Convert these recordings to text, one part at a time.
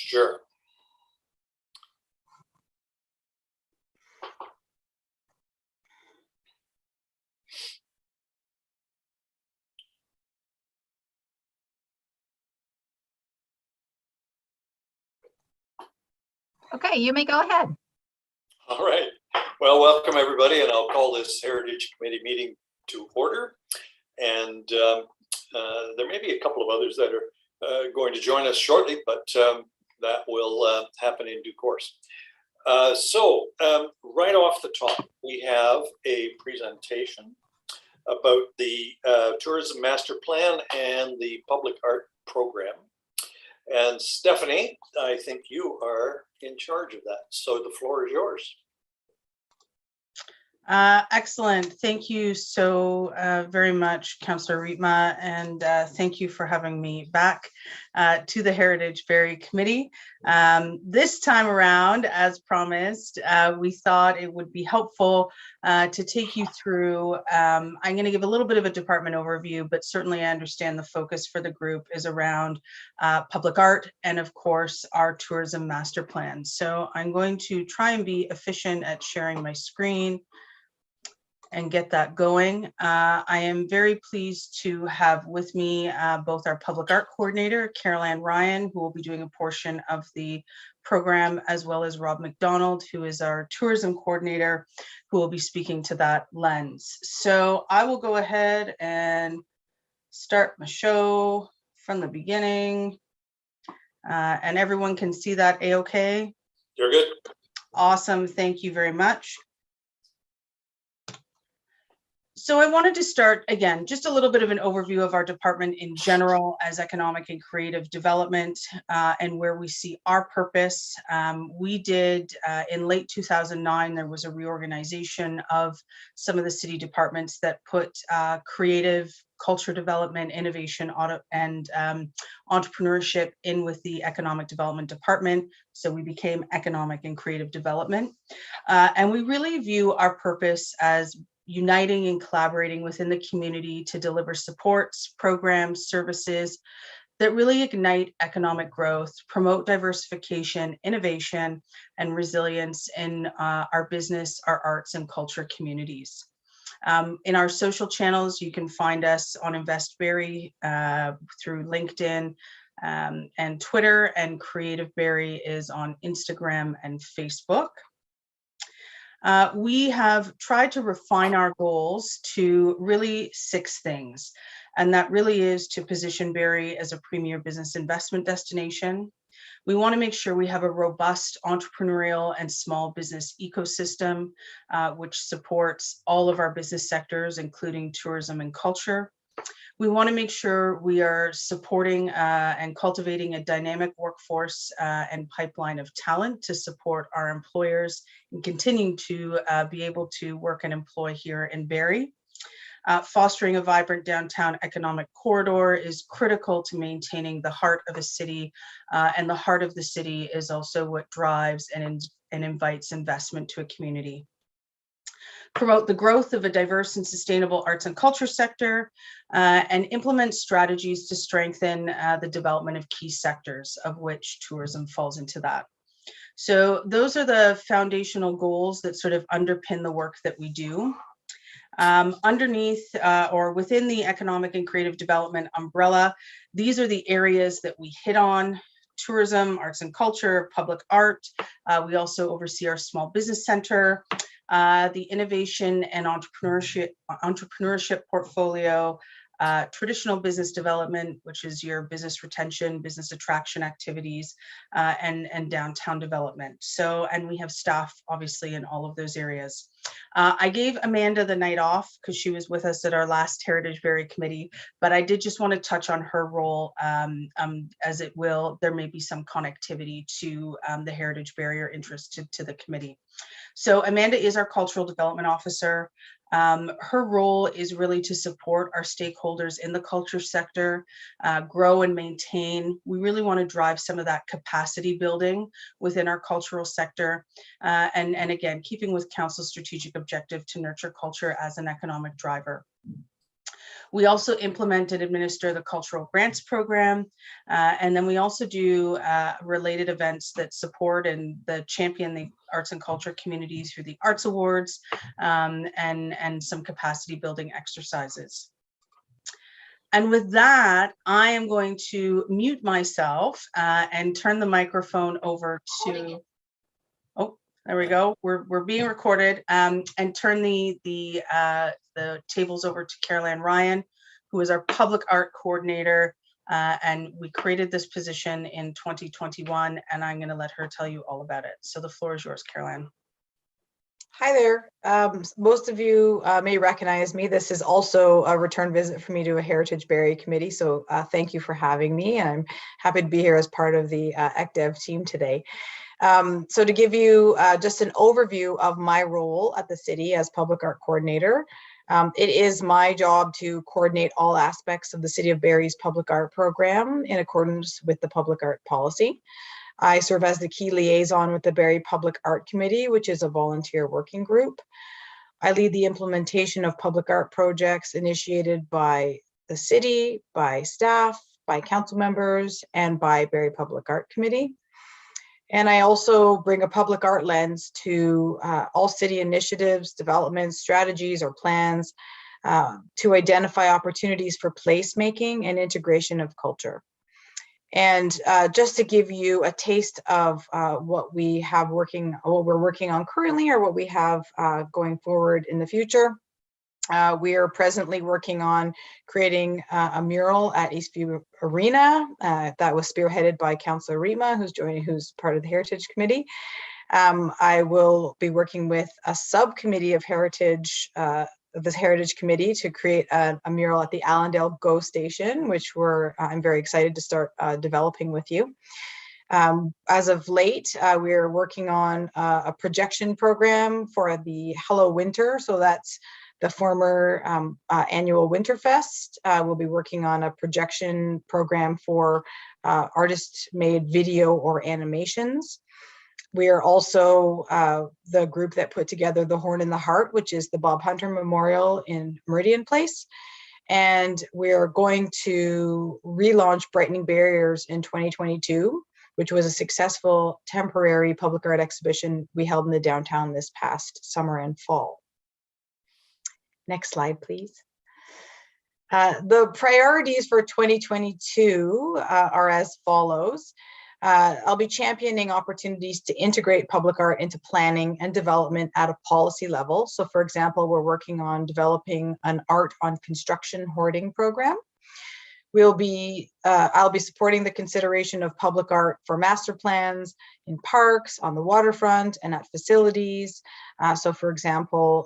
Sure. Okay, you may go ahead. All right. Well, welcome everybody, and I'll call this Heritage Committee meeting to order. And there may be a couple of others that are going to join us shortly, but that will happen in due course. So right off the top, we have a presentation about the Tourism Master Plan and the Public Art Program. And Stephanie, I think you are in charge of that. So the floor is yours. Excellent. Thank you so very much, Councillor Rietma, and thank you for having me back to the Heritage Barrie Committee. This time around, as promised, we thought it would be helpful to take you through, I'm going to give a little bit of a department overview, but certainly I understand the focus for the group is around public art and, of course, our tourism master plan. So I'm going to try and be efficient at sharing my screen and get that going. I am very pleased to have with me both our public art coordinator, Carol Ann Ryan, who will be doing a portion of the program, as well as Rob McDonald, who is our tourism coordinator, who will be speaking to that lens. So I will go ahead and start my show from the beginning. And everyone can see that A-okay? You're good. Awesome, thank you very much. So I wanted to start, again, just a little bit of an overview of our department in general as economic and creative development and where we see our purpose. We did, in late 2009, there was a reorganization of some of the city departments that put creative, culture development, innovation, and entrepreneurship in with the economic development department. So we became economic and creative development. And we really view our purpose as uniting and collaborating within the community to deliver supports, programs, services that really ignite economic growth, promote diversification, innovation, and resilience in our business, our arts, and culture communities. In our social channels, you can find us on Invest Barrie through LinkedIn and Twitter, and Creative Barrie is on Instagram and Facebook. We have tried to refine our goals to really 6 things, and that really is to position Barrie as a premier business investment destination. We want to make sure we have a robust entrepreneurial and small business ecosystem, which supports all of our business sectors, including tourism and culture. We want to make sure we are supporting and cultivating a dynamic workforce and pipeline of talent to support our employers and continuing to be able to work and employ here in Barrie. Fostering a vibrant downtown economic corridor is critical to maintaining the heart of a city, and the heart of the city is also what drives and invites investment to a community. Promote the growth of a diverse and sustainable arts and culture sector, and implement strategies to strengthen the development of key sectors, of which tourism falls into that. So those are the foundational goals that sort of underpin the work that we do. Underneath or within the economic and creative development umbrella, these are the areas that we hit on: tourism, arts and culture, public art. We also oversee our small business center, the innovation and entrepreneurship portfolio, traditional business development, which is your business retention, business attraction activities, and downtown development. So, and we have staff obviously in all of those areas. I gave Amanda the night off because she was with us at our last Heritage Barrie Committee, but I did just want to touch on her role as there may be some connectivity to the Heritage Barrier interest to the committee. So Amanda is our Cultural Development Officer. Her role is really to support our stakeholders in the culture sector, grow and maintain. We really want to drive some of that capacity building within our cultural sector. And again, keeping with Council's strategic objective to nurture culture as an economic driver. We also implement and administer the Cultural Grants Program, and then we also do related events that support and champion the arts and culture community through the Arts Awards and some capacity building exercises. And with that, I am going to mute myself and turn the microphone over to, oh, there we go. We're being recorded, and turn the tables over to Caroline Ryan, who is our public art coordinator. And we created this position in 2021, and I'm going to let her tell you all about it. So the floor is yours, Caroline. Hi there. Most of you may recognize me. This is also a return visit for me to a Heritage Barrie committee. So thank you for having me. I'm happy to be here as part of the ECDEV team today. So to give you just an overview of my role at the city as public art coordinator, it is my job to coordinate all aspects of the City of Barrie's public art program in accordance with the public art policy. I serve as the key liaison with the Barrie Public Art Committee, which is a volunteer working group. I lead the implementation of public art projects initiated by the city, by staff, by council members, and by Barrie Public Art Committee. And I also bring a public art lens to all city initiatives, developments, strategies, or plans to identify opportunities for placemaking and integration of culture. And just to give you a taste of what we're working on currently, or what we have going forward in the future, we are presently working on creating a mural at Eastview Arena that was spearheaded by Councillor Rima, who's part of the Heritage Committee. I will be working with a subcommittee of Heritage, this Heritage Committee, to create a mural at the Allendale GO station, which I'm very excited to start developing with you. As of late, we are working on a projection program for the Hello Winter. So that's the former annual Winterfest. We'll be working on a projection program for artist-made video or animations. We are also the group that put together the Horn in the Heart, which is the Bob Hunter Memorial in Meridian Place. And we're going to relaunch Brightening Barriers in 2022, which was a successful temporary public art exhibition we held in the downtown this past summer and fall. Next slide, please. The priorities for 2022 are as follows. I'll be championing opportunities to integrate public art into planning and development at a policy level. So for example, we're working on developing an art on construction hoarding program. I'll be supporting the consideration of public art for master plans in parks, on the waterfront, and at facilities. So for example,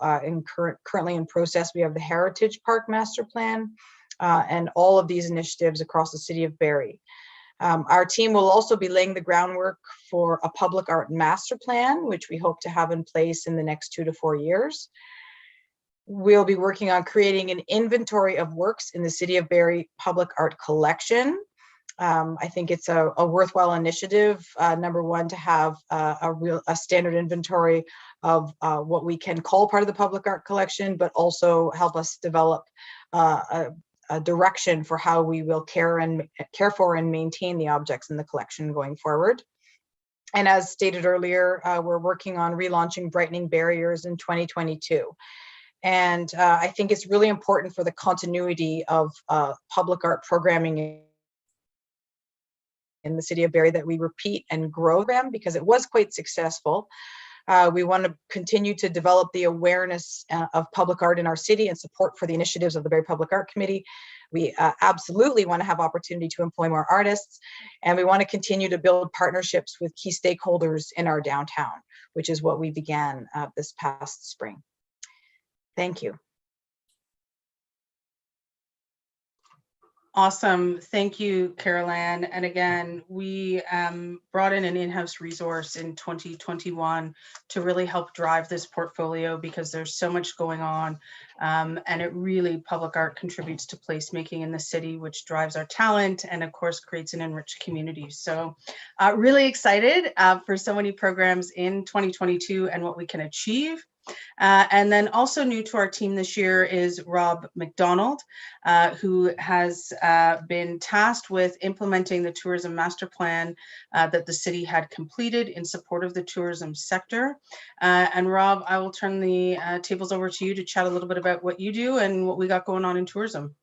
currently in process, we have the Heritage Park Master Plan and all of these initiatives across the City of Barrie. Our team will also be laying the groundwork for a public art master plan, which we hope to have in place in the next 2 to 4 years. We'll be working on creating an inventory of works in the City of Barrie public art collection. I think it's a worthwhile initiative, number one, to have a standard inventory of what we can call part of the public art collection, but also help us develop a direction for how we will care for and maintain the objects in the collection going forward. And as stated earlier, we're working on relaunching Brightening Barriers in 2022. And I think it's really important for the continuity of public art programming in the City of Barrie that we repeat and grow them, because it was quite successful. We want to continue to develop the awareness of public art in our city and support for the initiatives of the Barrie Public Art Committee. We absolutely want to have opportunity to employ more artists, and we want to continue to build partnerships with key stakeholders in our downtown, which is what we began this past spring. Thank you. Awesome. Thank you, Caroline. And again, we brought in an in-house resource in 2021 to really help drive this portfolio, because there's so much going on. And it really, public art contributes to placemaking in the city, which drives our talent and of course creates an enriched community. So really excited for so many programs in 2022 and what we can achieve. And then also new to our team this year is Rob McDonald, who has been tasked with implementing the tourism master plan that the city had completed in support of the tourism sector. And Rob, I will turn the tables over to you to chat a little bit about what you do and what we got going on in tourism.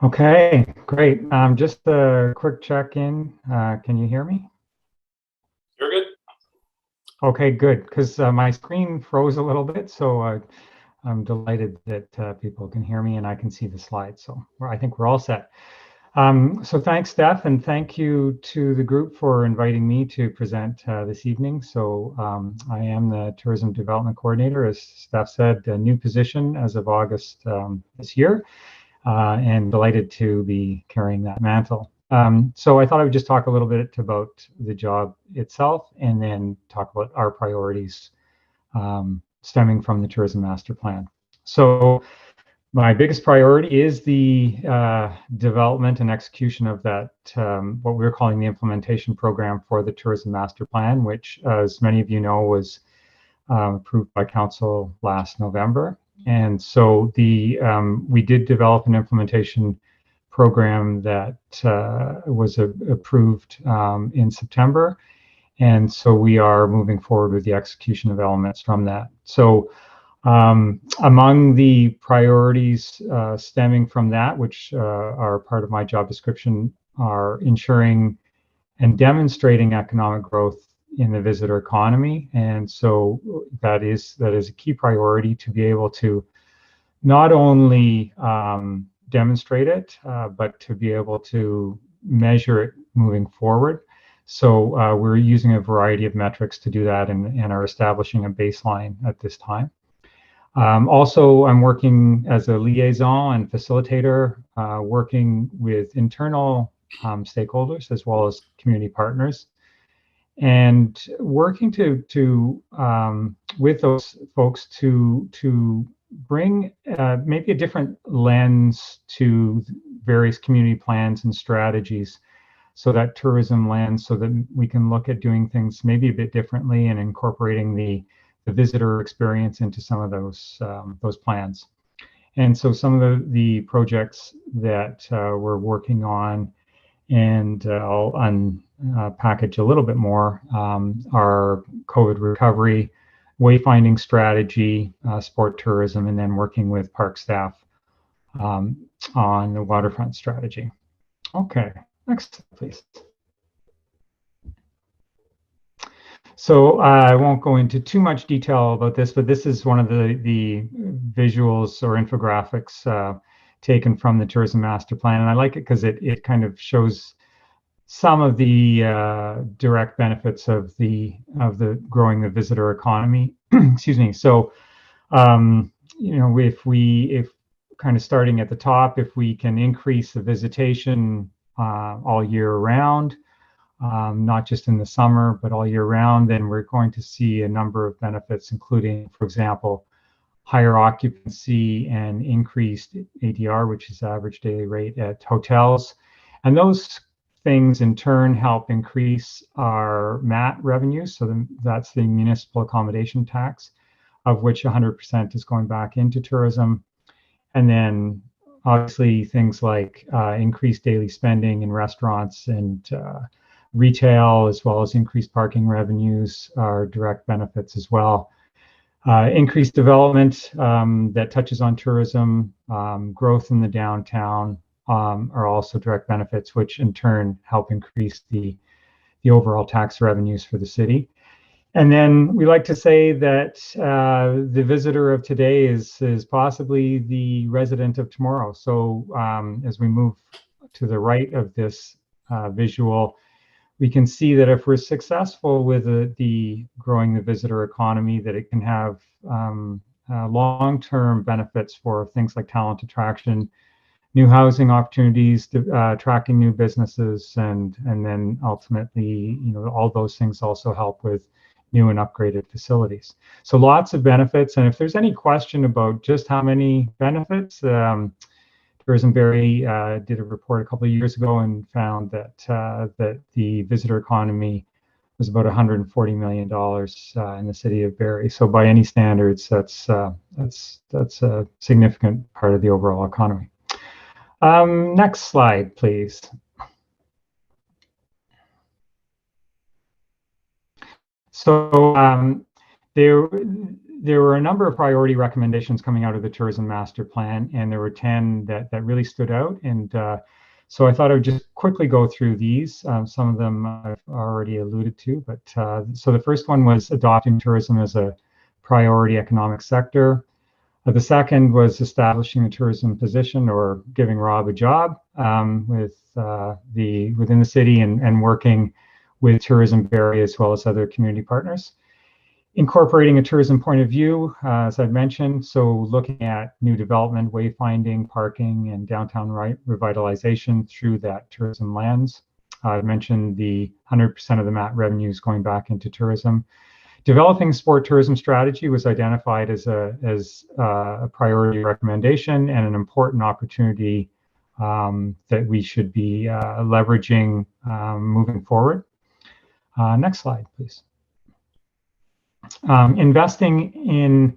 Okay, great. Just a quick check-in. Can you hear me? You're good. Okay, good, because my screen froze a little bit, so I'm delighted that people can hear me and I can see the slides. So I think we're all set. So thanks, Steph, and thank you to the group for inviting me to present this evening. So I am the Tourism Development Coordinator, as Steph said, a new position as of August this year. And delighted to be carrying that mantle. So I thought I would just talk a little bit about the job itself and then talk about our priorities stemming from the Tourism Master Plan. So my biggest priority is the development and execution of that, what we're calling the implementation program for the Tourism Master Plan, which, as many of you know, was approved by Council last November. And so we did develop an implementation program that was approved in September. And so we are moving forward with the execution of elements from that. So among the priorities stemming from that, which are part of my job description, are ensuring and demonstrating economic growth in the visitor economy. And so that is a key priority, to be able to not only demonstrate it, but to be able to measure it moving forward. So we're using a variety of metrics to do that and are establishing a baseline at this time. Also, I'm working as a liaison and facilitator, working with internal stakeholders as well as community partners, and working with those folks to bring maybe a different lens to various community plans and strategies, so that tourism lens, so that we can look at doing things maybe a bit differently and incorporating the visitor experience into some of those plans. And so some of the projects that we're working on, and I'll unpackage a little bit more, are COVID recovery, wayfinding strategy, sport tourism, and then working with park staff on the waterfront strategy. Okay, next, please. So I won't go into too much detail about this, but this is one of the visuals or infographics taken from the Tourism Master Plan, and I like it because it kind of shows some of the direct benefits of the growing the visitor economy. Excuse me. So you know, if kind of starting at the top, if we can increase the visitation all year round, not just in the summer, but all year round, then we're going to see a number of benefits, including, for example, higher occupancy and increased ADR, which is average daily rate at hotels. And those things in turn help increase our MAT revenues. So that's the municipal accommodation tax, of which 100% is going back into tourism. And then obviously things like increased daily spending in restaurants and retail, as well as increased parking revenues, are direct benefits as well. Increased development that touches on tourism, growth in the downtown are also direct benefits, which in turn help increase the overall tax revenues for the city. And then we like to say that the visitor of today is possibly the resident of tomorrow. So as we move to the right of this visual, we can see that if we're successful with the growing the visitor economy, that it can have long-term benefits for things like talent attraction, new housing opportunities, attracting new businesses, and then ultimately, you know, all those things also help with new and upgraded facilities. So lots of benefits. And if there's any question about just how many benefits, Tourism Barrie did a report a couple of years ago and found that that the visitor economy was about $140 million in the city of Barrie. So by any standards, that's a significant part of the overall economy. Next slide, please. So there were a number of priority recommendations coming out of the tourism master plan, and there were 10 that really stood out. And so I thought I would just quickly go through these. Some of them I've already alluded to, but so the first one was adopting tourism as a priority economic sector. The second was establishing a tourism position, or giving Rob a job within the city and working with Tourism Barrie as well as other community partners. Incorporating a tourism point of view, as I've mentioned, so looking at new development, wayfinding, parking, and downtown revitalization through that tourism lens. I've mentioned the 100% of the MAT revenues going back into tourism. Developing sport tourism strategy was identified as a priority recommendation and an important opportunity that we should be leveraging moving forward. Next slide, please. Investing in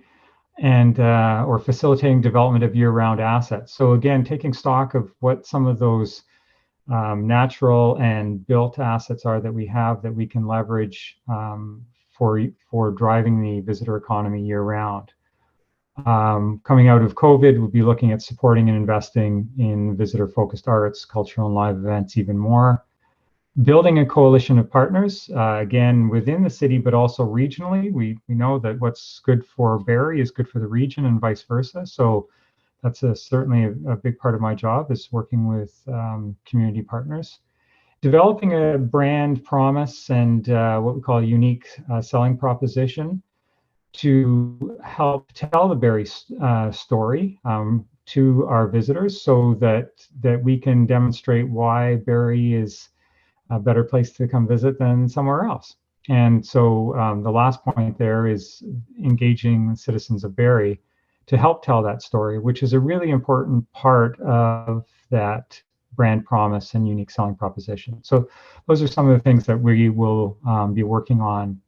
and or facilitating development of year-round assets. So again, taking stock of what some of those natural and built assets are that we have that we can leverage for driving the visitor economy year-round. Coming out of COVID, we'll be looking at supporting and investing in visitor-focused arts, cultural and live events even more. Building a coalition of partners, again, within the city, but also regionally. We know that what's good for Barrie is good for the region and vice versa. So that's certainly a big part of my job, is working with community partners. Developing a brand promise and what we call a unique selling proposition to help tell the Barrie story to our visitors, so that we can demonstrate why Barrie is a better place to come visit than somewhere else. And so the last point there is engaging citizens of Barrie to help tell that story, which is a really important part of that brand promise and unique selling proposition. So those are some of the things that we will be working on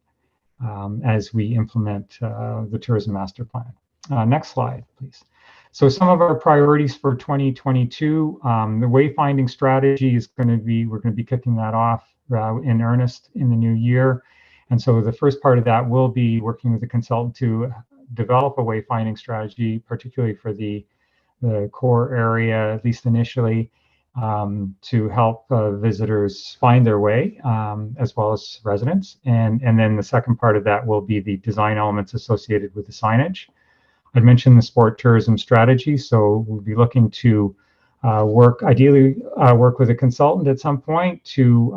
as we implement the tourism master plan. Next slide, please. So some of our priorities for 2022, the wayfinding strategy is going to be, we're going to be kicking that off in earnest in the new year. And so the first part of that will be working with a consultant to develop a wayfinding strategy, particularly for the core area, at least initially, to help visitors find their way, as well as residents. And then the second part of that will be the design elements associated with the signage. I mentioned the sport tourism strategy, so we'll be looking to ideally work with a consultant at some point to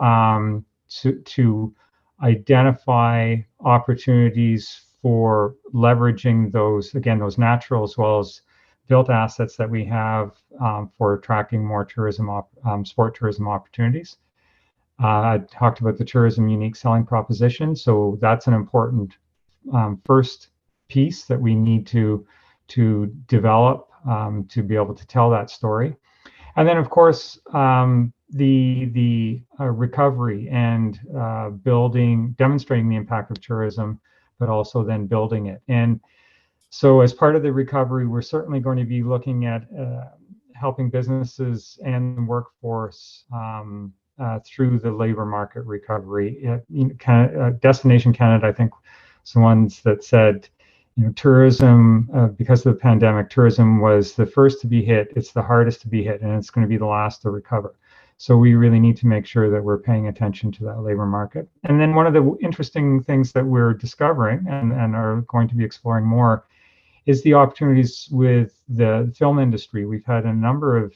identify opportunities for leveraging those, again, those natural as well as built assets that we have for attracting more tourism, sport tourism opportunities. I talked about the tourism unique selling proposition, so that's an important first piece that we need to develop to be able to tell that story. And then, of course, the recovery and demonstrating the impact of tourism, but also then building it. And so as part of the recovery, we're certainly going to be looking at helping businesses and workforce through the labor market recovery. Destination Canada, I think, is the ones that said, tourism, because of the pandemic, tourism was the first to be hit. It's the hardest to be hit, and it's going to be the last to recover. So we really need to make sure that we're paying attention to that labor market. And then one of the interesting things that we're discovering and are going to be exploring more is the opportunities with the film industry. We've had a number of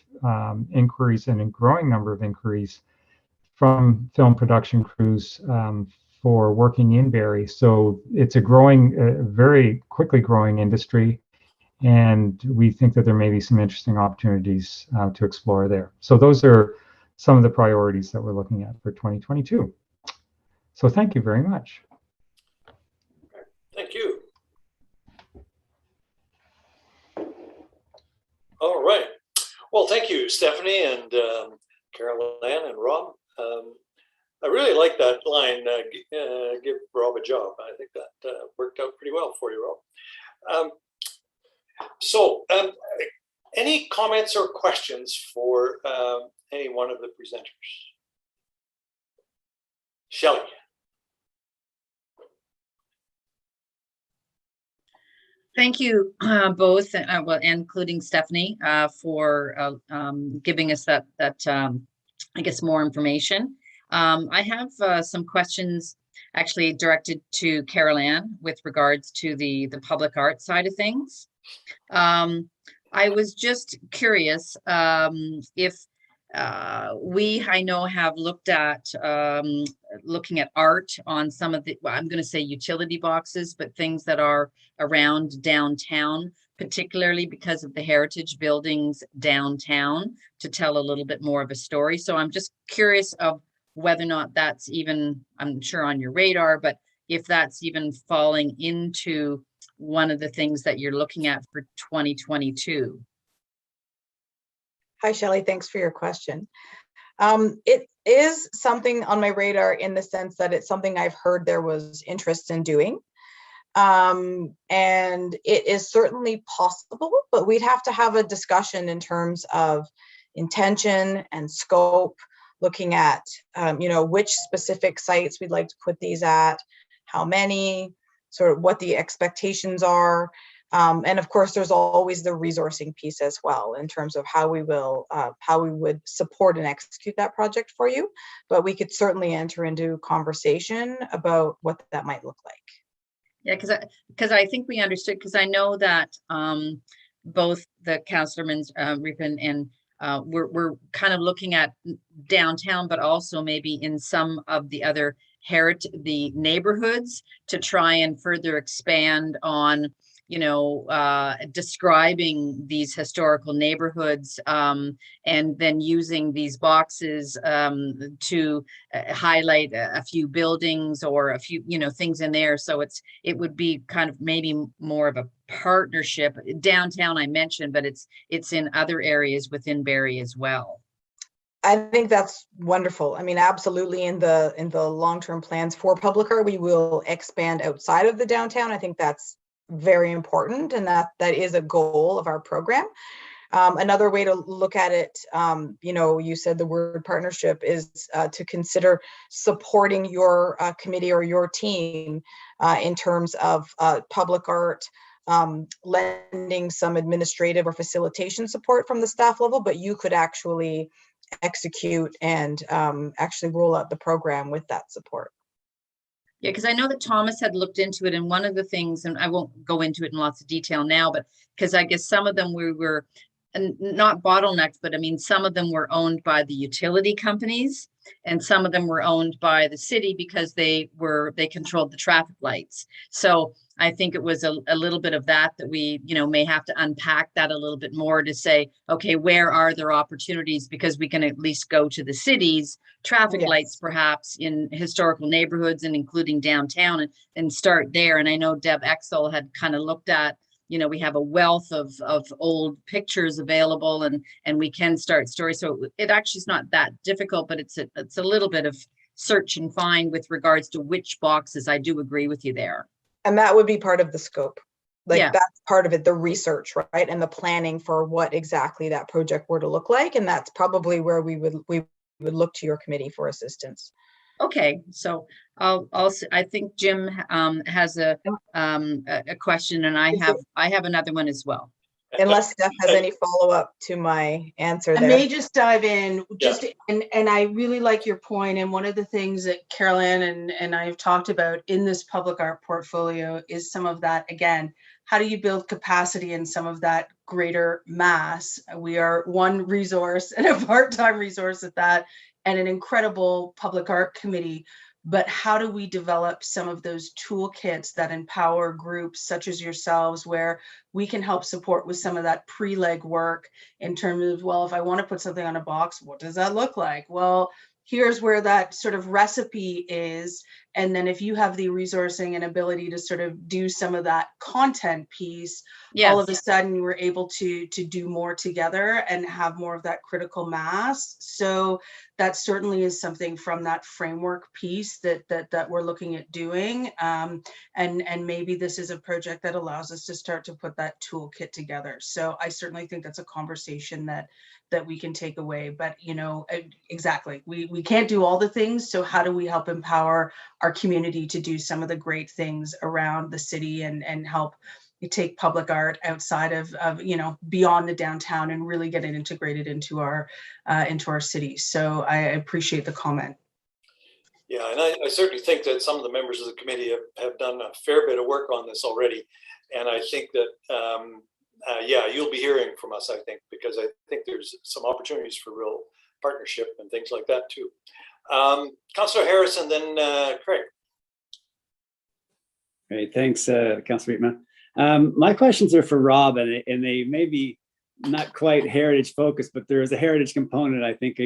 inquiries, and a growing number of inquiries from film production crews for working in Barrie. So it's a growing, very quickly growing industry, and we think that there may be some interesting opportunities to explore there. So those are some of the priorities that we're looking at for 2022. So thank you very much. Thank you. All right. Well, thank you, Stephanie and Carol Ann and Rob. I really like that line, give Rob a job. I think that worked out pretty well for you, Rob. Any comments or questions for any one of the presenters? Shelley. Thank you both, well, including Stephanie, for giving us that I guess more information. I have some questions actually directed to Carol Ann with regards to the public art side of things. I was just curious if I know have looked at looking at art on some of the, well, I'm going to say utility boxes, but things that are around downtown, particularly because of the heritage buildings downtown, to tell a little bit more of a story. So I'm just curious of whether or not that's even, I'm sure on your radar, but if that's even falling into one of the things that you're looking at for 2022. Hi, Shelley. Thanks for your question. It is something on my radar in the sense that it's something I've heard there was interest in doing. And it is certainly possible, but we'd have to have a discussion in terms of intention and scope, looking at, which specific sites we'd like to put these at, how many, sort of what the expectations are. And of course, there's always the resourcing piece as well in terms of how we would support and execute that project for you. But we could certainly enter into conversation about what that might look like. Yeah, because I think we understood, because I know that both the Councilormen Ripon and we're kind of looking at downtown, but also maybe in some of the other the neighborhoods to try and further expand on, describing these historical neighborhoods, and then using these boxes to highlight a few buildings or a few, things in there. So it would be kind of maybe more of a partnership. Downtown I mentioned, but it's in other areas within Barrie as well. I think that's wonderful. I mean, absolutely, in the long-term plans for public art, we will expand outside of the downtown. I think that's very important, and that is a goal of our program. Another way to look at it, you said the word partnership, is to consider supporting your committee or your team in terms of public art, lending some administrative or facilitation support from the staff level, but you could actually execute and actually roll out the program with that support. Yeah, because I know that Thomas had looked into it, and one of the things, and I won't go into it in lots of detail now, but because I guess some of them we were not bottlenecked, but I mean, some of them were owned by the utility companies, and some of them were owned by the city because they controlled the traffic lights. So I think it was a little bit of that we, may have to unpack that a little bit more to say, okay, where are there opportunities? Because we can at least go to the city's traffic lights, perhaps in historical neighborhoods and including downtown, and start there. And I know Deb Exel had kind of looked at, we have a wealth of old pictures available, and we can start stories. So it actually is not that difficult, but it's a little bit of search and find with regards to which boxes. I do agree with you there. And that would be part of the scope. Yeah. That's part of it, the research, right? And the planning for what exactly that project were to look like. And that's probably where we would look to your committee for assistance. Okay, so I think Jim has a question, and I have another one as well. Unless Steph has any follow-up to my answer there. I may just dive in, and I really like your point. And one of the things that Carol Ann and I have talked about in this public art portfolio is some of that, again, how do you build capacity in some of that greater mass? We are one resource and a part-time resource at that, and an incredible public art committee. But how do we develop some of those toolkits that empower groups such as yourselves, where we can help support with some of that pre-leg work in terms of, well, if I want to put something on a box, what does that look like? Well, here's where that sort of recipe is, And then if you have the resourcing and ability to sort of do some of that content piece, all of a sudden we're able to do more together and have more of that critical mass. So that certainly is something from that framework piece that we're looking at doing. And maybe this is a project that allows us to start to put that toolkit together. So I certainly think that's a conversation that we can take away. But exactly, we can't do all the things. So how do we help empower our community to do some of the great things around the city and help take public art outside of beyond the downtown and really get it integrated into our city. So I appreciate the comment. Yeah, and I certainly think that some of the members of the committee have done a fair bit of work on this already. And I think that, yeah, you'll be hearing from us, I think, because I think there's some opportunities for real partnership and things like that too. Councillor Harris and then Craig. Great, thanks, Councillor Reitman. My questions are for Rob, and they may be not quite heritage focused, but there is a heritage component. I think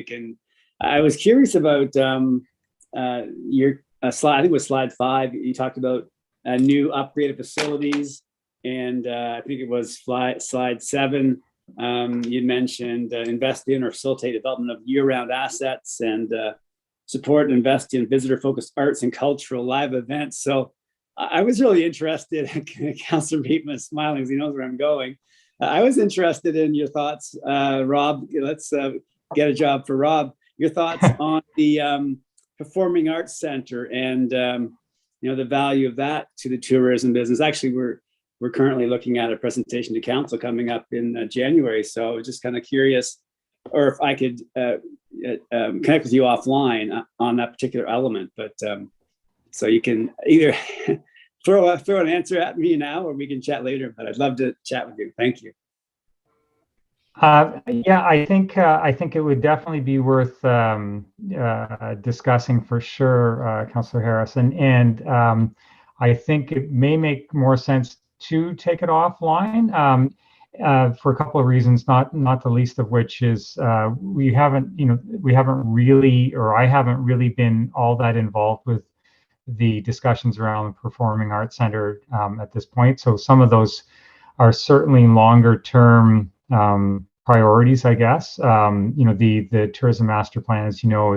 I was curious about your slide. I think it was slide 5. You talked about new upgraded facilities, and I think it was slide 7. You mentioned invest in or facilitate development of year-round assets and support and invest in visitor-focused arts and cultural live events. So I was really interested, Councillor Reitman is smiling because he knows where I'm going. I was interested in your thoughts, Rob. Let's get a job for Rob. Your thoughts on the Performing Arts Center and the value of that to the tourism business. Actually, we're currently looking at a presentation to council coming up in January. So I was just kind of curious, or if I could connect with you offline on that particular element. But so you can either throw an answer at me now, or we can chat later. But I'd love to chat with you. Thank you. Yeah, I think it would definitely be worth discussing for sure, Councillor Harris, and I think it may make more sense to take it offline for a couple of reasons, not the least of which is we haven't really, or I haven't really been all that involved with the discussions around the Performing Arts Center at this point. So some of those are certainly longer term priorities, I guess. The tourism master plan, as you know,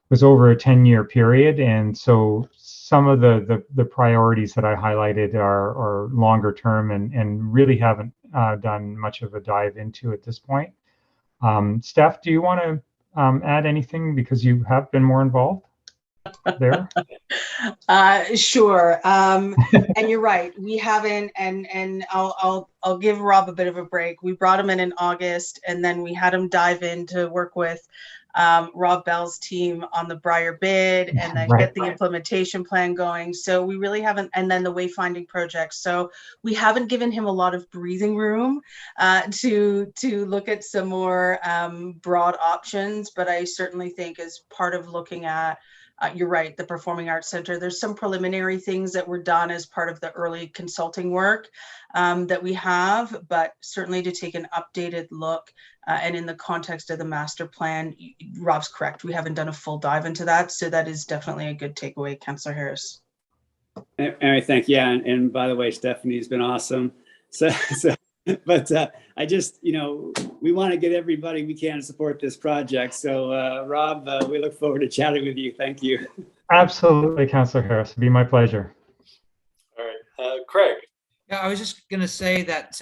was over a 10-year period, and so some of the priorities that I highlighted are longer term and really haven't done much of a dive into at this point. Steph, do you want to add anything because you have been more involved there? Sure. And you're right. We haven't, and I'll give Rob a bit of a break. We brought him in August, and then we had him dive in to work with Rob Bell's team on the Briar bid, and then get the implementation plan going. So we really haven't, and then the wayfinding project. So we haven't given him a lot of breathing room to look at some more broad options. But I certainly think as part of looking at you're right, the Performing Arts Center, there's some preliminary things that were done as part of the early consulting work that we have, but certainly to take an updated look and in the context of the master plan, Rob's correct. We haven't done a full dive into that. So that is definitely a good takeaway, Councillor Harris. All right, thank you. Yeah, and by the way, Stephanie's been awesome. But I just, we want to get everybody we can to support this project. So Rob, we look forward to chatting with you. Thank you. Absolutely, Councillor Harris. It'd be my pleasure. All right, Craig. Yeah, I was just going to say that,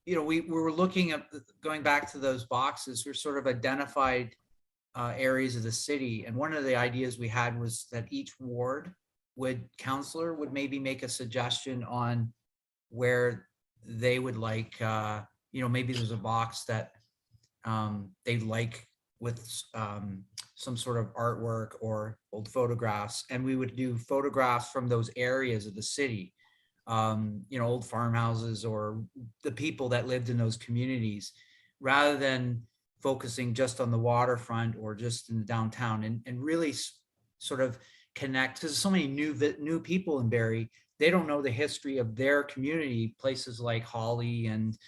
we were looking at going back to those boxes. We're sort of identified areas of the city. And one of the ideas we had was that each ward councillor would maybe make a suggestion on where they would like, maybe there's a box that they like with some sort of artwork or old photographs, and we would do photographs from those areas of the city, old farmhouses or the people that lived in those communities, rather than focusing just on the waterfront or just in the downtown, and really sort of connect, because there's so many new people in Barrie. They don't know the history of their community, places like Holly and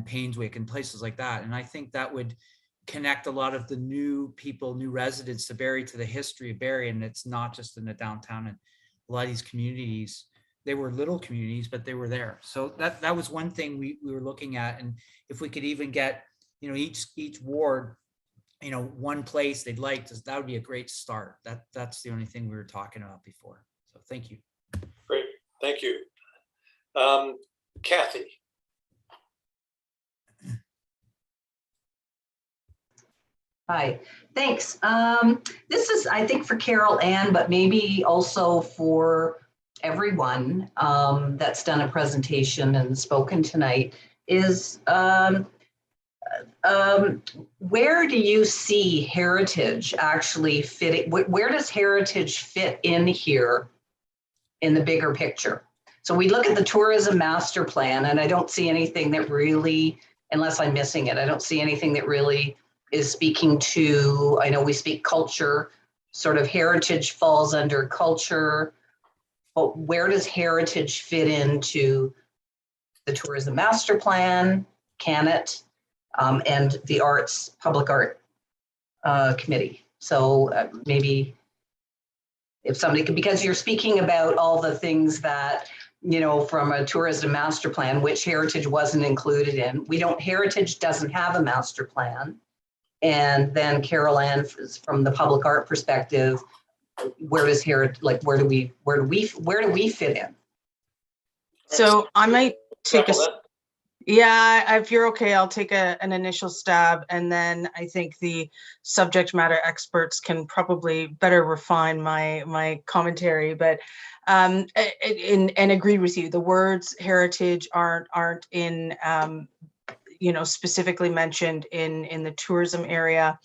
Painswick and places like that. And I think that would connect a lot of the new people, new residents to Barrie, to the history of Barrie. And it's not just in the downtown, and a lot of these communities, they were little communities, but they were there. So that was one thing we were looking at. And if we could even get, you know, each ward, you know, one place they'd like to, that would be a great start. That's the only thing we were talking about before. So thank you. Great, thank you. Kathy. Hi, thanks. This is, I think, for Carol Ann, but maybe also for everyone that's done a presentation and spoken tonight, is where do you see heritage actually fitting? Where does heritage fit in here in the bigger picture? So we look at the tourism master plan, and I don't see anything that really, unless I'm missing it, I don't see anything that really is speaking to, I know we speak culture, sort of heritage falls under culture, but where does heritage fit into the tourism master plan, can it, and the arts, public art committee? So maybe if somebody could, because you're speaking about all the things that, you know, from a tourism master plan, which heritage wasn't included in. Heritage doesn't have a master plan. And then Carol Ann, from the public art perspective, where does heritage, like, where do we fit in? So I might take Tackle yeah, if you're okay, I'll take an initial stab, and then I think the subject matter experts can probably better refine my commentary. But and agree with you, the words heritage aren't in you know, specifically mentioned in the tourism area.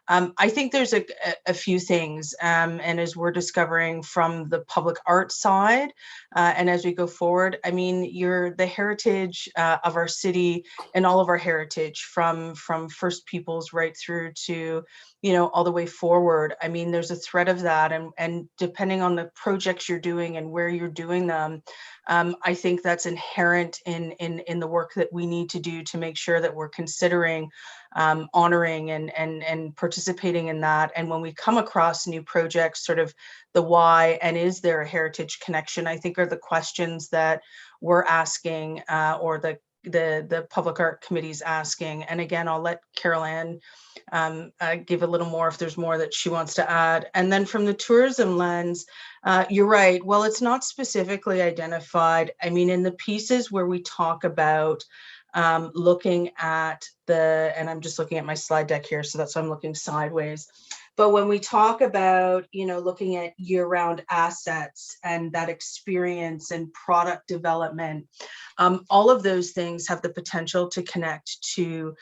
I think there's a few things, and as we're discovering from the public art side, and as we go forward, I mean, the heritage of our city and all of our heritage from First Peoples right through to, you know, all the way forward. I mean, there's a thread of that, and depending on the projects you're doing and where you're doing them, I think that's inherent in the work that we need to do to make sure that we're considering honoring and participating in that. And when we come across new projects, sort of the why and is there a heritage connection, I think are the questions that we're asking, or the public art committee's asking. And again, I'll let Carol Ann give a little more if there's more that she wants to add. And then from the tourism lens, you're right. Well, it's not specifically identified. I mean, in the pieces where we talk about looking at and I'm just looking at my slide deck here, so that's why I'm looking sideways. But when we talk about, you know, looking at year-round assets and that experience and product development, all of those things have the potential to connect to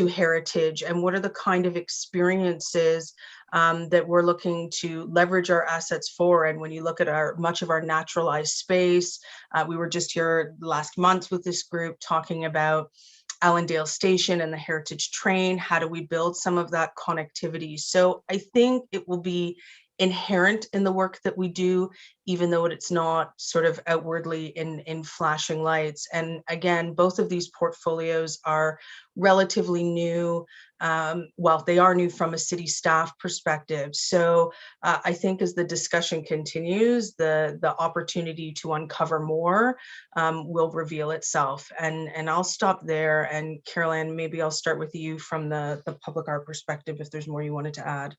heritage. And what are the kind of experiences that we're looking to leverage our assets for? And when you look at much of our naturalized space, we were just here last month with this group talking about Allendale Station and the Heritage Train. How do we build some of that connectivity? So I think it will be inherent in the work that we do, even though it's not sort of outwardly in flashing lights. And again, both of these portfolios are relatively new. Well, they are new from a city staff perspective. So I think as the discussion continues, the opportunity to uncover more will reveal itself. And I'll stop there. And Carol Ann, maybe I'll start with you from the public art perspective, if there's more you wanted to add.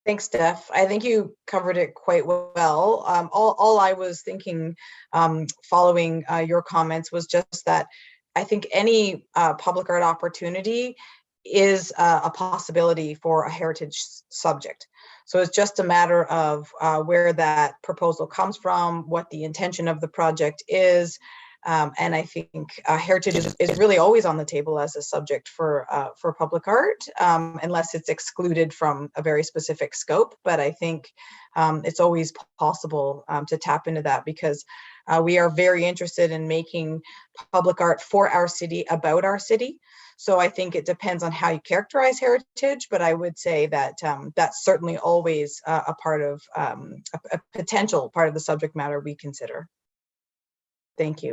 Thanks, Steph. I think you covered it quite well. All I was thinking following your comments was just that I think any public art opportunity is a possibility for a heritage subject. So it's just a matter of where that proposal comes from, what the intention of the project is. And I think heritage is really always on the table as a subject for public art, unless it's excluded from a very specific scope. But I think it's always possible to tap into that, because we are very interested in making public art for our city, about our city. So I think it depends on how you characterize heritage, but I would say that that's certainly always a part of a potential part of the subject matter we consider. Thank you.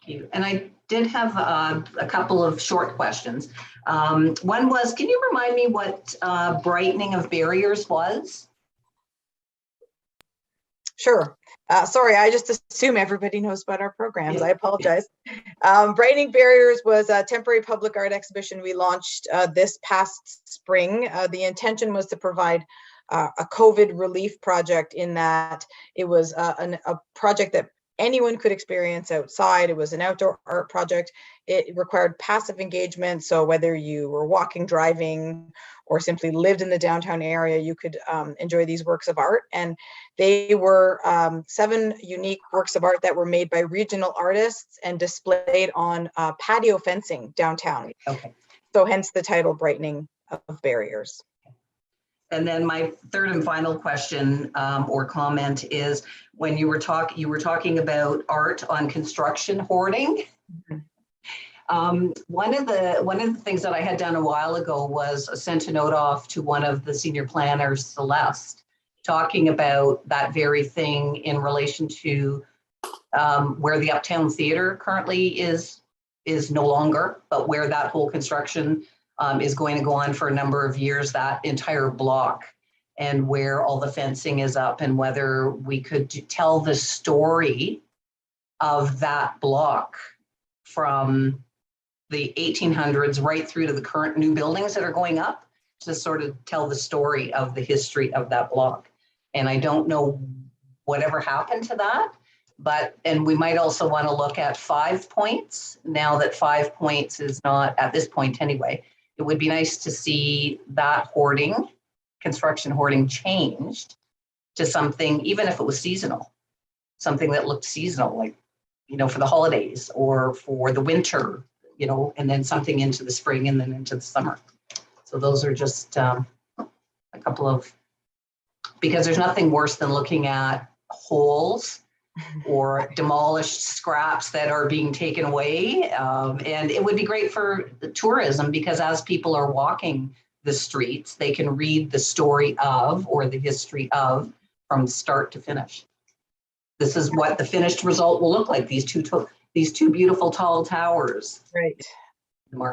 you. And I did have a couple of short questions. One was, can you remind me what Brightening of Barriers was? Sure. Sorry, I just assume everybody knows about our programs. I apologize. Brightening Barriers was a temporary public art exhibition we launched this past spring. The intention was to provide a COVID relief project, in that it was a project that anyone could experience outside. It was an outdoor art project. It required passive engagement. So whether you were walking, driving, or simply lived in the downtown area, you could enjoy these works of art. And they were 7 unique works of art that were made by regional artists and displayed on patio fencing downtown. Okay. So hence the title, Brightening of Barriers. And then my third and final question or comment is, when you were talking about art on construction hoarding. Mm-hmm. One of the things that I had done a while ago was sent a note off to one of the senior planners, Celeste, talking about that very thing in relation to where the Uptown Theater currently is no longer, but where that whole construction is going to go on for a number of years, that entire block, and where all the fencing is up, and whether we could tell the story of that block from the 1800s right through to the current new buildings that are going up, to sort of tell the story of the history of that block. And I don't know whatever happened to that, and we might also want to look at 5 Points, now that 5 Points is not, at this point anyway. It would be nice to see that hoarding, construction hoarding, changed to something, even if it was seasonal, something that looked seasonal, like, for the holidays or for the winter, and then something into the spring and then into the summer. So those are just a couple of, because there's nothing worse than looking at holes or demolished scraps that are being taken away. And it would be great for the tourism, because as people are walking the streets, they can read the story of, or the history of, from start to finish. This is what the finished result will look like, these two beautiful tall towers. Right.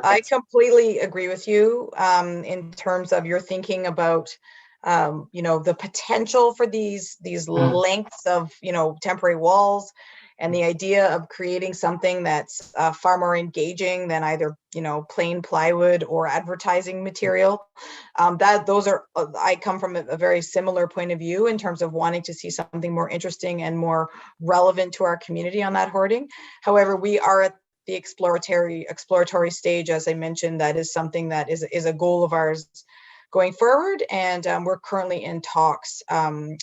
I completely agree with you in terms of your thinking about the potential for these lengths of, temporary walls, and the idea of creating something that's far more engaging than either, plain plywood or advertising material. I come from a very similar point of view in terms of wanting to see something more interesting and more relevant to our community on that hoarding. However, we are at the exploratory stage, as I mentioned. That is something that is a goal of ours going forward, and we're currently in talks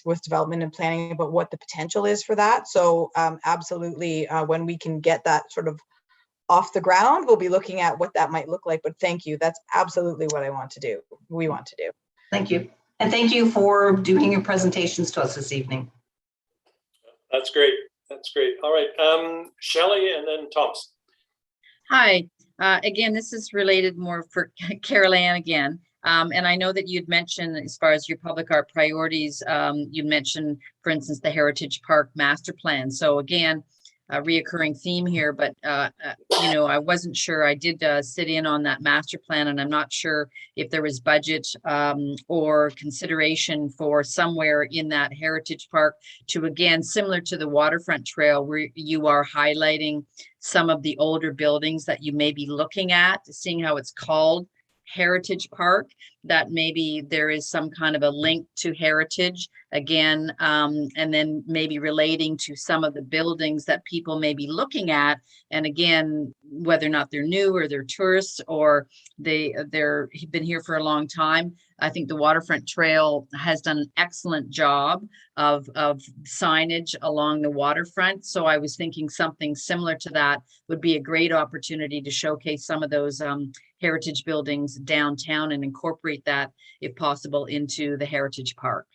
with development and planning about what the potential is for that. So absolutely, when we can get that sort of off the ground, we'll be looking at what that might look like. But thank you, that's absolutely what we want to do. Thank you, and thank you for doing your presentations to us this evening. That's great. All right, Shelley and then Thomas. Hi, again, this is related more for Carol Ann again. And I know that you'd mentioned, as far as your public art priorities, you mentioned, for instance, the Heritage Park Master Plan. So again, a reoccurring theme here, but I wasn't sure. I did sit in on that master plan, and I'm not sure if there was budget or consideration for somewhere in that Heritage Park to, again, similar to the waterfront trail, where you are highlighting some of the older buildings that you may be looking at, seeing how it's called Heritage Park, that maybe there is some kind of a link to heritage again, and then maybe relating to some of the buildings that people may be looking at, and again, whether or not they're new or they're tourists or they've been here for a long time. I think the waterfront trail has done an excellent job of signage along the waterfront. So I was thinking something similar to that would be a great opportunity to showcase some of those heritage buildings downtown and incorporate that, if possible, into the Heritage Park.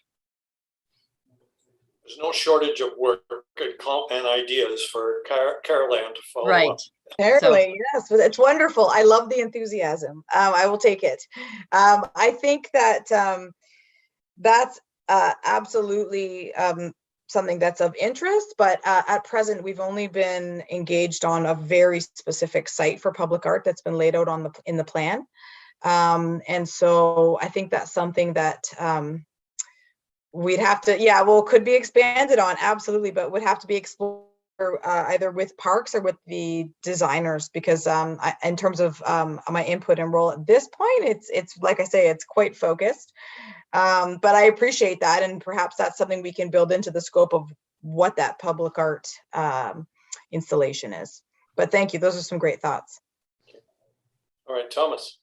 There's no shortage of work and ideas for Carol Ann to follow right up. Apparently, yes, it's wonderful. I love the enthusiasm. I will take it. I think that that's absolutely something that's of interest, but at present we've only been engaged on a very specific site for public art that's been laid out in the plan. And so I think that's something that we'd have to, could be expanded on, absolutely, but would have to be explored either with parks or with the designers, because in terms of my input and role at this point, it's like I say, it's quite focused. But I appreciate that, and perhaps that's something we can build into the scope of what that public art installation is. But thank you, those are some great thoughts. All right, Thomas.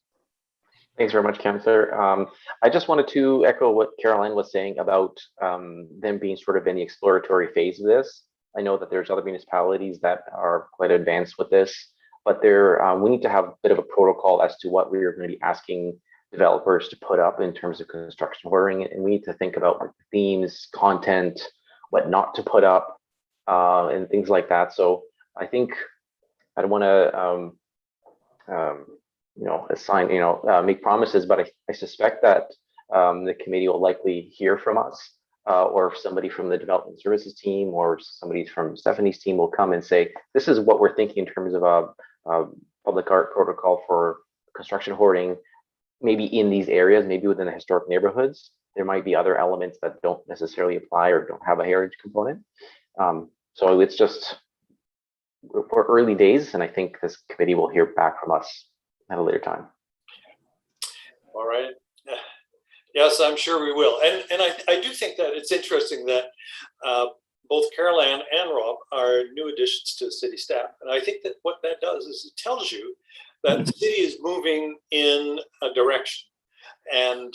Thanks very much, Councillor. I just wanted to echo what Caroline was saying about them being sort of in the exploratory phase of this. I know that there's other municipalities that are quite advanced with this, but we need to have a bit of a protocol as to what we're going to be asking developers to put up in terms of construction ordering, and we need to think about like themes, content, what not to put up, and things like that. So I think I don't want to make promises, but I suspect that the committee will likely hear from us, or somebody from the development services team or somebody from Stephanie's team will come and say, this is what we're thinking in terms of a public art protocol for construction hoarding, maybe in these areas, maybe within the historic neighborhoods. There might be other elements that don't necessarily apply or don't have a heritage component. So it's just, we're early days, and I think this committee will hear back from us at a later time. All right. Yes, I'm sure we will. And I do think that it's interesting that both Caroline and Rob are new additions to city staff. And I think that what that does is it tells you that the city is moving in a direction. And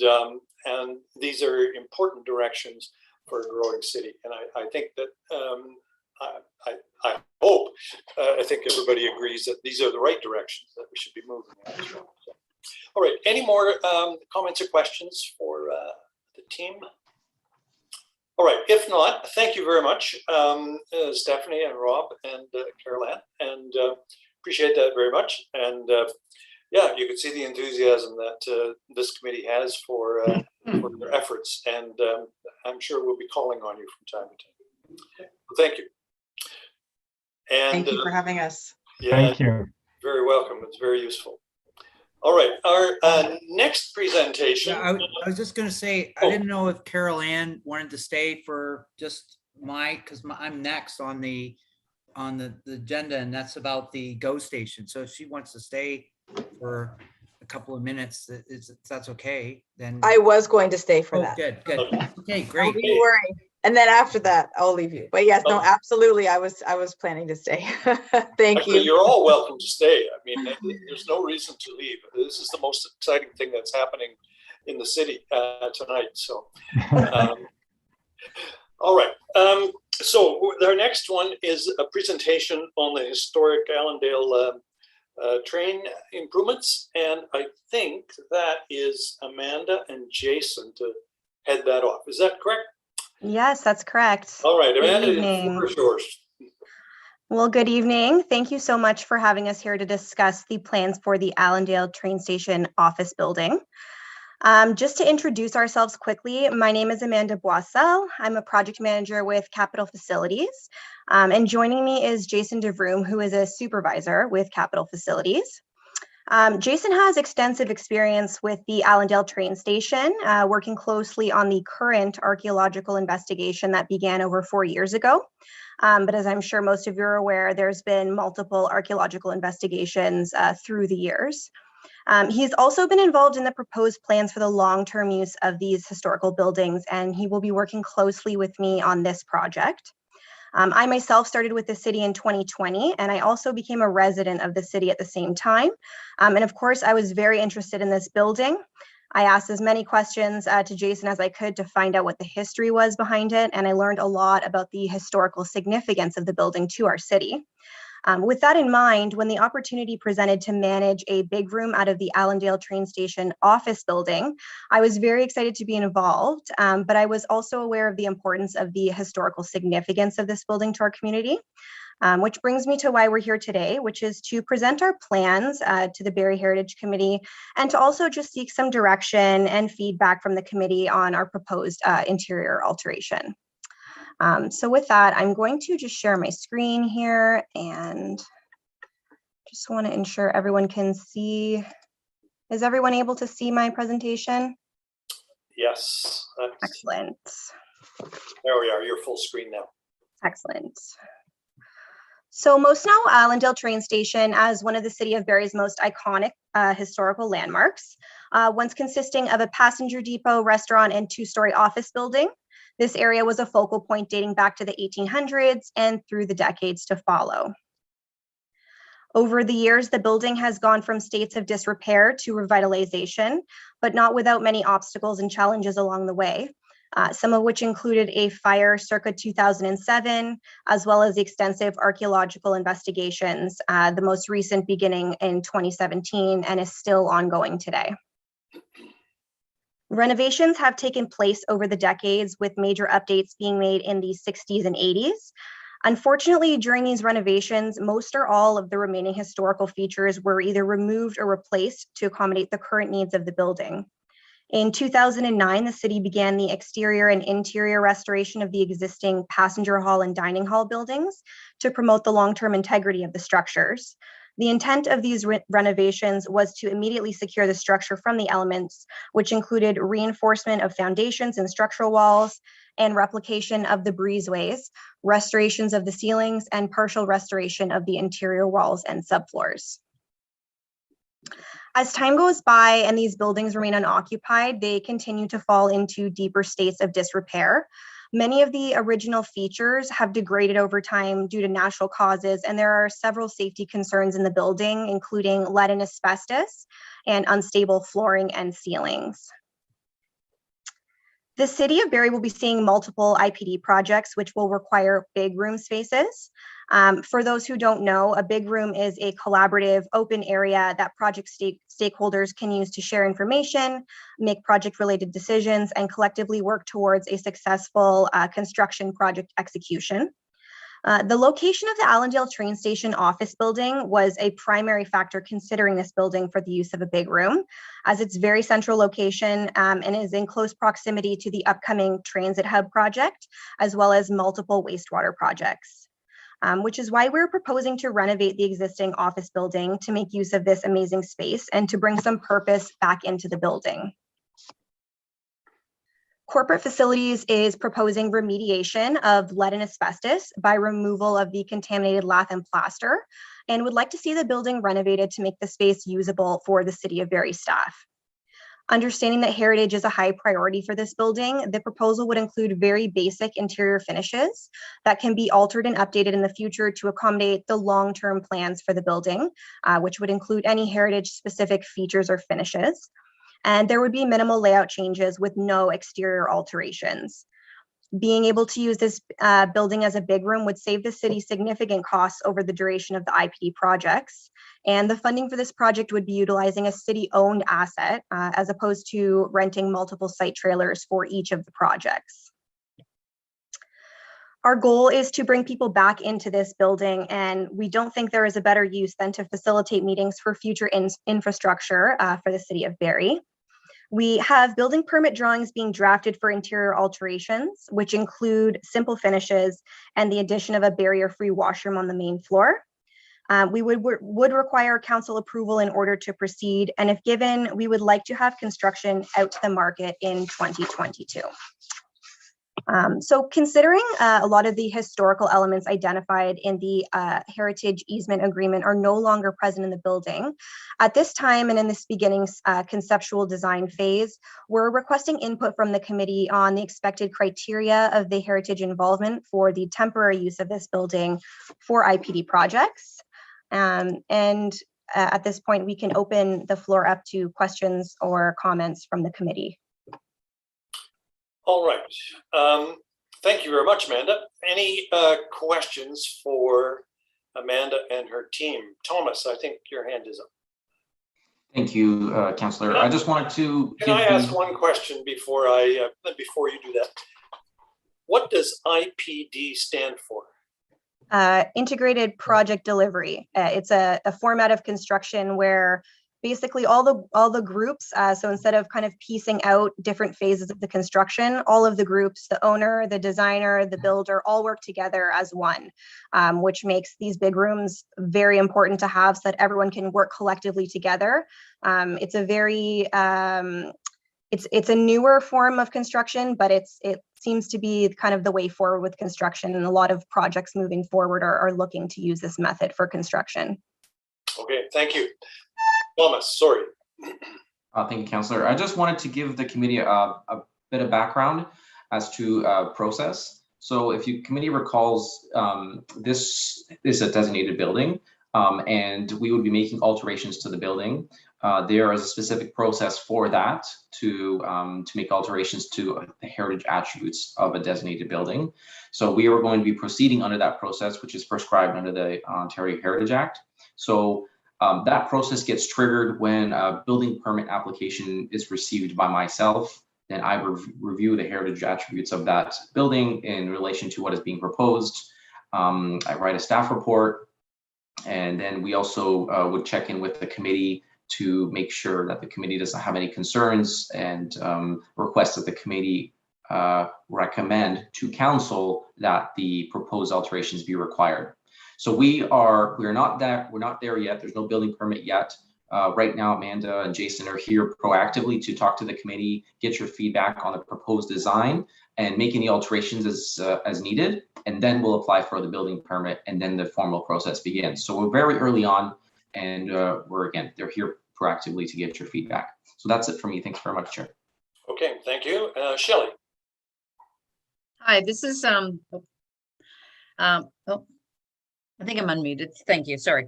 these are important directions for a growing city. And I think that I hope, I think everybody agrees that these are the right directions that we should be moving in as well. So, all right, any more comments or questions for the team? All right, if not, thank you very much, Stephanie and Rob and Caroline, and appreciate that very much. And yeah, you can see the enthusiasm that this committee has for their efforts, and I'm sure we'll be calling on you from time to time. Thank you. And thank you for having us. Yeah, thank you. Very welcome. It's very useful. All right, our next presentation. Yeah, I was just going to say, I didn't know if Carol Ann wanted to stay for just because I'm next on the agenda, and that's about the GO station. So if she wants to stay for a couple of minutes, if that's okay, then I was going to stay for that. Good. Okay, great. Don't you worry. And then after that, I'll leave you. But yes, no, absolutely. I was planning to stay. Thank Actually, you. You're all welcome to stay. I mean, there's no reason to leave. This is the most exciting thing that's happening in the city tonight. So, all right. So our next one is a presentation on the historic Allendale train improvements. And I think that is Amanda and Jason to head that off. Is that correct? Yes, that's correct. All right, Amanda, Good the evening. floor is yours. Well, good evening. Thank you so much for having us here to discuss the plans for the Allendale train station office building. Just to introduce ourselves quickly, my name is Amanda Boissel. I'm a project manager with Capital Facilities. And joining me is Jason DeVroom, who is a supervisor with Capital Facilities. Jason has extensive experience with the Allendale train station, working closely on the current archaeological investigation that began over 4 years ago. But as I'm sure most of you are aware, there's been multiple archaeological investigations through the years. He's also been involved in the proposed plans for the long-term use of these historical buildings, and he will be working closely with me on this project. I myself started with the city in 2020, and I also became a resident of the city at the same time. And of course, I was very interested in this building. I asked as many questions to Jason as I could to find out what the history was behind it, and I learned a lot about the historical significance of the building to our city. With that in mind, when the opportunity presented to manage a big room out of the Allendale train station office building, I was very excited to be involved, but I was also aware of the importance of the historical significance of this building to our community, which brings me to why we're here today, which is to present our plans to the Barrie Heritage Committee and to also just seek some direction and feedback from the committee on our proposed interior alteration. So with that, I'm going to just share my screen here and just want to ensure everyone can see. Is everyone able to see my presentation? Yes. Excellent. There we are. You're full screen now. Excellent. So most know Allendale train station as one of the city of Barrie's most iconic historical landmarks, once consisting of a passenger depot, restaurant, and two-story office building. This area was a focal point dating back to the 1800s and through the decades to follow. Over the years, the building has gone from states of disrepair to revitalization, but not without many obstacles and challenges along the way. Some of which included a fire circa 2007, as well as extensive archaeological investigations, the most recent beginning in 2017 and is still ongoing today. Renovations have taken place over the decades with major updates being made in the 60s and 80s. Unfortunately, during these renovations, most or all of the remaining historical features were either removed or replaced to accommodate the current needs of the building. In 2009, the city began the exterior and interior restoration of the existing passenger hall and dining hall buildings to promote the long-term integrity of the structures. The intent of these renovations was to immediately secure the structure from the elements, which included reinforcement of foundations and structural walls, and replication of the breezeways, restorations of the ceilings, and partial restoration of the interior walls and subfloors. As time goes by and these buildings remain unoccupied, they continue to fall into deeper states of disrepair. Many of the original features have degraded over time due to natural causes, and there are several safety concerns in the building, including lead and asbestos and unstable flooring and ceilings. The city of Barrie will be seeing multiple IPD projects, which will require big room spaces. For those who don't know, a big room is a collaborative open area that project stakeholders can use to share information, make project-related decisions, and collectively work towards a successful construction project execution. The location of the Allendale train station office building was a primary factor considering this building for the use of a big room, as it's very central location and is in close proximity to the upcoming Transit Hub project, as well as multiple wastewater projects. Which is why we're proposing to renovate the existing office building to make use of this amazing space and to bring some purpose back into the building. Corporate Facilities is proposing remediation of lead and asbestos by removal of the contaminated lath and plaster, and would like to see the building renovated to make the space usable for the City of Barrie staff. Understanding that heritage is a high priority for this building, the proposal would include very basic interior finishes that can be altered and updated in the future to accommodate the long-term plans for the building, which would include any heritage-specific features or finishes. And there would be minimal layout changes with no exterior alterations. Being able to use this building as a big room would save the city significant costs over the duration of the IPD projects. And the funding for this project would be utilizing a city-owned asset as opposed to renting multiple site trailers for each of the projects. Our goal is to bring people back into this building, and we don't think there is a better use than to facilitate meetings for future infrastructure for the City of Barrie. We have building permit drawings being drafted for interior alterations, which include simple finishes and the addition of a barrier-free washroom on the main floor. We would require council approval in order to proceed, and if given, we would like to have construction out to the market in 2022. So considering a lot of the historical elements identified in the heritage easement agreement are no longer present in the building, at this time and in this beginning conceptual design phase, we're requesting input from the committee on the expected criteria of the heritage involvement for the temporary use of this building for IPD projects. At this point, we can open the floor up to questions or comments from the committee. All right. Thank you very much, Amanda. Any questions for Amanda and her team? Thomas, I think your hand is up. Thank you, Councillor. I just wanted to. Can I ask one question before before you do that? What does IPD stand for? Integrated Project Delivery. It's a format of construction where basically all the groups. So instead of kind of piecing out different phases of the construction, all of the groups, the owner, the designer, the builder, all work together as one, which makes these big rooms very important to have so that everyone can work collectively together. It's a very it's a newer form of construction, but it seems to be kind of the way forward with construction, and a lot of projects moving forward are looking to use this method for construction. Okay, thank you. Thomas, sorry. Thank you, Councillor. I just wanted to give the committee a bit of background as to process. So if you committee recalls, this is a designated building, and we would be making alterations to the building. There is a specific process for that to make alterations to the heritage attributes of a designated building. So we are going to be proceeding under that process, which is prescribed under the Ontario Heritage Act. So that process gets triggered when a building permit application is received by myself. Then I review the heritage attributes of that building in relation to what is being proposed. I write a staff report, and then we also would check in with the committee to make sure that the committee doesn't have any concerns, and request that the committee recommend to council that the proposed alterations be required. So we're not there yet. There's no building permit yet. Right now, Amanda and Jason are here proactively to talk to the committee, get your feedback on the proposed design, and make any alterations as needed. And then we'll apply for the building permit, and then the formal process begins. So we're very early on, and they're here proactively to get your feedback. So that's it for me. Thanks very much, Chair. Okay, thank you. Shelley. Hi, this is I think I'm unmuted. Thank you. Sorry.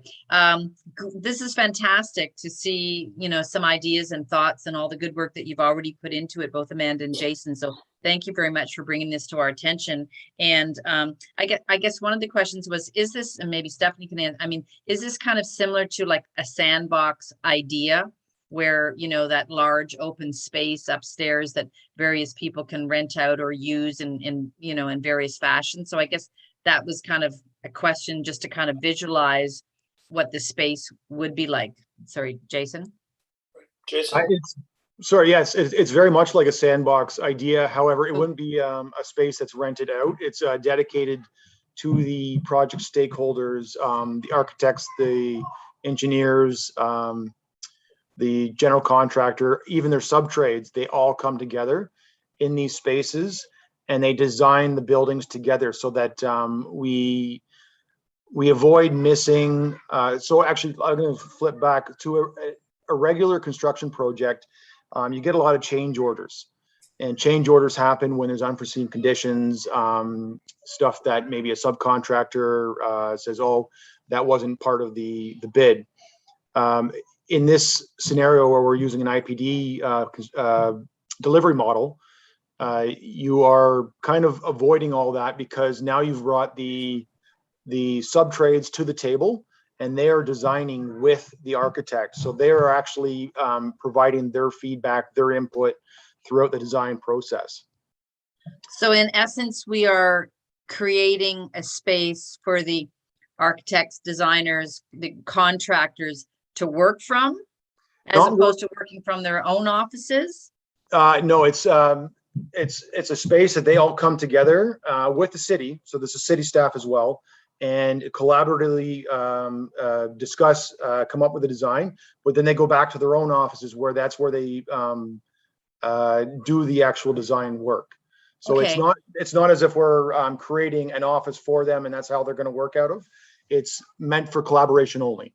This is fantastic to see, some ideas and thoughts and all the good work that you've already put into it, both Amanda and Jason. So thank you very much for bringing this to our attention. And I guess one of the questions was, is this, and maybe Stephanie can answer, is this kind of similar to like a sandbox idea where, that large open space upstairs that various people can rent out or use in various fashions? So I guess that was kind of a question just to kind of visualize what the space would be like. Sorry, Jason. Jason. Yes, it's very much like a sandbox idea. However, it wouldn't be a space that's rented out. It's dedicated to the project stakeholders, the architects, the engineers, the general contractor, even their sub-trades. They all come together in these spaces, and they design the buildings together so that we avoid missing. So actually, I'm going to flip back to a regular construction project. You get a lot of change orders, and change orders happen when there's unforeseen conditions, stuff that maybe a subcontractor says, oh, that wasn't part of the bid. In this scenario where we're using an IPD delivery model, you are kind of avoiding all that, because now you've brought the sub-trades to the table, and they are designing with the architect. So they are actually providing their feedback, their input throughout the design process. So in essence, we are creating a space for the architects, designers, the contractors to work from, as opposed to working from their own offices? No, it's a space that they all come together with the city. So there's a city staff as well, and collaboratively discuss, come up with a design, but then they go back to their own offices where they do the actual design work. So okay. it's not as if we're creating an office for them and that's how they're going to work out of. It's meant for collaboration only.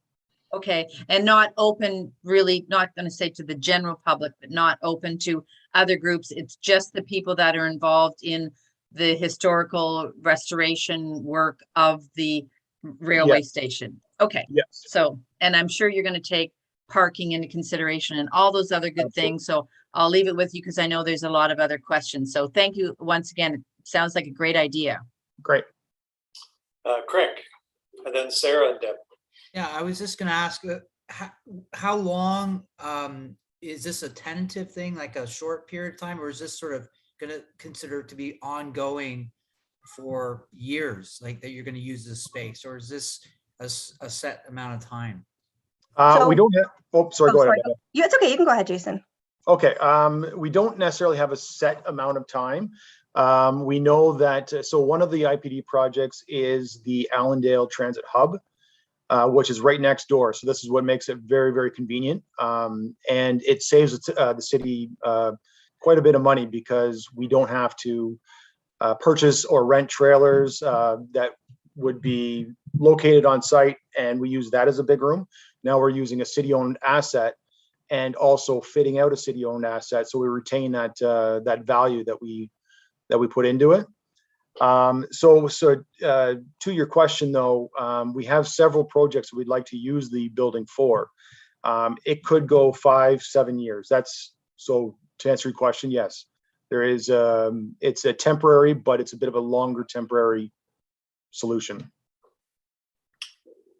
Okay, and not open, really, not going to say to the general public, but not open to other groups. It's just the people that are involved in the historical restoration work of the railway station. Okay. Yes. So, and I'm sure you're going to take parking into consideration and all those other good things. So I'll leave it with you because I know there's a lot of other questions. So thank you once again. It sounds like a great idea. Great. Craig, and then Sarah and Deb. Yeah, I was just going to ask, how long is this a tentative thing, like a short period of time, or is this sort of going to consider to be ongoing for years, like that you're going to use this space, or is this a set amount of time? We don't have, oh, sorry, go ahead. Amanda. Yeah, it's okay. You can go ahead, Jason. Okay, we don't necessarily have a set amount of time. We know that, so one of the IPD projects is the Allendale Transit Hub, which is right next door. So this is what makes it very, very convenient. And it saves the city quite a bit of money because we don't have to purchase or rent trailers that would be located on site, and we use that as a big room. Now we're using a city-owned asset and also fitting out a city-owned asset, so we retain that that value that we put into it. To your question though, we have several projects we'd like to use the building for. It could go 5-7 years. That's, so to answer your question, yes, there is it's a temporary, but it's a bit of a longer temporary solution.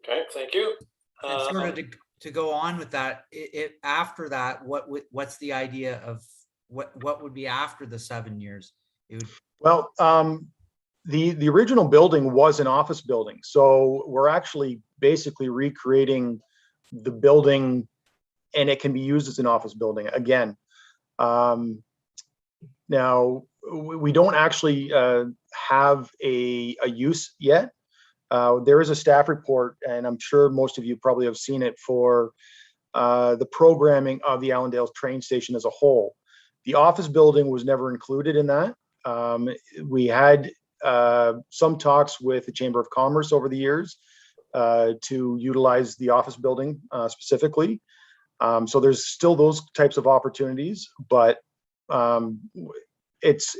Okay, thank you. And sort of to go on with that, after that, what's the idea of what would be after the 7 years? It would... Well, the original building was an office building, so we're actually basically recreating the building, and it can be used as an office building again. Now we don't actually have a use yet. There is a staff report, and I'm sure most of you probably have seen it, for the programming of the Allendale train station as a whole. The office building was never included in that. We had some talks with the Chamber of Commerce over the years to utilize the office building specifically. So there's still those types of opportunities, but it's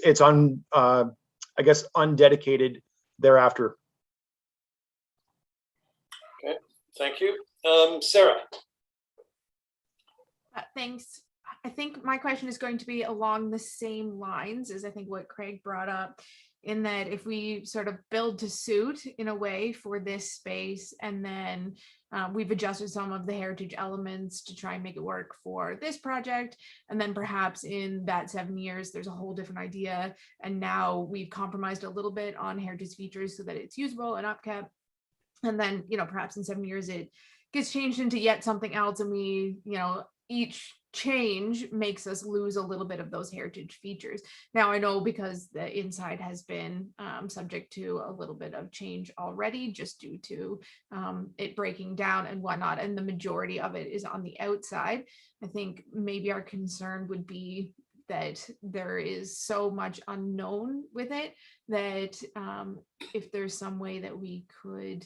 I guess undedicated thereafter. Okay, thank you. Sarah. Thanks. I think my question is going to be along the same lines as I think what Craig brought up, in that if we sort of build to suit in a way for this space, and then we've adjusted some of the heritage elements to try and make it work for this project, and then perhaps in that 7 years there's a whole different idea, and now we've compromised a little bit on heritage features so that it's usable and upkept, and then perhaps in 7 years it gets changed into yet something else, and we each change makes us lose a little bit of those heritage features. Now I know because the inside has been subject to a little bit of change already, just due to it breaking down and whatnot, and the majority of it is on the outside. I think maybe our concern would be that there is so much unknown with it that if there's some way that we could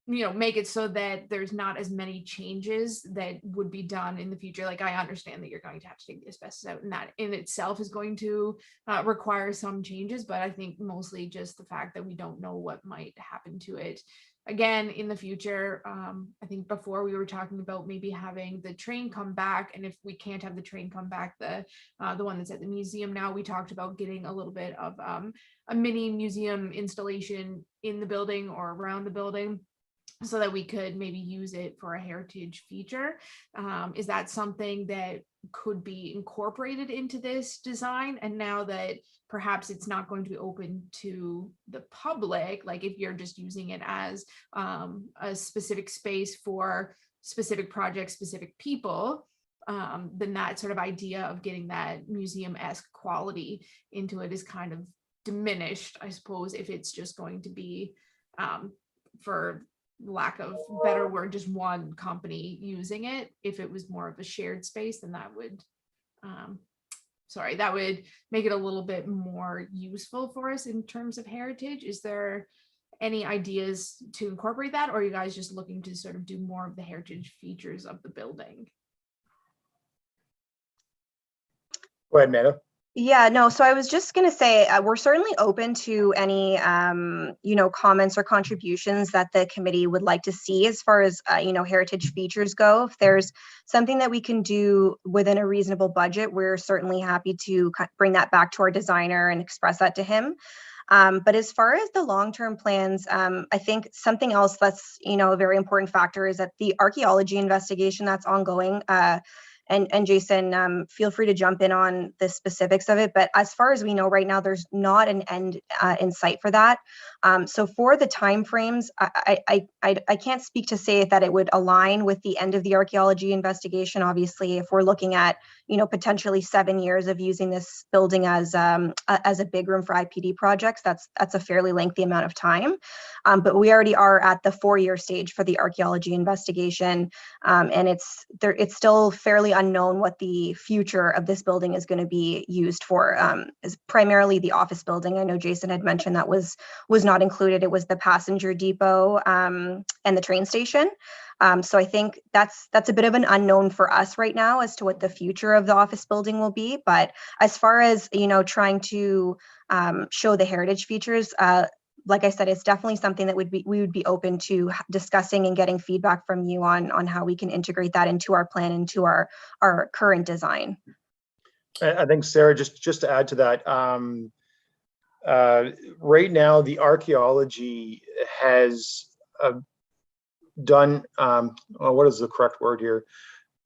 make it so that there's not as many changes that would be done in the future. Like, I understand that you're going to have to take the asbestos out, and that in itself is going to require some changes, but I think mostly just the fact that we don't know what might happen to it again in the future. I think before we were talking about maybe having the train come back, and if we can't have the train come back, the one that's at the museum now, we talked about getting a little bit of a mini museum installation in the building or around the building, so that we could maybe use it for a heritage feature. Is that something that could be incorporated into this design? And now that perhaps it's not going to be open to the public, like if you're just using it as a specific space for specific projects, specific people, then that sort of idea of getting that museum-esque quality into it is kind of diminished, I suppose, if it's just going to be for lack of better word, just one company using it. If it was more of a shared space, then that would that would make it a little bit more useful for us in terms of heritage. Is there any ideas to incorporate that, or are you guys just looking to sort of do more of the heritage features of the building? Go ahead, Amanda. Yeah, no, so I was just going to say, we're certainly open to any, comments or contributions that the committee would like to see as far as, heritage features go. If there's something that we can do within a reasonable budget, we're certainly happy to bring that back to our designer and express that to him. But as far as the long-term plans, I think something else that's, a very important factor is that the archaeology investigation that's ongoing, and Jason, feel free to jump in on the specifics of it. But as far as we know right now, there's not an end in sight for that. So for the timeframes, I can't speak to say that it would align with the end of the archaeology investigation. Obviously, if we're looking at, potentially 7 years of using this building as a big room for IPD projects, that's a fairly lengthy amount of time. But we already are at the 4-year stage for the archaeology investigation, and it's still fairly unknown what the future of this building is going to be used for. Is primarily the office building. I know Jason had mentioned that was not included. It was the passenger depot and the train station. So I think that's a bit of an unknown for us right now as to what the future of the office building will be. But as far as, trying to show the heritage features, like I said, it's definitely something that we would be open to discussing and getting feedback from you on how we can integrate that into our plan, into our current design. I think, Sarah, just to add to that, right now the archaeology has done, what is the correct word here?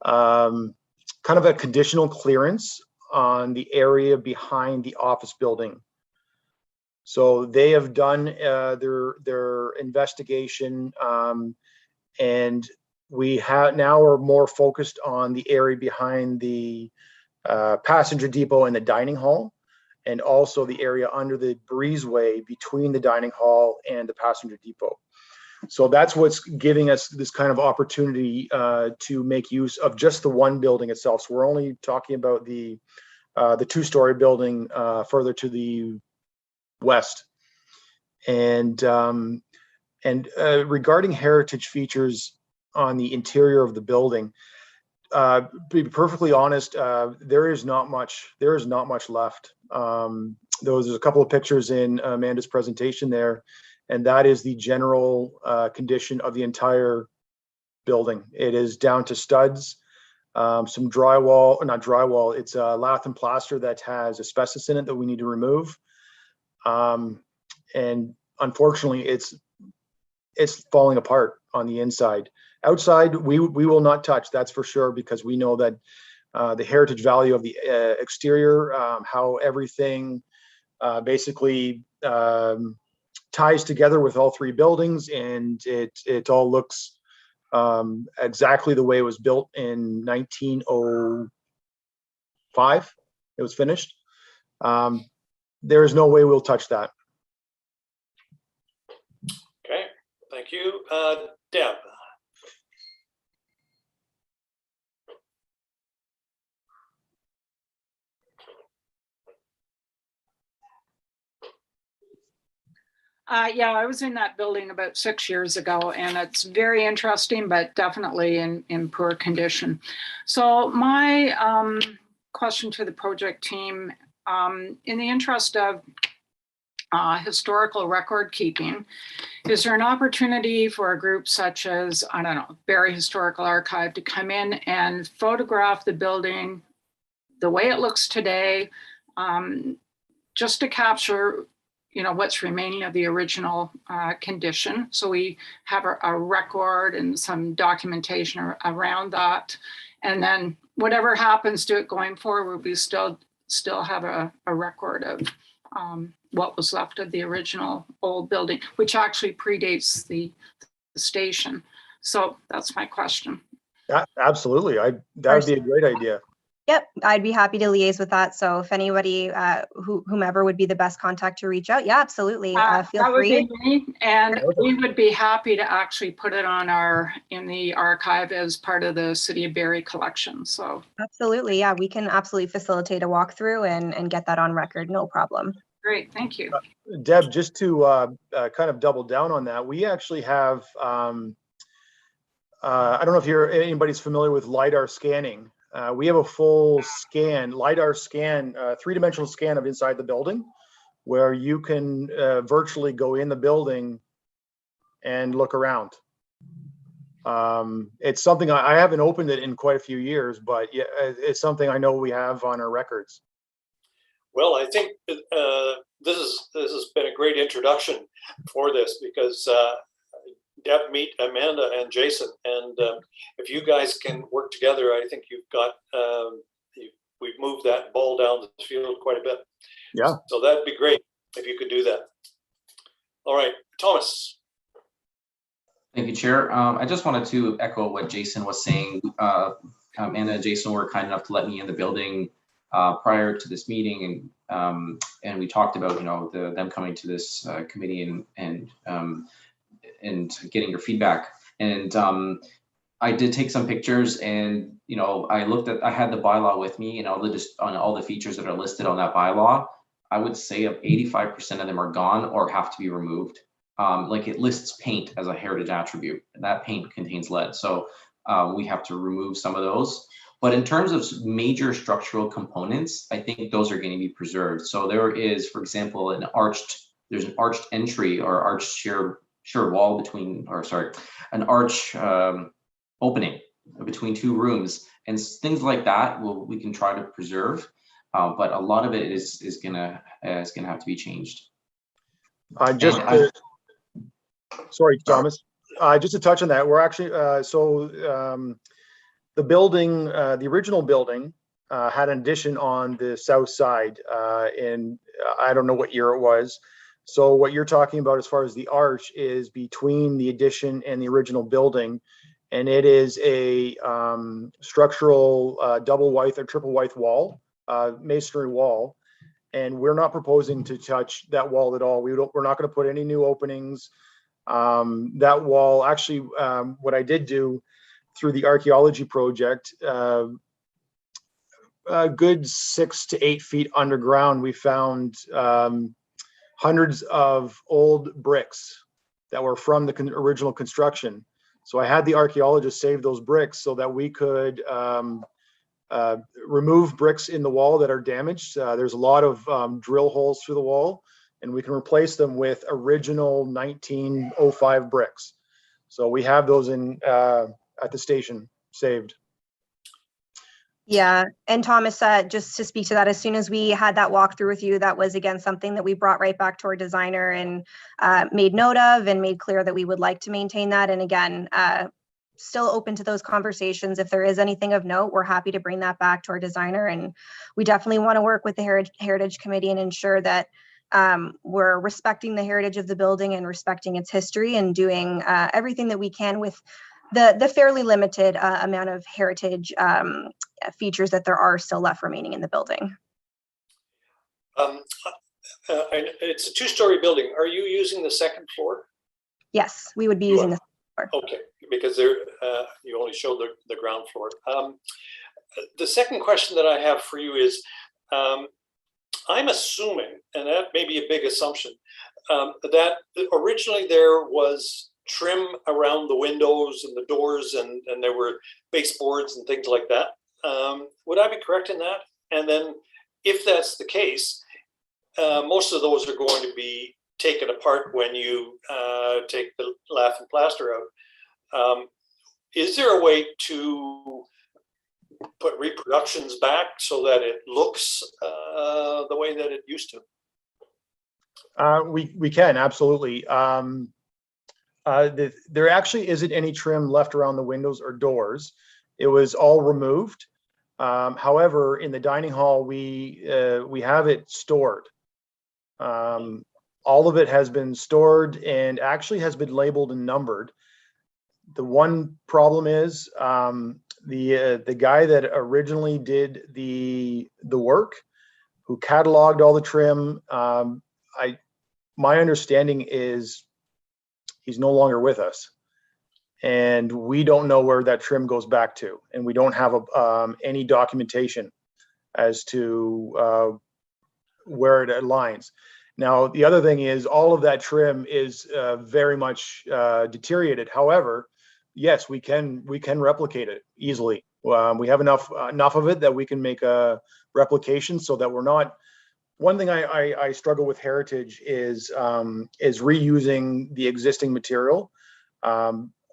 Kind of a conditional clearance on the area behind the office building. So they have done their investigation, and we now are more focused on the area behind the passenger depot and the dining hall, and also the area under the breezeway between the dining hall and the passenger depot. So that's what's giving us this kind of opportunity to make use of just the one building itself. So we're only talking about the 2-story building further to the west. And regarding heritage features on the interior of the building, to be perfectly honest, there is not much left. There's a couple of pictures in Amanda's presentation there, and that is the general condition of the entire building. It is down to studs, some drywall, not drywall, it's lath and plaster that has asbestos in it that we need to remove. And unfortunately, it's falling apart on the inside. Outside, we will not touch, that's for sure, because we know that the heritage value of the exterior, how everything basically ties together with all 3 buildings, and it all looks exactly the way it was built in 1905. It was finished. There is no way we'll touch that. Okay, thank you. Deb. Yeah, I was in that building about 6 years ago, and it's very interesting, but definitely in poor condition. So my question to the project team, in the interest of historical record keeping, is there an opportunity for a group such as, I don't know, Barrie Historical Archive to come in and photograph the building the way it looks today, just to capture what's remaining of the original condition. So we have a record and some documentation around that. And then whatever happens to it going forward, we still have a record of what was left of the original old building, which actually predates the station. So that's my question. Absolutely, that would be a great idea. Yep, I'd be happy to liaise with that. So if anybody, whomever would be the best contact to reach out, yeah, absolutely. Feel free. That would be me, and we would be happy to actually put it on in the archive as part of the City of Barrie collection. So absolutely, yeah, we can absolutely facilitate a walkthrough and get that on record, no problem. Great, thank you. Deb, just to kind of double down on that, we actually have, I don't know if anybody's familiar with LiDAR scanning. We have a full LiDAR scan, 3-dimensional scan of inside the building, where you can virtually go in the building and look around. It's something I haven't opened it in quite a few years, but yeah, it's something I know we have on our records. Well, I think this has been a great introduction for this, because Deb meet Amanda and Jason, and if you guys can work together, I think you've got we've moved that ball down the field quite a bit. Yeah. So that'd be great if you could do that. All right, Thomas. Thank you, Chair. I just wanted to echo what Jason was saying. Anna and Jason were kind enough to let me in the building prior to this meeting, and we talked about, you know, them coming to this committee and getting your feedback. And I did take some pictures, and you know, I had the bylaw with me, and on all the features that are listed on that bylaw. I would say 85% of them are gone or have to be removed. Like it lists paint as a heritage attribute, and that paint contains lead. So we have to remove some of those. But in terms of major structural components, I think those are going to be preserved. So there is, for example, there's an arched entry or arched sheer wall between, or sorry, an arch opening between two rooms, and things like that we can try to preserve. But a lot of it is gonna have to be changed. Sorry, Thomas. Just to touch on that, we're actually the building, the original building, had an addition on the south side, and I don't know what year it was. So what you're talking about as far as the arch is between the addition and the original building, and it is a structural double withe or triple withe wall, masonry wall, and we're not proposing to touch that wall at all. We're not going to put any new openings. That wall, actually, what I did do through the archaeology project, a good 6 to 8 feet underground, we found hundreds of old bricks that were from the original construction. So I had the archaeologists save those bricks so that we could remove bricks in the wall that are damaged. There's a lot of drill holes through the wall, and we can replace them with original 1905 bricks. So we have those in at the station saved. Yeah, and Thomas, just to speak to that, as soon as we had that walkthrough with you, that was again something that we brought right back to our designer and made note of and made clear that we would like to maintain that. And again, still open to those conversations. If there is anything of note, we're happy to bring that back to our designer. And we definitely want to work with the Heritage Committee and ensure that we're respecting the heritage of the building and respecting its history and doing everything that we can with the fairly limited amount of heritage features that there are still left remaining in the building. It's a 2-story building. Are you using the second floor? Yes, we would be using the second floor. Okay, because there you only showed the ground floor. The second question that I have for you is, I'm assuming, and that may be a big assumption, that originally there was trim around the windows and the doors, and there were baseboards and things like that. Would I be correct in that? And then if that's the case, most of those are going to be taken apart when you take the lath and plaster out. Is there a way to put reproductions back so that it looks the way that it used to? We can, absolutely. There actually isn't any trim left around the windows or doors. It was all removed. However, in the dining hall, we have it stored. All of it has been stored and actually has been labeled and numbered. The one problem is the guy that originally did the work, who cataloged all the trim. My understanding is he's no longer with us, and we don't know where that trim goes back to, and we don't have any documentation as to where it aligns. Now, the other thing is all of that trim is very much deteriorated. However, yes, we can replicate it easily. We have enough of it that we can make a replication so that we're not. One thing I struggle with heritage is reusing the existing material,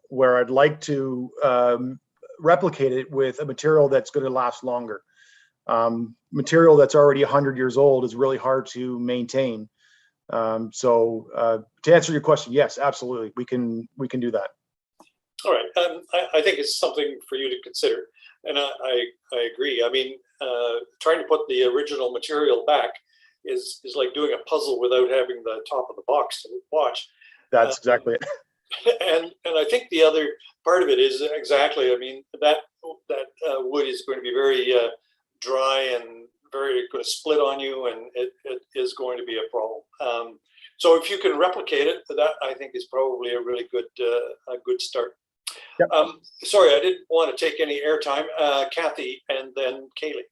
where I'd like to replicate it with a material that's going to last longer. Material that's already 100 years old is really hard to maintain. So to answer your question, yes, absolutely, we can do that. All right, I think it's something for you to consider, and I agree. I mean, trying to put the original material back is like doing a puzzle without having the top of the box to watch. That's exactly it. And I think the other part of it is exactly. I mean, that wood is going to be very dry and very going to split on you, and it is going to be a problem. So if you can replicate it, that I think is probably a really good start. Yep. Sorry, I didn't want to take any airtime. Kathy and then Kaylee.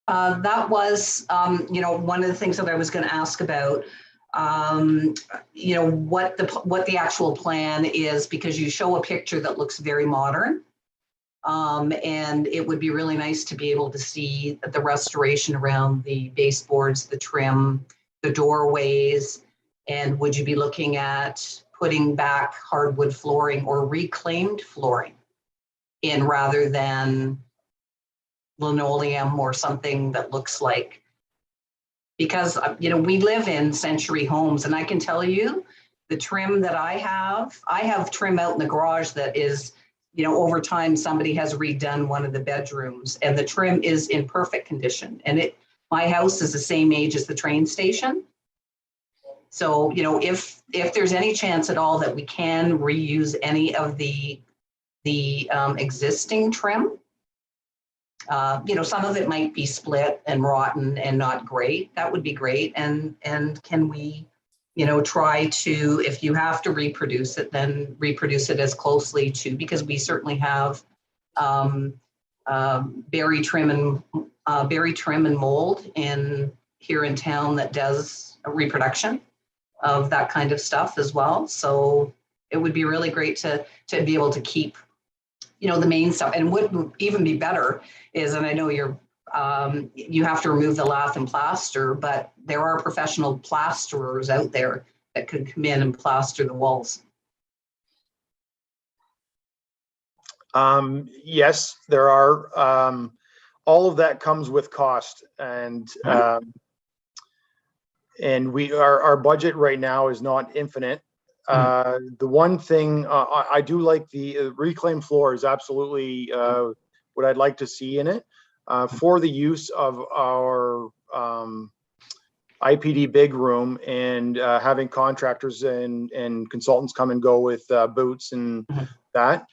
That was, one of the things that I was going to ask about, what the actual plan is, because you show a picture that looks very modern. And it would be really nice to be able to see the restoration around the baseboards, the trim, the doorways. And would you be looking at putting back hardwood flooring or reclaimed flooring in rather than linoleum or something that looks like, because, we live in century homes, and I can tell you the trim that I have trim out in the garage that is, over time, somebody has redone one of the bedrooms and the trim is in perfect condition. And my house is the same age as the train station. So, if there's any chance at all that we can reuse any of the existing trim, some of it might be split and rotten and not great. That would be great. And can we, try to, if you have to reproduce it, then reproduce it as closely to, because we certainly have Barrie trim and mold here in town that does a reproduction of that kind of stuff as well. So it would be really great to be able to keep, the main stuff. And what would even be better is, and I know you have to remove the lath and plaster, but there are professional plasterers out there that could come in and plaster the walls. Yes, there are. All of that comes with cost, and our budget right now is not infinite. The one thing I do like, the reclaimed floor is absolutely what I'd like to see in it for the use of our IPD big room, and having contractors and consultants come and go with boots and that.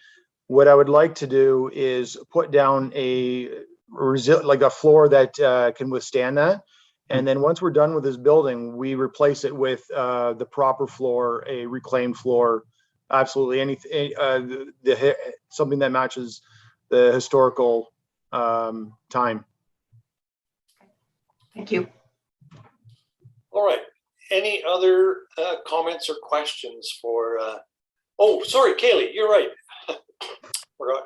What I would like to do is put down like a floor that can withstand that. And then once we're done with this building, we replace it with the proper floor, a reclaimed floor, absolutely anything, something that matches the historical time. Thank you. All right. Any other comments or questions for? Oh, sorry, Kaylee, you're right. Forgot.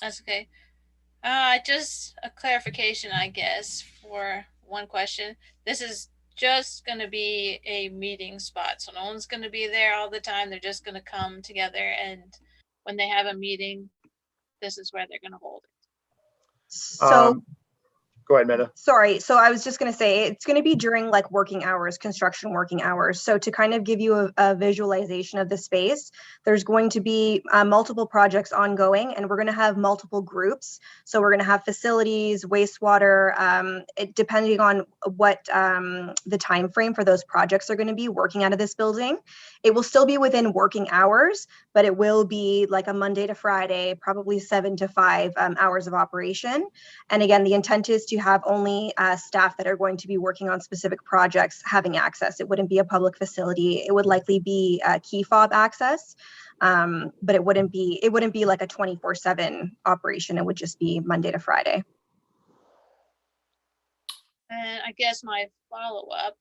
That's okay. Just a clarification, I guess, for one question. This is just going to be a meeting spot, so no one's going to be there all the time. They're just going to come together, and when they have a meeting, this is where they're going to hold it. So go ahead, Meta. Sorry. So I was just going to say, it's going to be during like working hours, construction working hours. So to kind of give you a visualization of the space, there's going to be multiple projects ongoing, and we're going to have multiple groups. So we're going to have facilities, wastewater, depending on what the time frame for those projects are going to be working out of this building. It will still be within working hours, but it will be like a Monday to Friday, probably 7 to 5 hours of operation. And again, the intent is to have only staff that are going to be working on specific projects having access. It wouldn't be a public facility. It would likely be key fob access, but it wouldn't be like a 24/7 operation. It would just be Monday to Friday. And I guess my follow-up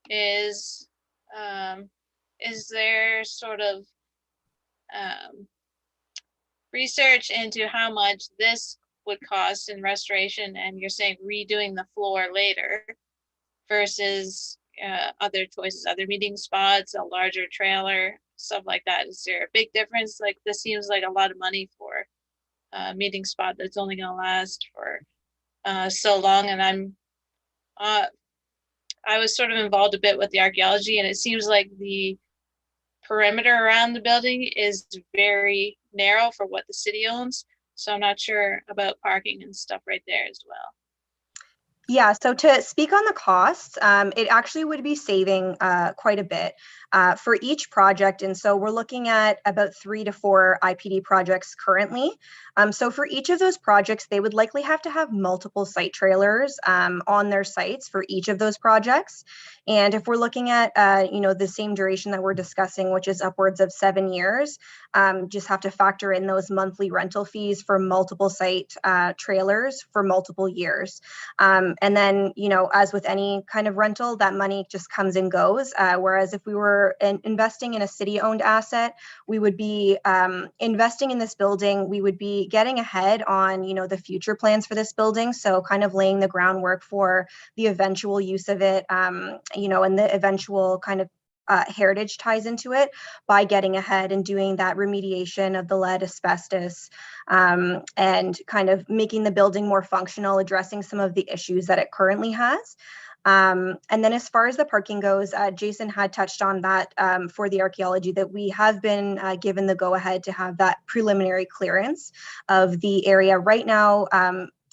is there sort of research into how much this would cost in restoration, and you're saying redoing the floor later versus other choices, other meeting spots, a larger trailer, stuff like that? Is there a big difference? Like, this seems like a lot of money for a meeting spot that's only going to last for so long, and I was sort of involved a bit with the archaeology, and it seems like the perimeter around the building is very narrow for what the city owns. So I'm not sure about parking and stuff right there as well. Yeah, so to speak on the costs, it actually would be saving quite a bit for each project. And so we're looking at about 3 to 4 IPD projects currently. So for each of those projects, they would likely have to have multiple site trailers on their sites for each of those projects. And if we're looking at, the same duration that we're discussing, which is upwards of 7 years, just have to factor in those monthly rental fees for multiple site trailers for multiple years. And then, as with any kind of rental, that money just comes and goes. Whereas if we were investing in a city-owned asset, we would be investing in this building. We would be getting ahead on, the future plans for this building. So kind of laying the groundwork for the eventual use of it, and the eventual kind of heritage ties into it by getting ahead and doing that remediation of the lead, asbestos, and kind of making the building more functional, addressing some of the issues that it currently has. And then as far as the parking goes, Jason had touched on that for the archaeology, that we have been given the go-ahead to have that preliminary clearance of the area. Right now,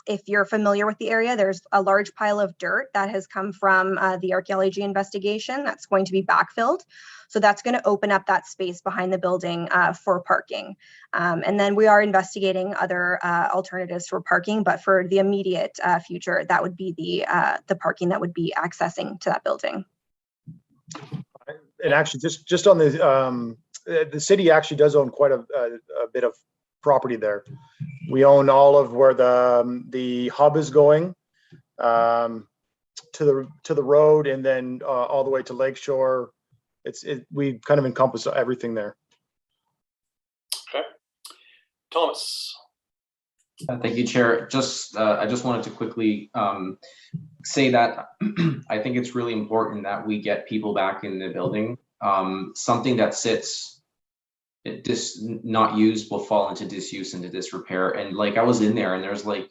if you're familiar with the area, there's a large pile of dirt that has come from the archaeology investigation that's going to be backfilled. So that's going to open up that space behind the building for parking. And then we are investigating other alternatives for parking, but for the immediate future, that would be the parking that would be accessing to that building. And actually, just on the city actually does own quite a bit of property there. We own all of where the hub is going, to the road, and then all the way to Lakeshore. We kind of encompass everything there. Okay, Thomas. Thank you, Chair. I just wanted to quickly say that I think it's really important that we get people back in the building. Something that sits not used will fall into disuse, into disrepair. And like, I was in there and there's like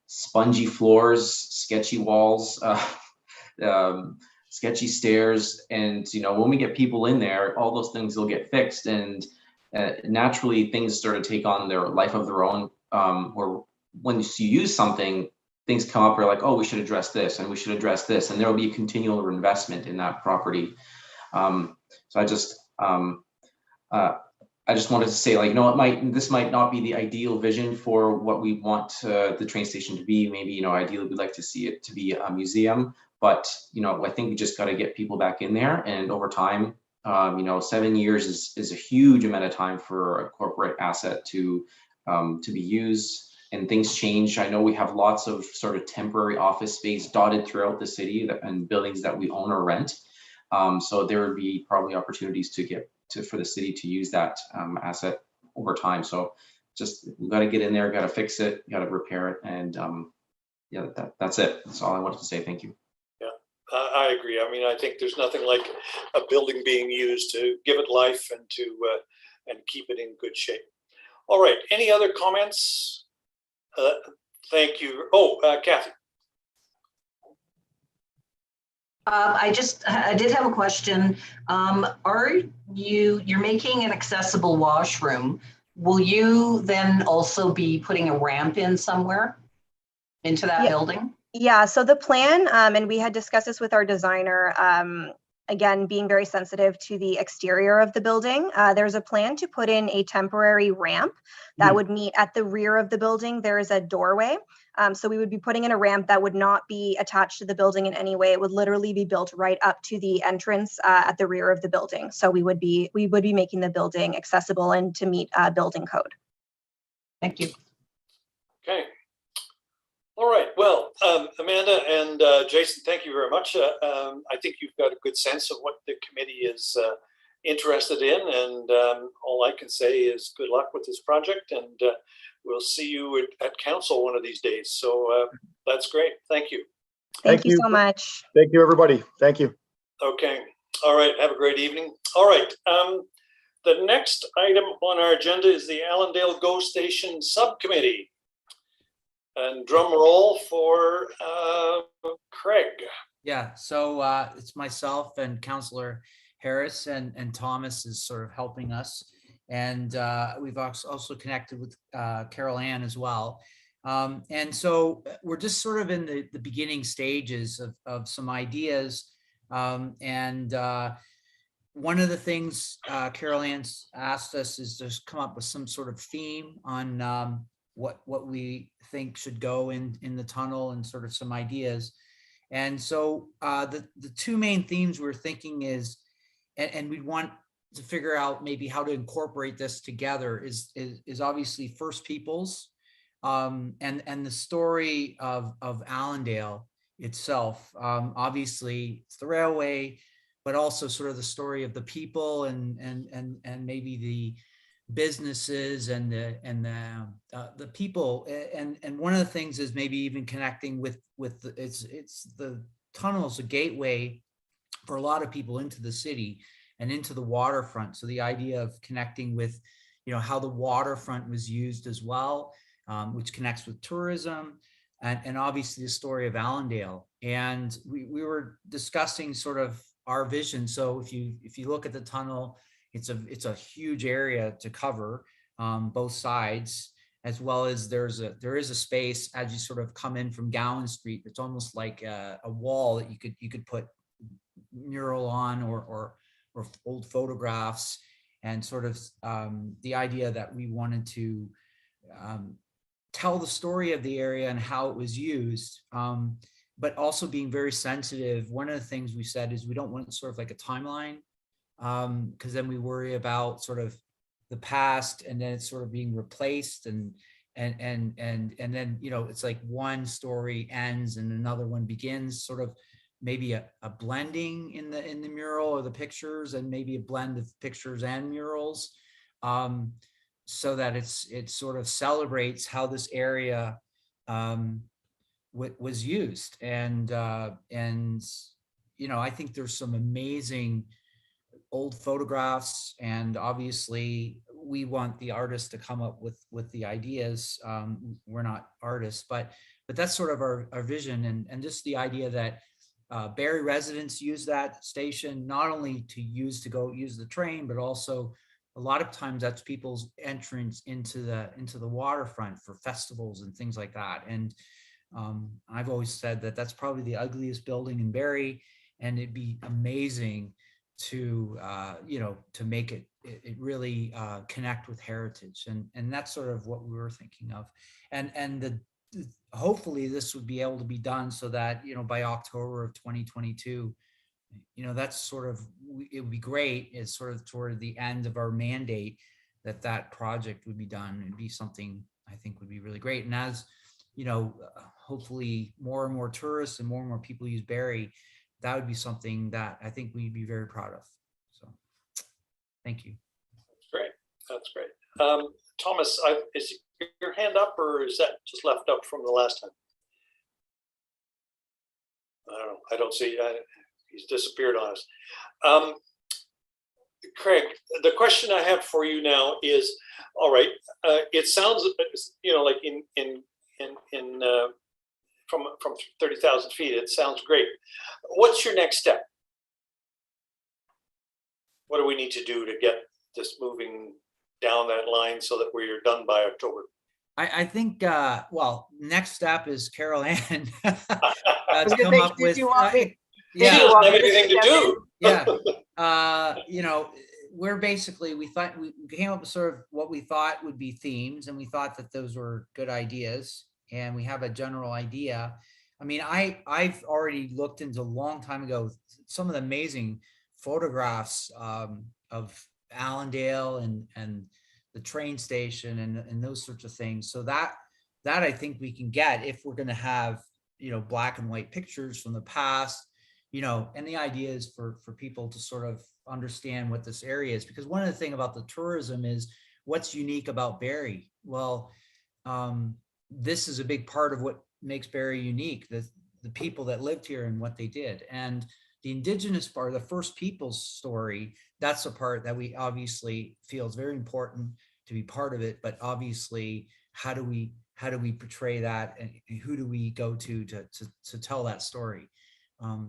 spongy floors, sketchy walls, sketchy stairs. And, when we get people in there, all those things will get fixed. And naturally things start to take on their life of their own, where when you use something, things come up, we're like, oh, we should address this and we should address this. And there will be a continual investment in that property. So I just wanted to say, this might not be the ideal vision for what we want the train station to be. Maybe, ideally we'd like to see it to be a museum, but, I think we just got to get people back in there. And over time, 7 years is a huge amount of time for a corporate asset to be used, and things change. I know we have lots of sort of temporary office space dotted throughout the city and buildings that we own or rent. So there would be probably opportunities for the city to use that asset over time. So just, we got to get in there, got to fix it, got to repair it. And that's it. That's all I wanted to say. Thank you. Yeah, I agree. I mean, I think there's nothing like a building being used to give it life and to and keep it in good shape. All right. Any other comments? Thank you. Oh, Kathy. I did have a question. You're making an accessible washroom. Will you then also be putting a ramp in somewhere into that building? Yeah, so the plan, and we had discussed this with our designer, again, being very sensitive to the exterior of the building, there's a plan to put in a temporary ramp that would meet at the rear of the building. There is a doorway. So we would be putting in a ramp that would not be attached to the building in any way. It would literally be built right up to the entrance at the rear of the building. So we would be making the building accessible and to meet building code. Thank you. Okay. All right. Well, Amanda and Jason, thank you very much. I think you've got a good sense of what the committee is interested in, and all I can say is good luck with this project, and we'll see you at council one of these days. So that's great. Thank you. Thank you so much. Thank you, everybody. Thank you. Okay. All right. Have a great evening. All right. The next item on our agenda is the Allendale GO Station Subcommittee. And drum roll for Craig. Yeah, so it's myself and Councillor Harris, and Thomas is sort of helping us. And we've also connected with Carol Ann as well. And so we're just sort of in the beginning stages of some ideas. And one of the things Carol Ann's asked us is to come up with some sort of theme on what we think should go in the tunnel, and sort of some ideas. And so the two main themes we're thinking is, and we'd want to figure out maybe how to incorporate this together, is obviously First Peoples, and the story of Allendale itself. Obviously it's the railway, but also sort of the story of the people, and maybe the businesses and the people. And one of the things is maybe even connecting with it's the tunnel's a gateway for a lot of people into the city and into the waterfront. So the idea of connecting with, how the waterfront was used as well, which connects with tourism, and obviously the story of Allendale. And we were discussing sort of our vision. So if you look at the tunnel, it's a huge area to cover, both sides, as well as there is a space as you sort of come in from Gowan Street. It's almost like a wall that you could put mural on, or old photographs, and sort of the idea that we wanted to tell the story of the area and how it was used, but also being very sensitive. One of the things we said is we don't want sort of like a timeline, because then we worry about sort of the past, and then it's sort of being replaced, and then it's like one story ends and another one begins, sort of maybe a blending in the mural or the pictures, and maybe a blend of pictures and murals, so that it sort of celebrates how this area was used. And I think there's some amazing old photographs, and obviously we want the artists to come up with the ideas. We're not artists, but that's sort of our vision, and just the idea that Barrie residents use that station not only to go use the train, but also a lot of times that's people's entrance into the waterfront for festivals and things like that. And I've always said that that's probably the ugliest building in Barrie, and it'd be amazing to make it really connect with heritage, and that's sort of what we were thinking of. And hopefully this would be able to be done so that by October of 2022, that's sort of, it would be great. It's sort of toward the end of our mandate that project would be done. It'd be something I think would be really great. And as hopefully more and more tourists and more people use Barrie, that would be something that I think we'd be very proud of. So thank you. That's great. Thomas, is your hand up, or is that just left up from the last time? I don't know. I don't see. He's disappeared on us. Craig, the question I have for you now is, all right, it sounds, like from 30,000 feet, it sounds great. What's your next step? What do we need to do to get this moving down that line so that we're done by October? I think, next step is Carol Ann to come up with. Yeah, don't have anything to do. Yeah. We're basically, we came up with sort of what we thought would be themes, and we thought that those were good ideas, and we have a general idea. I mean, I've already looked into a long time ago some of the amazing photographs of Allendale and the train station and those sorts of things. So that I think we can get if we're going to have black and white pictures from the past, and the idea is for people to sort of understand what this area is, because one of the things about the tourism is what's unique about Barrie. Well, this is a big part of what makes Barrie unique, the people that lived here and what they did. And the indigenous part, the First Peoples story, that's a part that we obviously feel is very important to be part of it. But obviously, how do we how do we portray that, and who do we go to tell that story?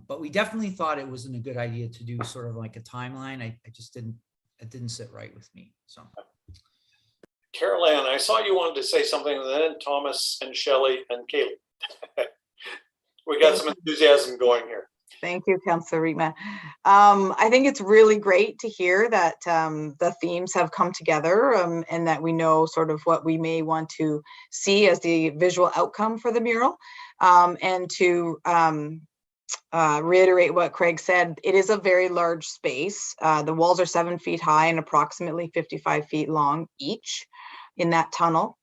But we definitely thought it wasn't a good idea to do sort of like a timeline. It didn't sit right with me. So, Carol Ann, I saw you wanted to say something, and then Thomas and Shelley and Kaylee. We got some enthusiasm going here. Thank you, Councillor Rietman. I think it's really great to hear that the themes have come together and that we know sort of what we may want to see as the visual outcome for the mural. And to reiterate what Craig said, it is a very large space. The walls are 7 feet high and approximately 55 feet long each in that tunnel.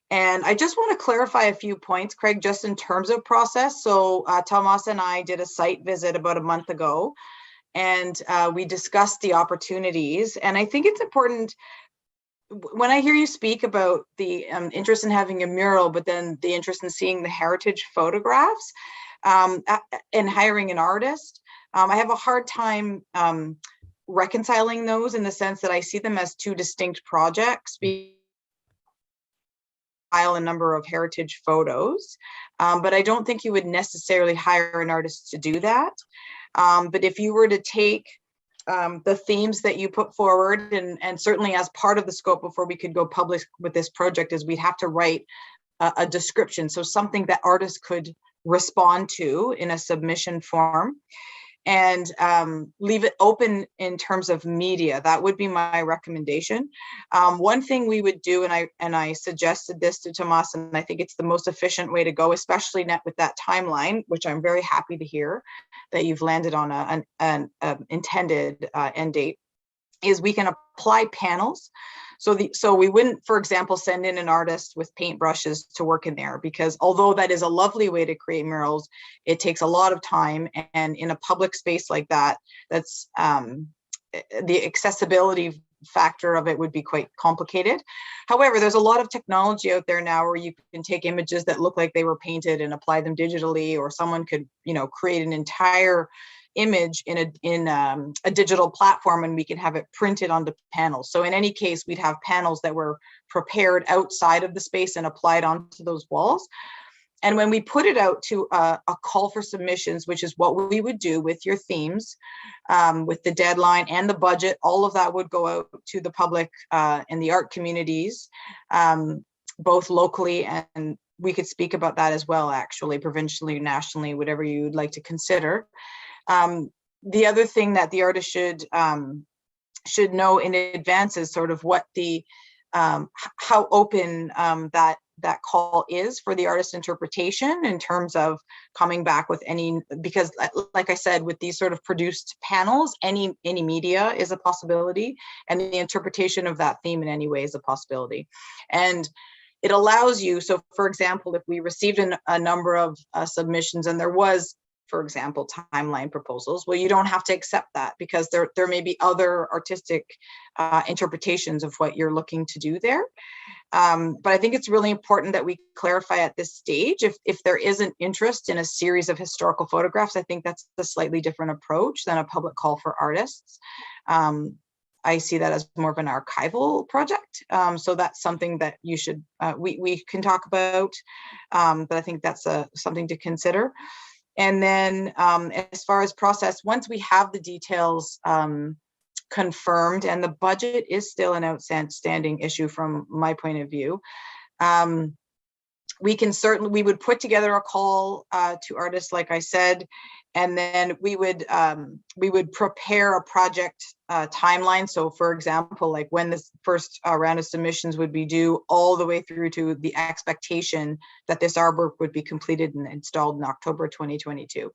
And I just want to clarify a few points, Craig, just in terms of process. So Tomas and I did a site visit about a month ago, and we discussed the opportunities. And I think it's important, when I hear you speak about the interest in having a mural, but then the interest in seeing the heritage photographs and hiring an artist, I have a hard time reconciling those in the sense that I see them as two distinct projects. A number of heritage photos, but I don't think you would necessarily hire an artist to do that. But if you were to take the themes that you put forward, and certainly as part of the scope before we could go public with this project, is we'd have to write a description, so something that artists could respond to in a submission form, and leave it open in terms of media. That would be my recommendation. One thing we would do, and I suggested this to Tomas, and I think it's the most efficient way to go, especially with that timeline, which I'm very happy to hear that you've landed on an intended end date, is we can apply panels. So we wouldn't, for example, send in an artist with paintbrushes to work in there, because although that is a lovely way to create murals, it takes a lot of time, and in a public space like that, that's the accessibility factor of it would be quite complicated. However, there's a lot of technology out there now where you can take images that look like they were painted and apply them digitally, or someone could, create an entire image in a digital platform, and we can have it printed onto panels. So in any case, we'd have panels that were prepared outside of the space and applied onto those walls. And when we put it out to a call for submissions, which is what we would do with your themes, with the deadline and the budget, all of that would go out to the public and the art communities, both locally, and we could speak about that as well, actually, provincially, nationally, whatever you'd like to consider. The other thing that the artist should know in advance is sort of what the how open that call is for the artist's interpretation, in terms of coming back with any, because like I said, with these sort of produced panels, any media is a possibility, and the interpretation of that theme in any way is a possibility. And it allows you, so for example, if we received a number of submissions and there was, for example, timeline proposals, well, you don't have to accept that, because there may be other artistic interpretations of what you're looking to do there. But I think it's really important that we clarify at this stage, if there is an interest in a series of historical photographs, I think that's a slightly different approach than a public call for artists. I see that as more of an archival project. So that's something that you should, we can talk about, but I think that's something to consider. And then as far as process, once we have the details confirmed, and the budget is still an outstanding issue from my point of view, we would put together a call to artists, like I said, and then we would prepare a project timeline. So for example, like when this first round of submissions would be due, all the way through to the expectation that this artwork would be completed and installed in October 2022.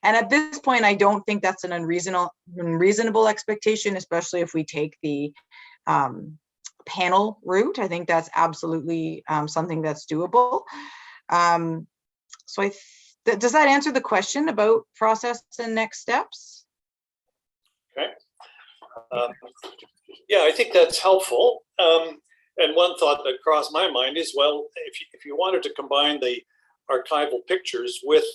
And at this point, I don't think that's an unreasonable expectation, especially if we take the panel route. I think that's absolutely something that's doable. So does that answer the question about process and next steps? Okay. Yeah, I think that's helpful. And one thought that crossed my mind is, well, if you wanted to combine the archival pictures with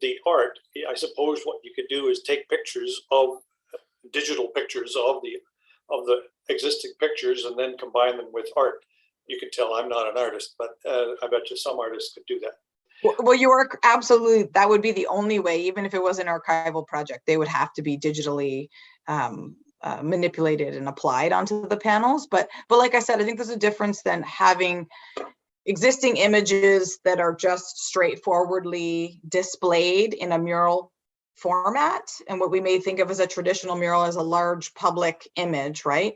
the art, I suppose what you could do is take pictures of digital pictures of the existing pictures and then combine them with art. You can tell I'm not an artist, but I bet you some artists could do that. Well, you are absolutely, that would be the only way, even if it was an archival project, they would have to be digitally manipulated and applied onto the panels. But like I said, I think there's a difference than having existing images that are just straightforwardly displayed in a mural format, and what we may think of as a traditional mural as a large public image, right?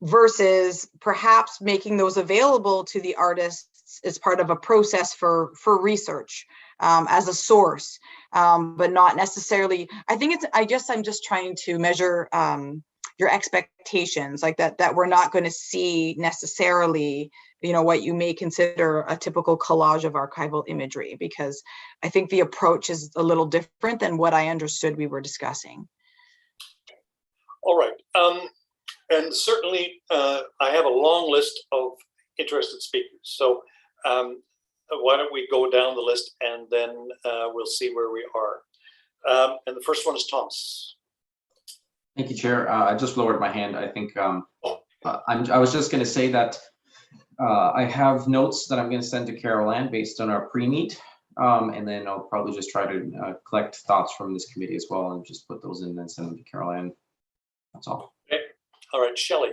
Versus perhaps making those available to the artists as part of a process for research, as a source, but not necessarily. I guess I'm just trying to measure your expectations, like that we're not going to see necessarily, what you may consider a typical collage of archival imagery, because I think the approach is a little different than what I understood we were discussing. All right. And certainly, I have a long list of interested speakers. So why don't we go down the list and then we'll see where we are. And the first one is Thomas. Thank you, Chair. I just lowered my hand. I think I was just going to say that I have notes that I'm going to send to Carol Ann based on our pre-meet. And then I'll probably just try to collect thoughts from this committee as well and just put those in and then send them to Carol Ann. That's all. Okay. All right, Shelley.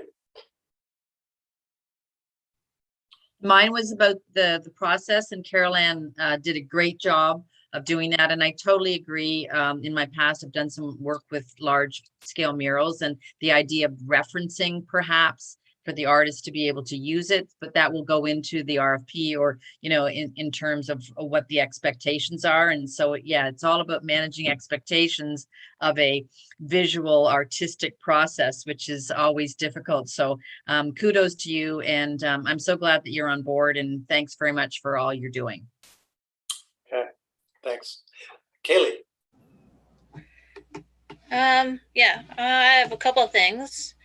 Mine was about the process, and Carol Ann did a great job of doing that. And I totally agree. In my past, I've done some work with large scale murals, and the idea of referencing perhaps for the artist to be able to use it, but that will go into the RFP or, in terms of what the expectations are. And so, yeah, it's all about managing expectations of a visual artistic process, which is always difficult. So kudos to you. And I'm so glad that you're on board, and thanks very much for all you're doing. Okay, thanks. Kaylee. Yeah, I have a couple of things.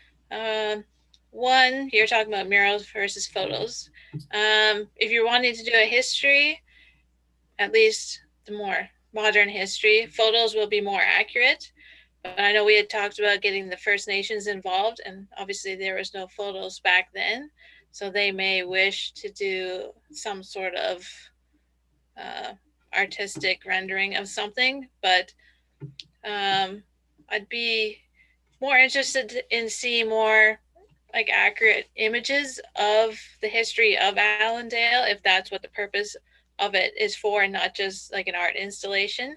One, you're talking about murals versus photos. If you're wanting to do a history, at least the more modern history, photos will be more accurate. But I know we had talked about getting the First Nations involved, and obviously there was no photos back then. So they may wish to do some sort of artistic rendering of something, but I'd be more interested in seeing more like accurate images of the history of Allendale, if that's what the purpose of it is for, and not just like an art installation.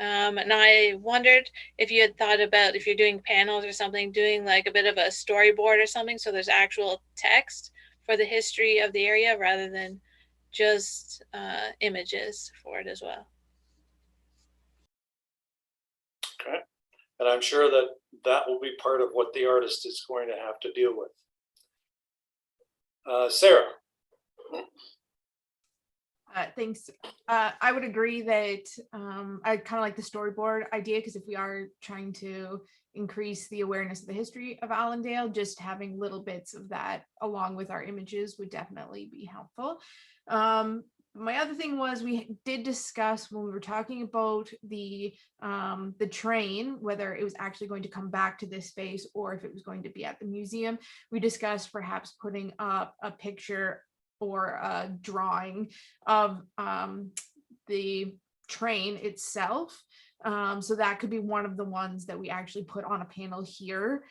And I wondered if you had thought about, if you're doing panels or something, doing like a bit of a storyboard or something, so there's actual text for the history of the area rather than just images for it as well. Okay. And I'm sure that that will be part of what the artist is going to have to deal with. Sarah. Thanks. I would agree that I kind of like the storyboard idea, because if we are trying to increase the awareness of the history of Allendale, just having little bits of that along with our images would definitely be helpful. My other thing was, we did discuss when we were talking about the train, whether it was actually going to come back to this space or if it was going to be at the museum. We discussed perhaps putting up a picture or a drawing of the train itself. So that could be one of the ones that we actually put on a panel here,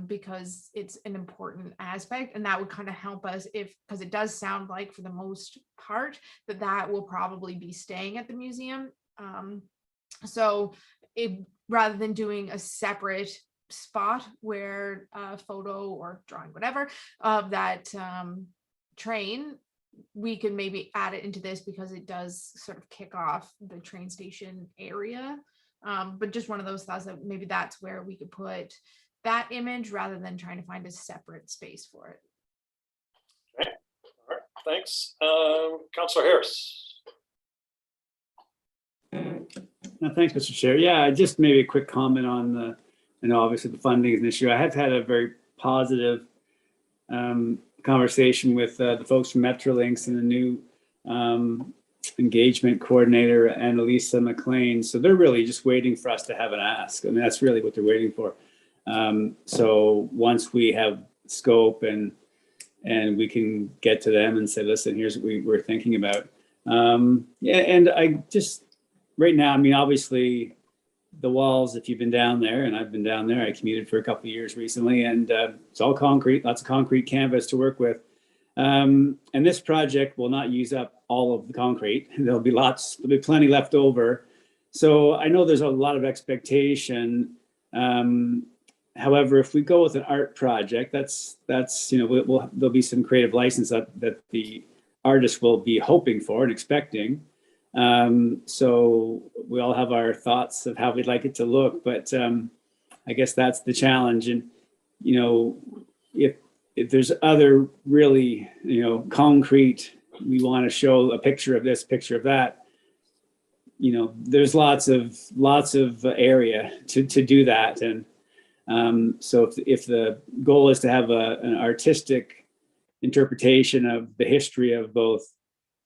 because it's an important aspect, and that would kind of help us, because it does sound like for the most part that will probably be staying at the museum. So rather than doing a separate spot where a photo or drawing, whatever, of that train, we could maybe add it into this, because it does sort of kick off the train station area. But just one of those thoughts that maybe that's where we could put that image rather than trying to find a separate space for it. Okay. All right. Thanks. Councillor Harris. No, thanks, Mr. Chair. Yeah, just maybe a quick comment on obviously the funding is an issue. I have had a very positive conversation with the folks from Metrolinx and the new engagement coordinator, Annalisa McLean. So they're really just waiting for us to have an ask. I mean, that's really what they're waiting for. So once we have scope and and we can get to them and say, listen, here's what we're thinking about. Yeah, and I just, right now, I mean, obviously the walls, if you've been down there, and I've been down there, I commuted for a couple of years recently, and it's all concrete, lots of concrete canvas to work with. And this project will not use up all of the concrete. There'll be plenty left over. So I know there's a lot of expectation. However, if we go with an art project, that's there'll be some creative license that the artist will be hoping for and expecting. So we all have our thoughts of how we'd like it to look, but I guess that's the challenge. And if there's other really concrete, we want to show a picture of this, picture of that. There's lots of area to do that. And so if the goal is to have an artistic interpretation of the history of both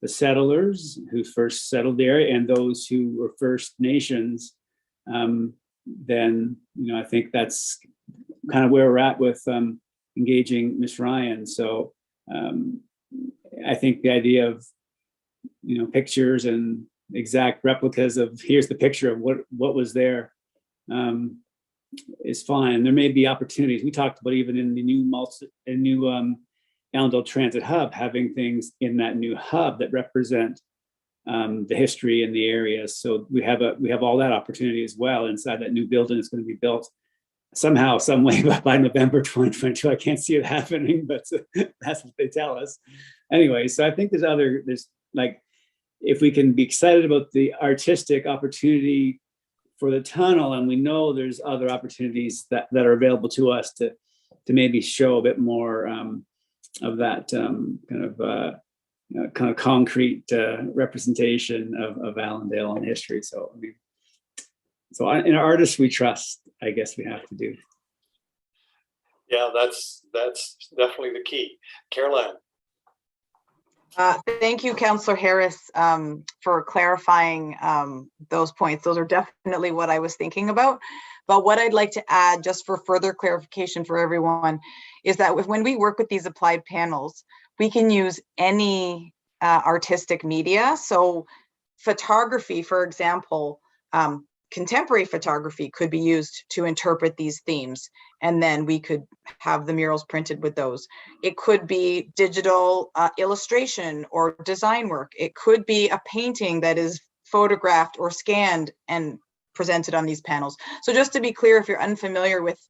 the settlers who first settled the area and those who were First Nations, then I think that's kind of where we're at with engaging Ms. Ryan. So I think the idea of pictures and exact replicas of here's the picture of what was there is fine. There may be opportunities. We talked about even in the new Allendale Transit Hub, having things in that new hub that represent the history in the area. So we have all that opportunity as well inside that new building that's going to be built somehow, some way by November 2022. I can't see it happening, but that's what they tell us. Anyway, so I think there's like, if we can be excited about the artistic opportunity for the tunnel, and we know there's other opportunities that are available to us to maybe show a bit more of that kind of concrete representation of Allendale and history. So I mean, in artists we trust, I guess we have to do. Yeah, that's definitely the key. Caroline. Thank you, Councillor Harris, for clarifying those points. Those are definitely what I was thinking about. But what I'd like to add, just for further clarification for everyone, is that when we work with these applied panels, we can use any artistic media. So photography, for example, contemporary photography could be used to interpret these themes, and then we could have the murals printed with those. It could be digital illustration or design work. It could be a painting that is photographed or scanned and presented on these panels. So just to be clear, if you're unfamiliar with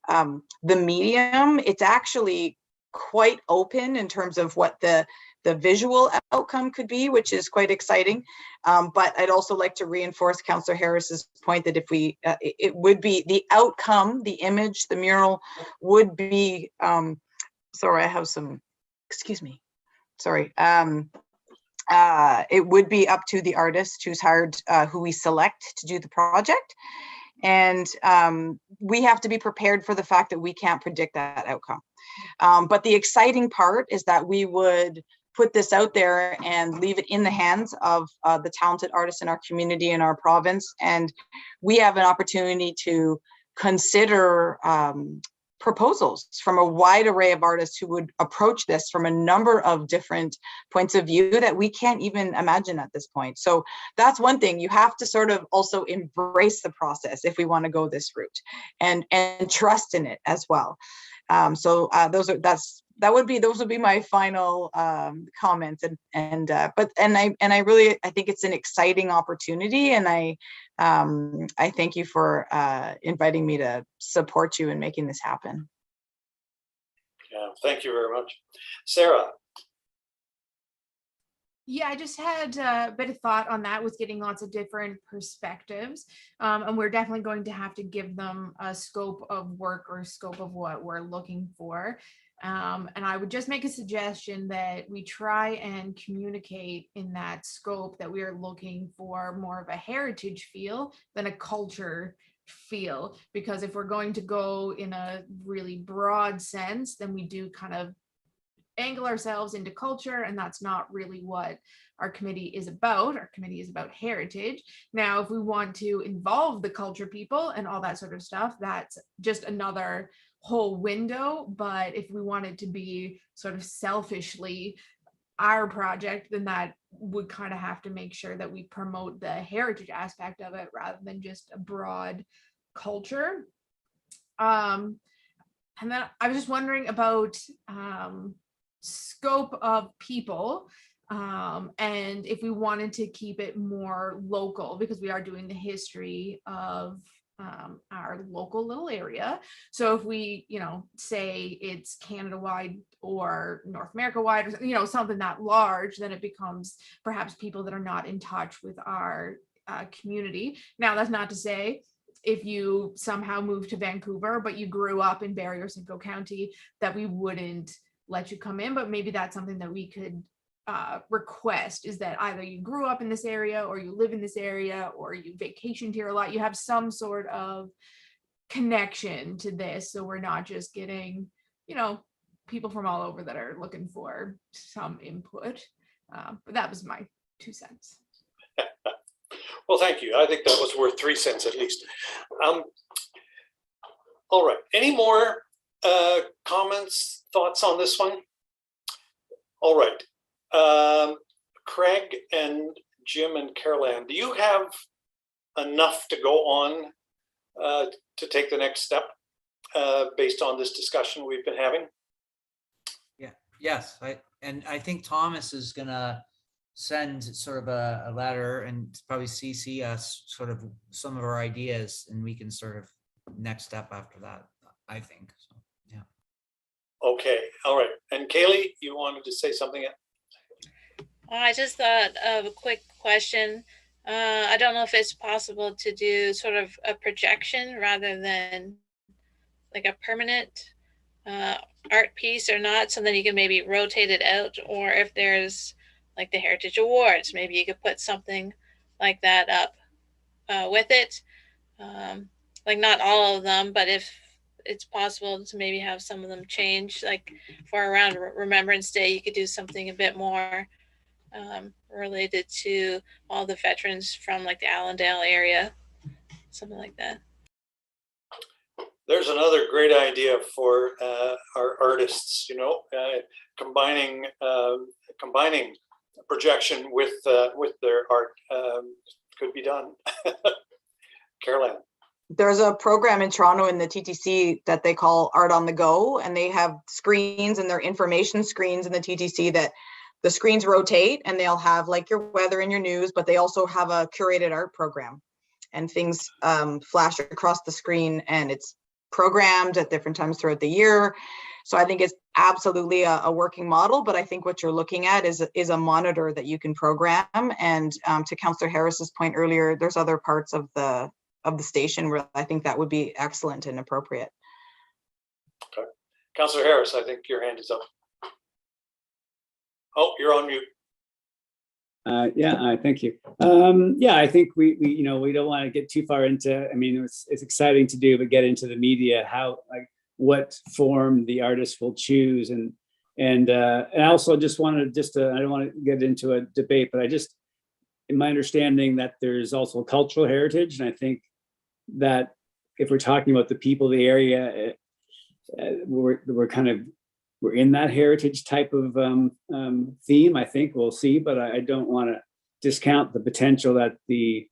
the medium, it's actually quite open in terms of what the visual outcome could be, which is quite exciting. But I'd also like to reinforce Councillor Harris's point that if we, it would be the outcome, the image, the mural would be, sorry, I have some, excuse me, sorry. It would be up to the artist who's hired, who we select to do the project. And we have to be prepared for the fact that we can't predict that outcome. But the exciting part is that we would put this out there and leave it in the hands of the talented artists in our community, in our province. And we have an opportunity to consider proposals from a wide array of artists who would approach this from a number of different points of view that we can't even imagine at this point. So that's one thing. You have to sort of also embrace the process if we want to go this route, and trust in it as well. So those would be my final comments, and I really think it's an exciting opportunity, and I thank you for inviting me to support you in making this happen. Yeah, thank you very much. Sarah. Yeah, I just had a bit of thought on that with getting lots of different perspectives. And we're definitely going to have to give them a scope of work or scope of what we're looking for. And I would just make a suggestion that we try and communicate in that scope that we are looking for more of a heritage feel than a culture feel. Because if we're going to go in a really broad sense, then we do kind of angle ourselves into culture, and that's not really what our committee is about. Our committee is about heritage. Now, if we want to involve the culture people and all that sort of stuff, that's just another whole window, but if we want it to be sort of selfishly our project, then that would kind of have to make sure that we promote the heritage aspect of it rather than just a broad culture. And then I was just wondering about scope of people, and if we wanted to keep it more local, because we are doing the history of our local little area. So if we, say it's Canada wide or North America wide, or something that large, then it becomes perhaps people that are not in touch with our community. Now, that's not to say if you somehow moved to Vancouver, but you grew up in Barrie or Simcoe County, that we wouldn't let you come in. But maybe that's something that we could request, is that either you grew up in this area, or you live in this area, or you vacationed here a lot. You have some sort of connection to this, so we're not just getting, people from all over that are looking for some input. But that was my 2 cents. Well, thank you. I think that was worth 3 cents at least. All right. Any more comments, thoughts on this one? All right. Craig and Jim and Caroline, do you have enough to go on to take the next step based on this discussion we've been having? Yeah. Yes. I think Thomas is gonna send sort of a letter and probably CC us sort of some of our ideas, and we can sort of next step after that, I think. So, yeah. Okay. All right. And Kaylee, you wanted to say something? I just thought of a quick question. I don't know if it's possible to do sort of a projection rather than like a permanent art piece or not, so then you can maybe rotate it out, or if there's like the Heritage Awards, maybe you could put something like that up with it. Like not all of them, but if it's possible to maybe have some of them change, like for around Remembrance Day, you could do something a bit more related to all the veterans from like the Allendale area, something like that. There's another great idea for our artists, combining projection with their art could be done. Caroline. There's a program in Toronto in the TTC that they call Art on the Go, and they have screens, and they're information screens in the TTC that the screens rotate, and they'll have like your weather and your news, but they also have a curated art program, and things flash across the screen, and it's programmed at different times throughout the year. So I think it's absolutely a working model, but I think what you're looking at is a monitor that you can program. And to Councillor Harris's point earlier, there's other parts of the station where I think that would be excellent and appropriate. Okay. Councillor Harris, I think your hand is up. Oh, you're on mute. Thank you. I think we don't want to get too far into, it's exciting to do, but get into the media, what form the artist will choose. And I also just wanted I don't want to get into a debate, but in my understanding that there's also cultural heritage. And I think that if we're talking about the people of the area, we're in that heritage type of theme. I think we'll see, but I don't want to discount the potential that the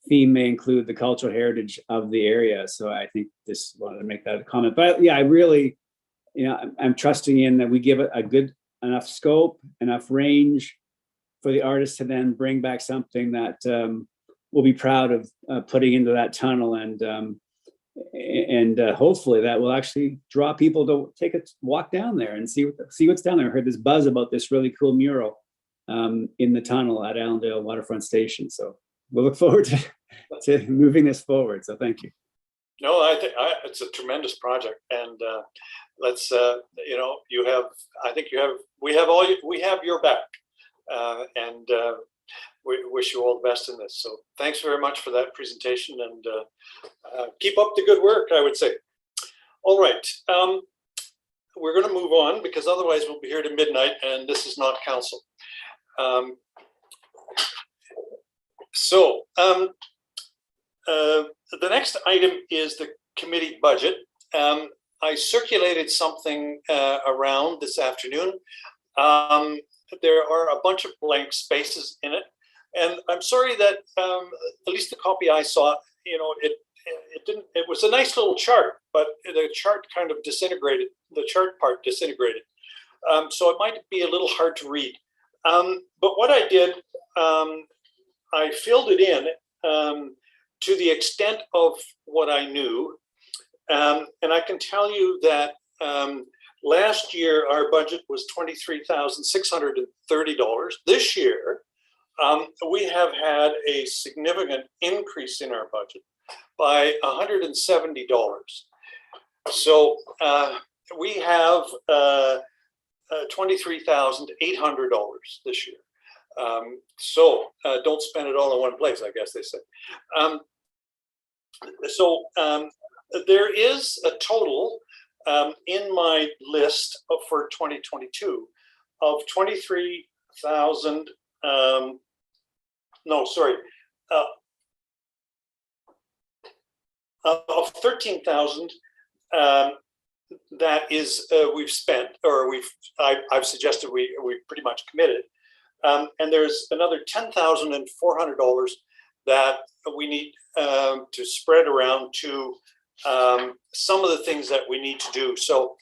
theme may include the cultural heritage of the area. So I think just wanted to make that a comment. But yeah, I really, I'm trusting in that we give it a good enough scope, enough range for the artist to then bring back something that we'll be proud of putting into that tunnel, and hopefully that will actually draw people to take a walk down there and see what's down there. I heard this buzz about this really cool mural in the tunnel at Allendale Waterfront Station. So we'll look forward to moving this forward. So thank you. No, I think it's a tremendous project, and let's we have your back, and we wish you all the best in this. So thanks very much for that presentation, and keep up the good work, I would say. All right, we're going to move on because otherwise we'll be here to midnight, and this is not council. The next item is the committee budget. I circulated something around this afternoon. There are a bunch of blank spaces in it, and I'm sorry that at least the copy I saw, it didn't. It was a nice little chart, but the chart kind of disintegrated. The chart part disintegrated, so it might be a little hard to read. But what I did, I filled it in to the extent of what I knew. And I can tell you that last year our budget was $23,630. This year, we have had a significant increase in our budget by $170. So we have $23,800 this year. So don't spend it all in one place, I guess they say. There is a total in my list for 2022 of 23,000. Of 13,000 that is we've spent, or I've suggested we pretty much committed, and there's another $10,400 that we need to spread around to some of the things that we need to do. So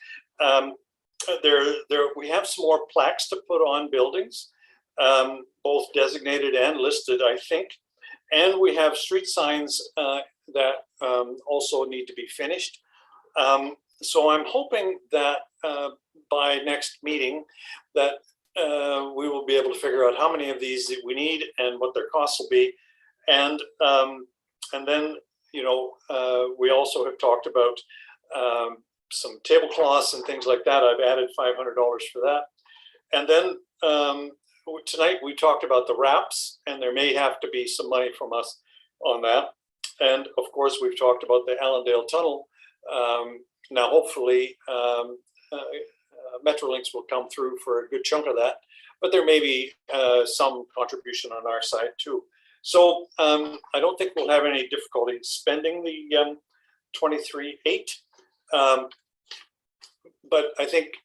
we have some more plaques to put on buildings, both designated and listed, I think, and we have street signs that also need to be finished. So I'm hoping that by next meeting that we will be able to figure out how many of these we need and what their costs will be, and then we also have talked about some tablecloths and things like that. I've added $500 for that, and then tonight we talked about the wraps, and there may have to be some money from us on that. And of course, we've talked about the Allendale Tunnel. Now, hopefully, Metrolinx will come through for a good chunk of that, but there may be some contribution on our side too. So I don't think we'll have any difficulty spending the 23.8, but I think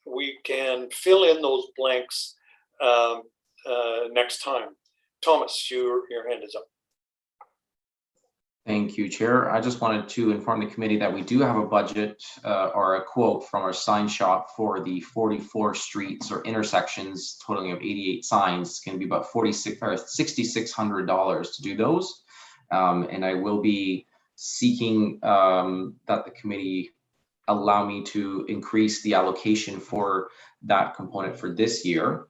we can fill in those blanks next time. Thomas, your hand is up. Thank you, Chair. I just wanted to inform the committee that we do have a budget or a quote from our sign shop for the 44 streets or intersections, totaling of 88 signs. It's going to be about $6,600 to do those. And I will be seeking that the committee allow me to increase the allocation for that component for this year,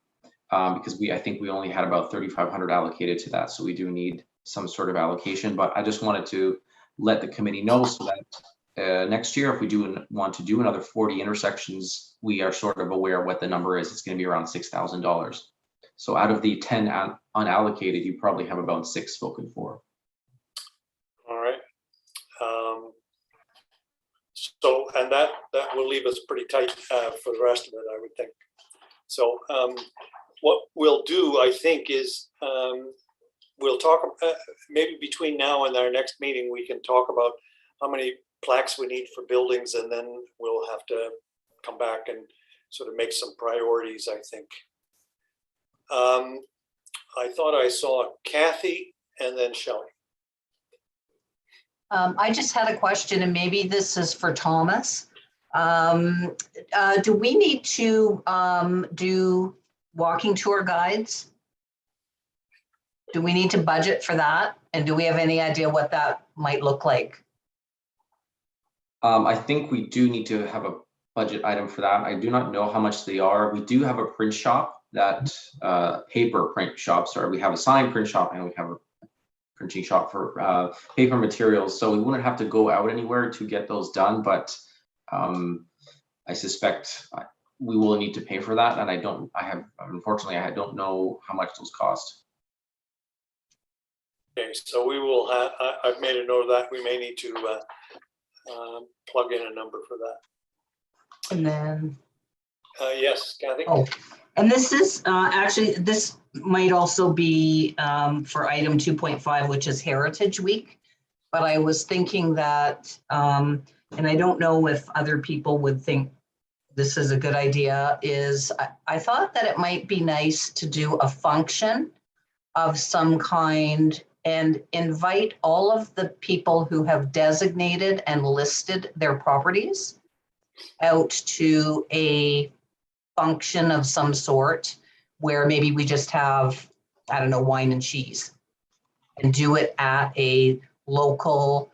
because I think we only had about 3,500 allocated to that. So we do need some sort of allocation, but I just wanted to let the committee know so that next year, if we do want to do another 40 intersections, we are sort of aware of what the number is. It's going to be around $6,000. So out of the 10 unallocated, you probably have about 6 spoken for. All right. So, and that will leave us pretty tight for the rest of it, I would think. So what we'll do, I think, is we'll talk, maybe between now and our next meeting, we can talk about how many plaques we need for buildings, and then we'll have to come back and sort of make some priorities, I think. I thought I saw Kathy and then Shelley. I just had a question, and maybe this is for Thomas. Do we need to do walking tour guides? Do we need to budget for that? And do we have any idea what that might look like? I think we do need to have a budget item for that. I do not know how much they are. We do have a print shop that paper print shops, or we have a sign print shop and we have a printing shop for paper materials. So we wouldn't have to go out anywhere to get those done, but I suspect we will need to pay for that. And unfortunately, I don't know how much those cost. Okay, so we will have, I've made a note of that. We may need to plug in a number for that. And then. Yes, Kathy? Oh, and this is actually, this might also be for item 2.5, which is Heritage Week. But I was thinking that and I don't know if other people would think this is a good idea, is I thought that it might be nice to do a function of some kind and invite all of the people who have designated and listed their properties out to a function of some sort where maybe we just have, I don't know, wine and cheese, and do it at a local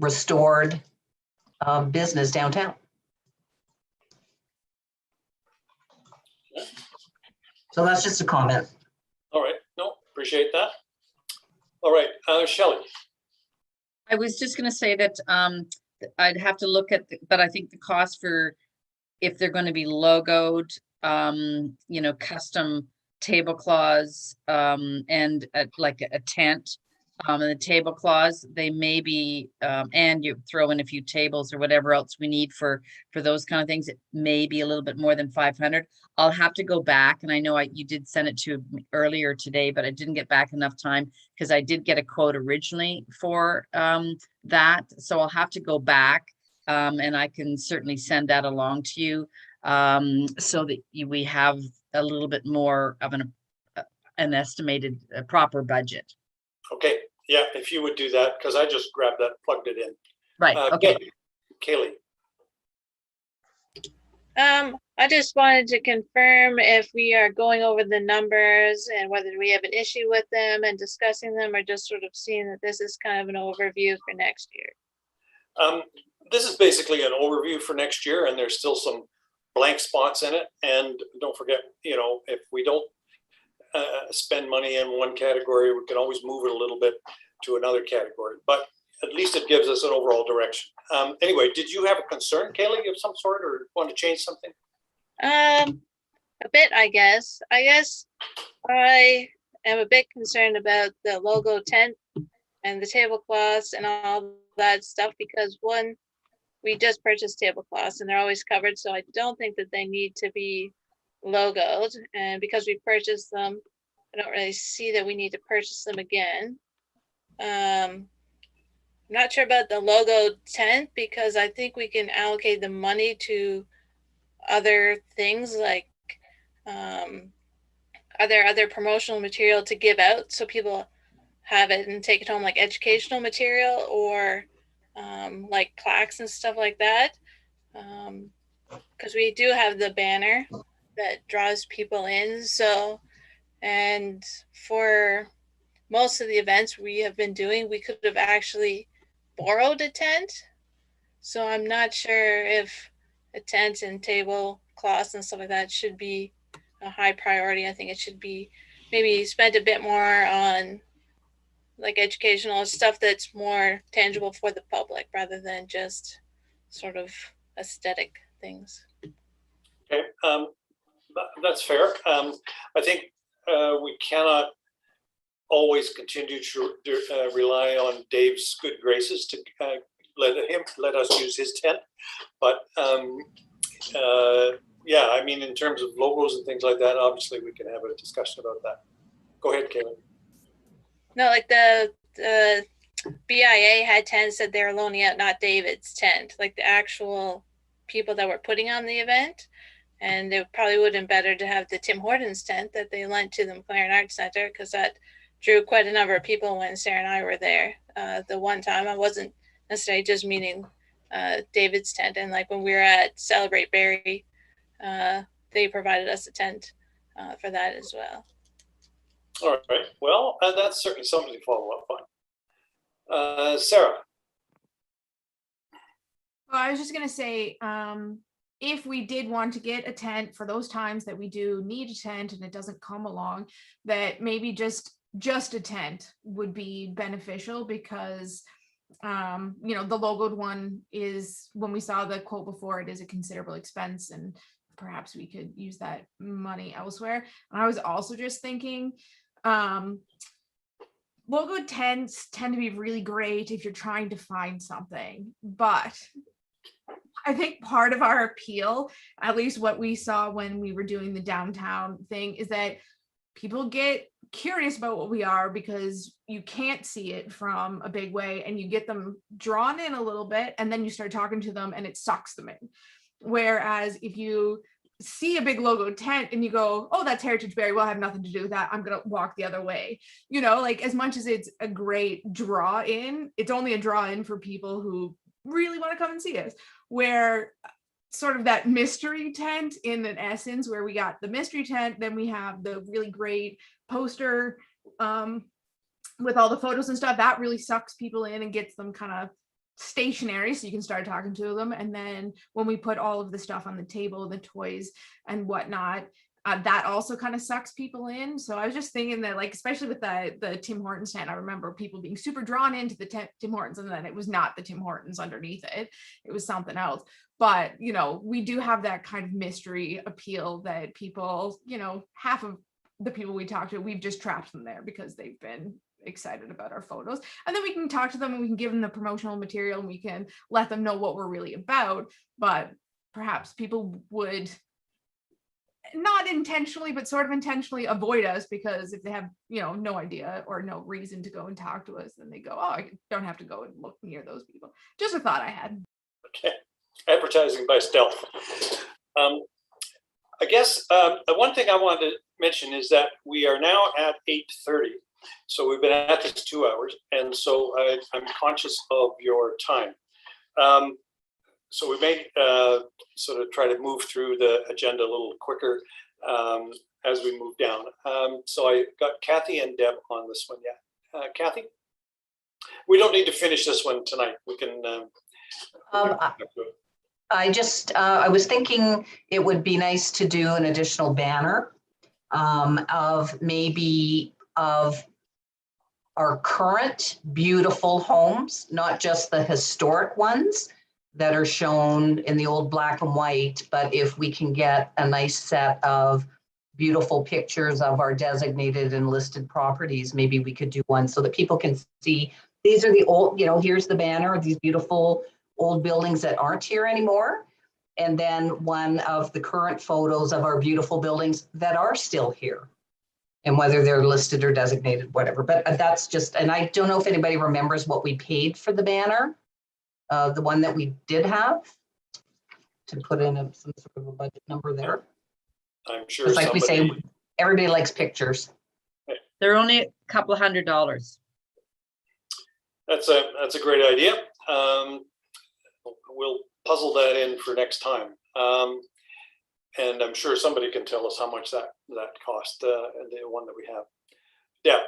restored business downtown. So that's just a comment. All right, no, appreciate that. All right, Shelley. I was just going to say that I'd have to look at, but I think the cost for, if they're going to be logoed, you know, custom tablecloths, and like a tent, and the tablecloths, they may be, and you throw in a few tables or whatever else we need for those kind of things, it may be a little bit more than 500. I'll have to go back, and I know you did send it to me earlier today, but I didn't get back enough time because I did get a quote originally for that. So I'll have to go back, and I can certainly send that along to you, so that we have a little bit more of an estimated proper budget. Okay, yeah, if you would do that, because I just grabbed that, plugged it in. Right, okay. Kaylee. I just wanted to confirm if we are going over the numbers and whether we have an issue with them and discussing them, or just sort of seeing that this is kind of an overview for next year. This is basically an overview for next year, and there's still some blank spots in it. And don't forget, you know, if we don't spend money in one category, we can always move it a little bit to another category, but at least it gives us an overall direction. Anyway, did you have a concern, Kaylee, of some sort, or want to change something? A bit, I guess. I am a bit concerned about the logo tent and the tablecloths and all that stuff, because one, we just purchased tablecloths and they're always covered, so I don't think that they need to be logoed, and because we purchased them, I don't really see that we need to purchase them again. I'm not sure about the logo tent, because I think we can allocate the money to other things, like other promotional material to give out so people have it and take it home, like educational material, or like plaques and stuff like that, because we do have the banner that draws people in. So, and for most of the events we have been doing, we could have actually borrowed a tent. So I'm not sure if a tent and tablecloths and stuff like that should be a high priority. I think it should be maybe spent a bit more on like educational stuff that's more tangible for the public, rather than just sort of aesthetic things. Okay, that's fair. I think we cannot always continue to rely on Dave's good graces to let us use his tent. But yeah, I mean, in terms of logos and things like that, obviously we can have a discussion about that. Go ahead, Kaylee. No, like the BIA had tents that they're loaning out, not David's tent, like the actual people that were putting on the event. And it probably would have been better to have the Tim Hortons tent that they lent to the McLaren Arts Center, because that drew quite a number of people when Sarah and I were there. The one time, I wasn't necessarily just meaning David's tent. And like when we were at Celebrate Barrie, they provided us a tent for that as well. All right, well, that's certainly something to follow up on. Sarah. Well, I was just going to say, if we did want to get a tent for those times that we do need a tent and it doesn't come along, that maybe just a tent would be beneficial, because you know, the logoed one is, when we saw the quote before, it is a considerable expense, and perhaps we could use that money elsewhere. And I was also just thinking, logo tents tend to be really great if you're trying to find something, but I think part of our appeal, at least what we saw when we were doing the downtown thing, is that people get curious about what we are because you can't see it from a big way, and you get them drawn in a little bit and then you start talking to them and it sucks them in. Whereas if you see a big logo tent and you go, oh, that's Heritage Barrie, well, I have nothing to do with that, I'm gonna walk the other way. You know, like, as much as it's a great draw in, it's only a draw in for people who really want to come and see us. Where sort of that mystery tent, in an essence, where we got the mystery tent, then we have the really great poster with all the photos and stuff, that really sucks people in and gets them kind of stationary so you can start talking to them. And then when we put all of the stuff on the table, the toys and whatnot, that also kind of sucks people in. So I was just thinking that, like, especially with the Tim Hortons tent, I remember people being super drawn into the Tim Hortons, and then it was not the Tim Hortons underneath it, it was something else. But, you know, we do have that kind of mystery appeal that people, you know, half of the people we talk to, we've just trapped them there because they've been excited about our photos. And then we can talk to them and we can give them the promotional material and we can let them know what we're really about. But perhaps people would not intentionally, but sort of intentionally avoid us, because if they have, you know, no idea or no reason to go and talk to us, then they go, oh, I don't have to go and look near those people. Just a thought I had. Okay, advertising by stealth. I guess the one thing I wanted to mention is that we are now at 8:30. So we've been at this 2 hours. And so I'm conscious of your time. So we may sort of try to move through the agenda a little quicker as we move down. So I got Kathy and Deb on this one. Yeah, Kathy? We don't need to finish this one tonight. We can. I was thinking it would be nice to do an additional banner of our current beautiful homes, not just the historic ones that are shown in the old black and white, but if we can get a nice set of beautiful pictures of our designated and listed properties, maybe we could do one so that people can see, these are the old, you know, here's the banner of these beautiful old buildings that aren't here anymore. And then one of the current photos of our beautiful buildings that are still here, and whether they're listed or designated, whatever. But that's just, and I don't know if anybody remembers what we paid for the banner, the one that we did have, to put in some sort of a budget number there. I'm sure it's like we say, everybody likes pictures. They're only a couple of $100s. That's a great idea. We'll puzzle that in for next time. And I'm sure somebody can tell us how much that cost, the one that we have. Yeah.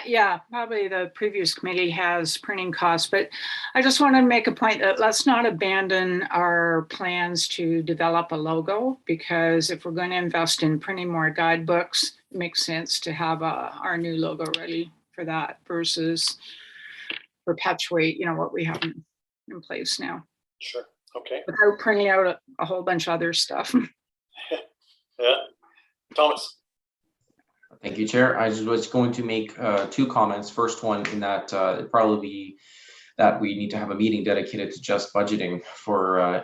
Yeah, probably the previous committee has printing costs, but I just want to make a point that let's not abandon our plans to develop a logo, because if we're going to invest in printing more guidebooks, it makes sense to have our new logo ready for that versus perpetuate, you know, what we have in place now. Sure. Okay. Without printing out a whole bunch of other stuff. Yeah. Thomas. Thank you, Chair. I was going to make two comments. First one, in that it'd probably be that we need to have a meeting dedicated to just budgeting for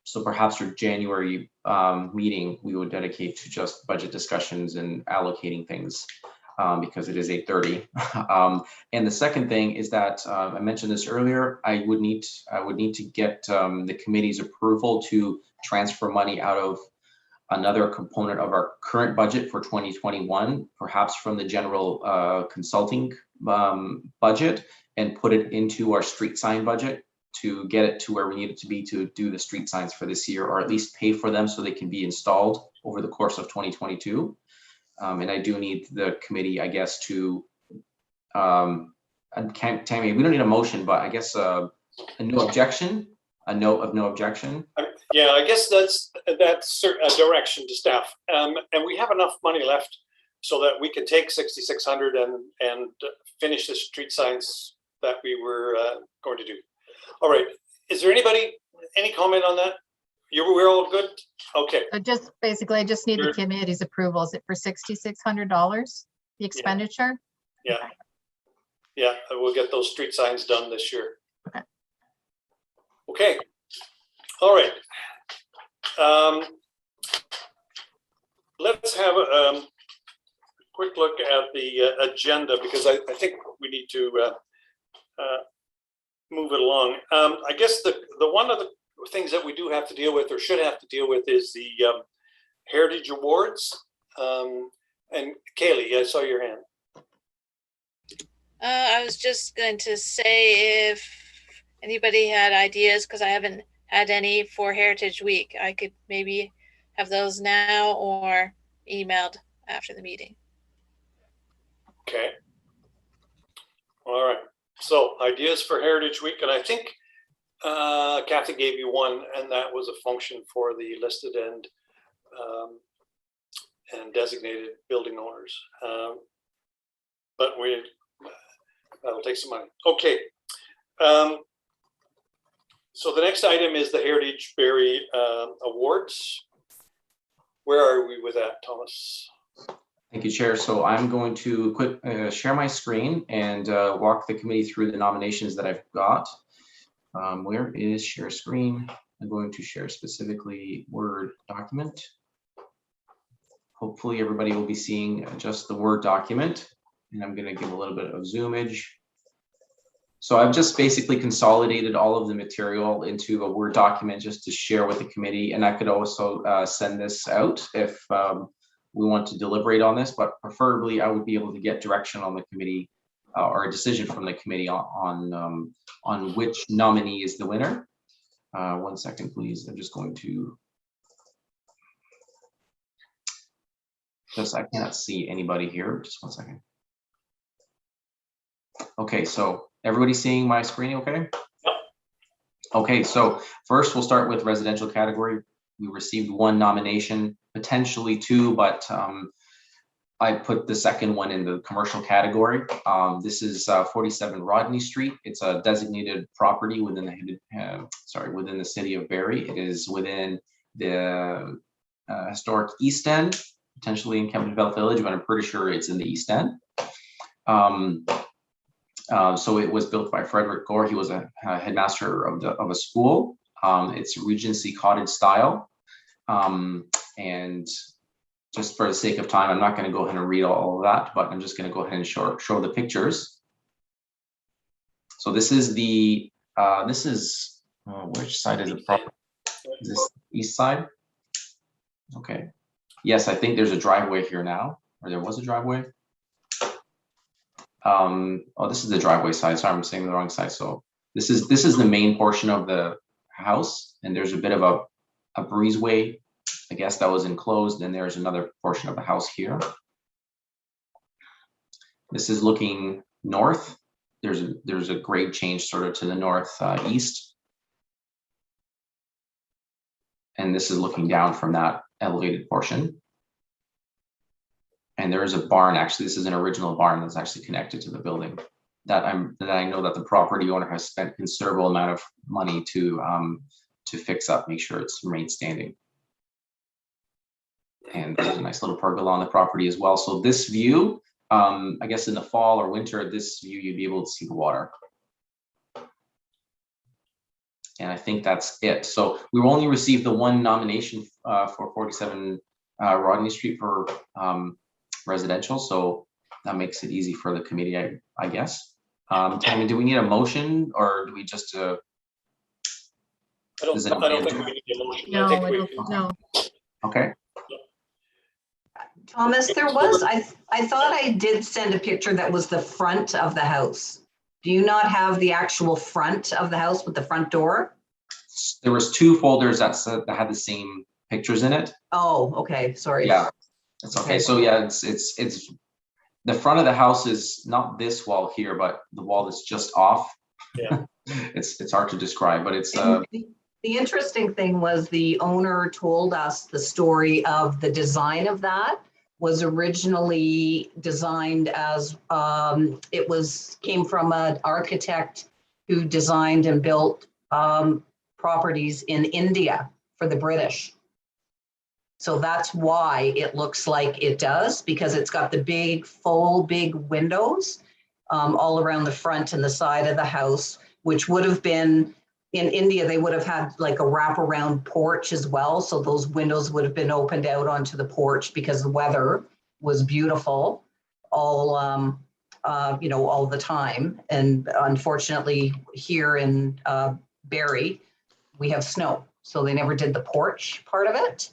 so perhaps your January meeting we would dedicate to just budget discussions and allocating things, because it is 8:30. And the second thing is that I mentioned this earlier. I would need to get the committee's approval to transfer money out of another component of our current budget for 2021, perhaps from the general consulting budget, and put it into our street sign budget to get it to where we need it to be to do the street signs for this year, or at least pay for them so they can be installed over the course of 2022. And I do need the committee, I guess, to, Tammy, we don't need a motion, but I guess a no objection, a note of no objection. Yeah, I guess that's a direction to staff. And we have enough money left so that we can take 6,600 and finish the street signs that we were going to do. All right. Is there any comment on that? We're all good? Okay. Just basically, I just need the committee's approval. Is it for $6,600, the expenditure? Yeah. Yeah, we'll get those street signs done this year. Okay. Okay. All right. Let's have quick look at the agenda because I think we need to move it along. I guess the one of the things that we do have to deal with or should have to deal with is the Heritage Awards. And Kaylee, I saw your hand. I was just going to say if anybody had ideas, because I haven't had any for Heritage Week, I could maybe have those now or emailed after the meeting. Okay. All right. So ideas for Heritage Week, and I think Kathy gave you one, and that was a function for the listed and designated building owners. But that'll take some money. Okay. So the next item is the Heritage Barrie Awards. Where are we with that, Thomas? Thank you, Chair. So I'm going to share my screen and walk the committee through the nominations that I've got. Where is share screen? I'm going to share specifically Word document. Hopefully everybody will be seeing just the Word document, and I'm going to give a little bit of zoomage. So I've just basically consolidated all of the material into a Word document just to share with the committee, and I could also send this out if we want to deliberate on this, but preferably I would be able to get direction on the committee or a decision from the committee on which nominee is the winner. 1 second, please. I'm just going to I cannot see anybody here. Just 1 second. Okay, so everybody seeing my screen okay? Yep. Okay, so first we'll start with residential category. We received one nomination, potentially two, but I put the second one in the commercial category. This is 47 Rodney Street. It's a designated property within within the city of Barrie. It is within the historic East End, potentially in Kemptonville Village, but I'm pretty sure it's in the East End. So it was built by Frederick Gore. He was a headmaster of a school. It's Regency cottage style. And just for the sake of time, I'm not going to go ahead and read all of that, but I'm just going to go ahead and show the pictures. So this is the which side is it proper? Is this east side? Okay. Yes, I think there's a driveway here now, or there was a driveway. Oh, this is the driveway side. Sorry, I'm saying the wrong side. So this is the main portion of the house, and there's a bit of a breezeway, I guess, that was enclosed, and there's another portion of the house here. This is looking north. There's a grade change sort of to the north east, and this is looking down from that elevated portion. And there is a barn. Actually, this is an original barn that's actually connected to the building that I know that the property owner has spent considerable amount of money to fix up, make sure it's remained standing. And there's a nice little pergola on the property as well. So this view, I guess in the fall or winter, this view, you'd be able to see the water. And I think that's it. So we will only receive the one nomination for 47 Rodney Street for residential. So that makes it easy for the committee, I guess. Tammy, do we need a motion, or do we just I don't think we need a motion. No, I think no. Okay. Thomas, there was, I thought I did send a picture that was the front of the house. Do you not have the actual front of the house with the front door? There was two folders that had the same pictures in it. Oh, okay, sorry. Yeah, it's okay. So yeah, it's the front of the house is not this wall here, but the wall that's just off. Yeah. It's hard to describe, but it's The interesting thing was the owner told us the story of the design of that was originally designed as came from an architect who designed and built properties in India for the British. So that's why it looks like it does, because it's got the big windows all around the front and the side of the house, which would have been, in India, they would have had like a wraparound porch as well. So those windows would have been opened out onto the porch because the weather was beautiful. all the time. And unfortunately, here in Barrie, we have snow, so they never did the porch part of it.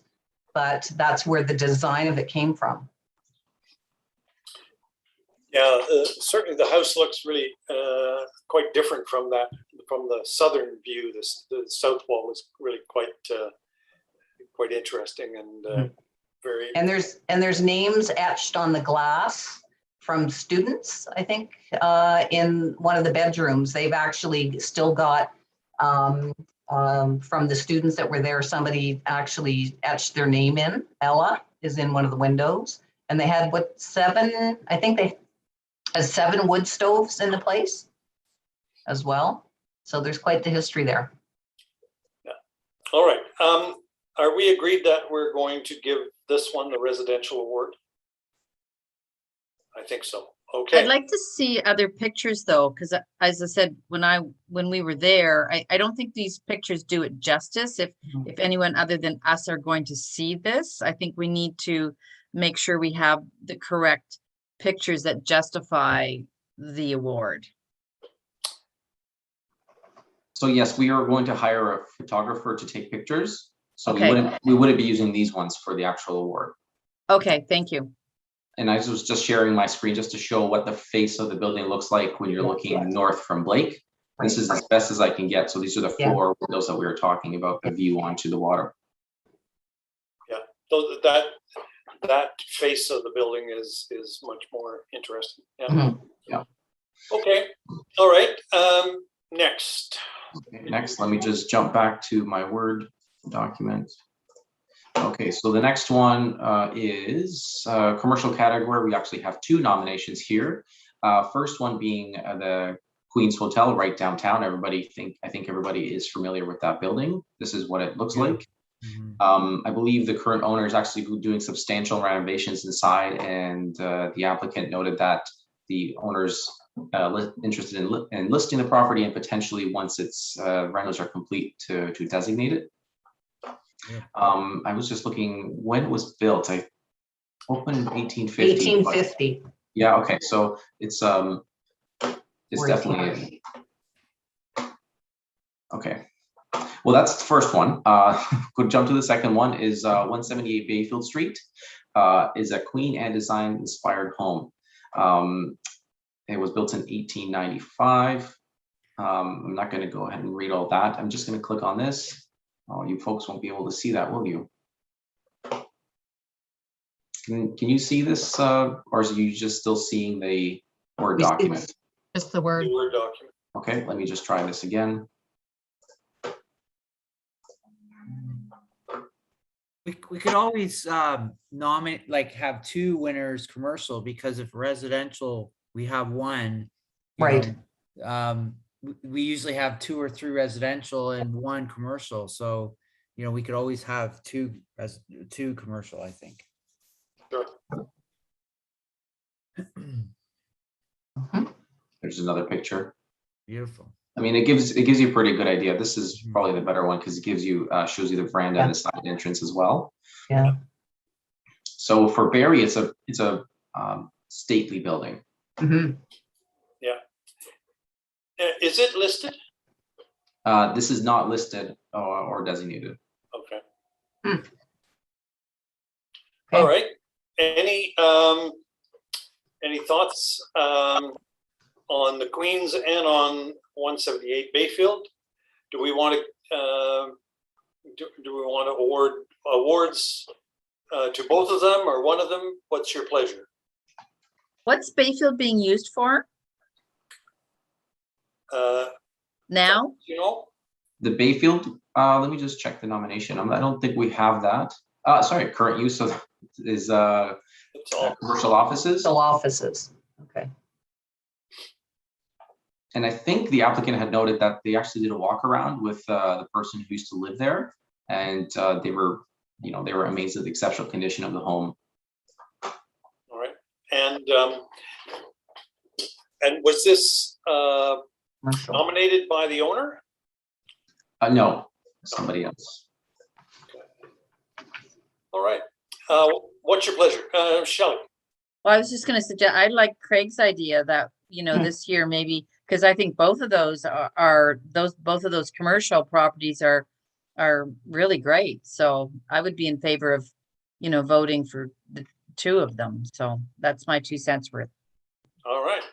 But that's where the design of it came from. Yeah, certainly the house looks really quite different from the southern view. The south wall is really quite interesting and very. And there's names etched on the glass from students, I think, in one of the bedrooms. They've actually still got from the students that were there, somebody actually etched their name in. Ella is in one of the windows, and they had seven? I think they had 7 wood stoves in the place as well. So there's quite the history there. Yeah. All right. Are we agreed that we're going to give this one the residential award? I think so. Okay. I'd like to see other pictures though, because as I said, when we were there, I don't think these pictures do it justice. If anyone other than us are going to see this, I think we need to make sure we have the correct pictures that justify the award. So yes, we are going to hire a photographer to take pictures. So Okay. we wouldn't be using these ones for the actual award. Okay, thank you. And I was just sharing my screen just to show what the face of the building looks like when you're looking north from Blake. This is as best as I can get. So these are the 4 windows that we were talking about, the view onto the water. Yeah, so that face of the building is much more interesting. Yeah. Mm-hmm. Yeah. Okay. All right. Next. Okay, next, let me just jump back to my Word document. Okay, so the next one is commercial category. We actually have 2 nominations here. First one being the Queen's Hotel right downtown. I think everybody is familiar with that building. This is what it looks like. I believe the current owner is actually doing substantial renovations inside, and the applicant noted that the owner's interested in listing the property and potentially, once its rentals are complete, to designate it. I was just looking when it was built. I opened in 1850. 1850. Yeah. Okay. So it's definitely okay. Well, that's the first one. Could jump to the second one. Is 178 Bayfield Street. Is a Queen Anne design inspired home. It was built in 1895. I'm not going to go ahead and read all that. I'm just going to click on this. Oh, you folks won't be able to see that, will you? Can you see this, or are you just still seeing the Word document? Just the Word. The Word document. Okay, let me just try this again. We could always nominate, like have 2 winners commercial, because if residential, we have 1. Right. We usually have 2 or 3 residential and 1 commercial. So, we could always have 2 commercial, I think. Sure. There's another picture. Beautiful. I mean, it gives you a pretty good idea. This is probably the better one because it gives you shows you the veranda and the side entrance as well. Yeah. So for Barrie, it's a stately building. Mm-hmm. Yeah. Is it listed? This is not listed or designated. Okay. Okay. All right. Any thoughts on the Queens and on 178 Bayfield? Do we want to award awards to both of them or one of them? What's your pleasure? What's Bayfield being used for now? The Bayfield, let me just check the nomination. I don't think we have that. Sorry, current use is commercial offices. So offices. Okay. And I think the applicant had noted that they actually did a walk around with the person who used to live there, and they were amazed at the exceptional condition of the home. All right. And was this nominated by the owner? No, somebody else. Okay. All right. What's your pleasure, Shelley? Well, I was just going to suggest, I like Craig's idea that, you know, this year maybe, because I think both of those both of those commercial properties are really great. So I would be in favor of, you know, voting for the two of them. So that's my 2 cents worth. All right.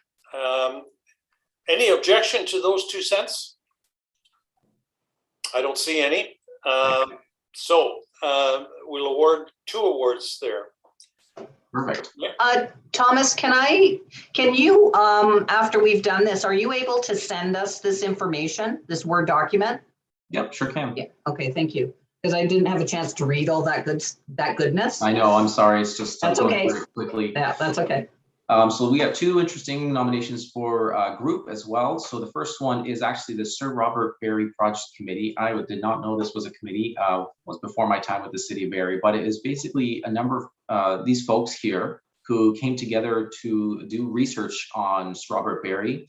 Any objection to those 2 cents? I don't see any. So we'll award 2 awards there. Perfect. Thomas, can you, after we've done this, are you able to send us this information, this Word document? Yep, sure can. Yeah. Okay, thank you. Because I didn't have a chance to read all that goodness. I know, I'm sorry, it's just That's going okay. very quickly. Yeah, that's okay. So we have 2 interesting nominations for group as well. So the first one is actually the Sir Robert Barrie Project Committee. I did not know this was a committee, was before my time with the city of Barrie, but it is basically a number of these folks here who came together to do research on Sir Robert Barrie.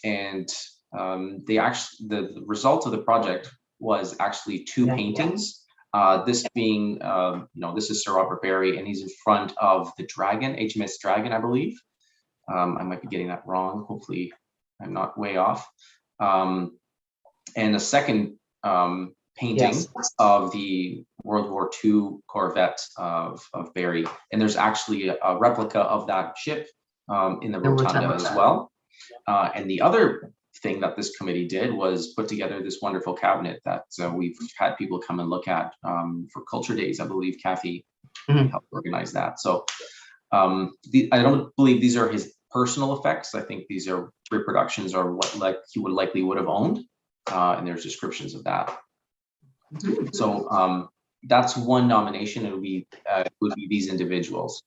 They actually, the result of the project was actually 2 paintings. This being, you know, this is Sir Robert Barrie, and he's in front of the Dragon, HMS Dragon, I believe. I might be getting that wrong. Hopefully, I'm not way off. And a second painting of the World War II Corvette of Barrie, and there's actually a replica of that ship in the rotunda as well. And the other thing that this committee did was put together this wonderful cabinet that we've had people come and look at for Culture Days. I believe Kathy helped organize that. So I don't believe these are his personal effects. I think these are reproductions or what he would have owned, and there's descriptions of that. So that's one nomination. It would be these individuals.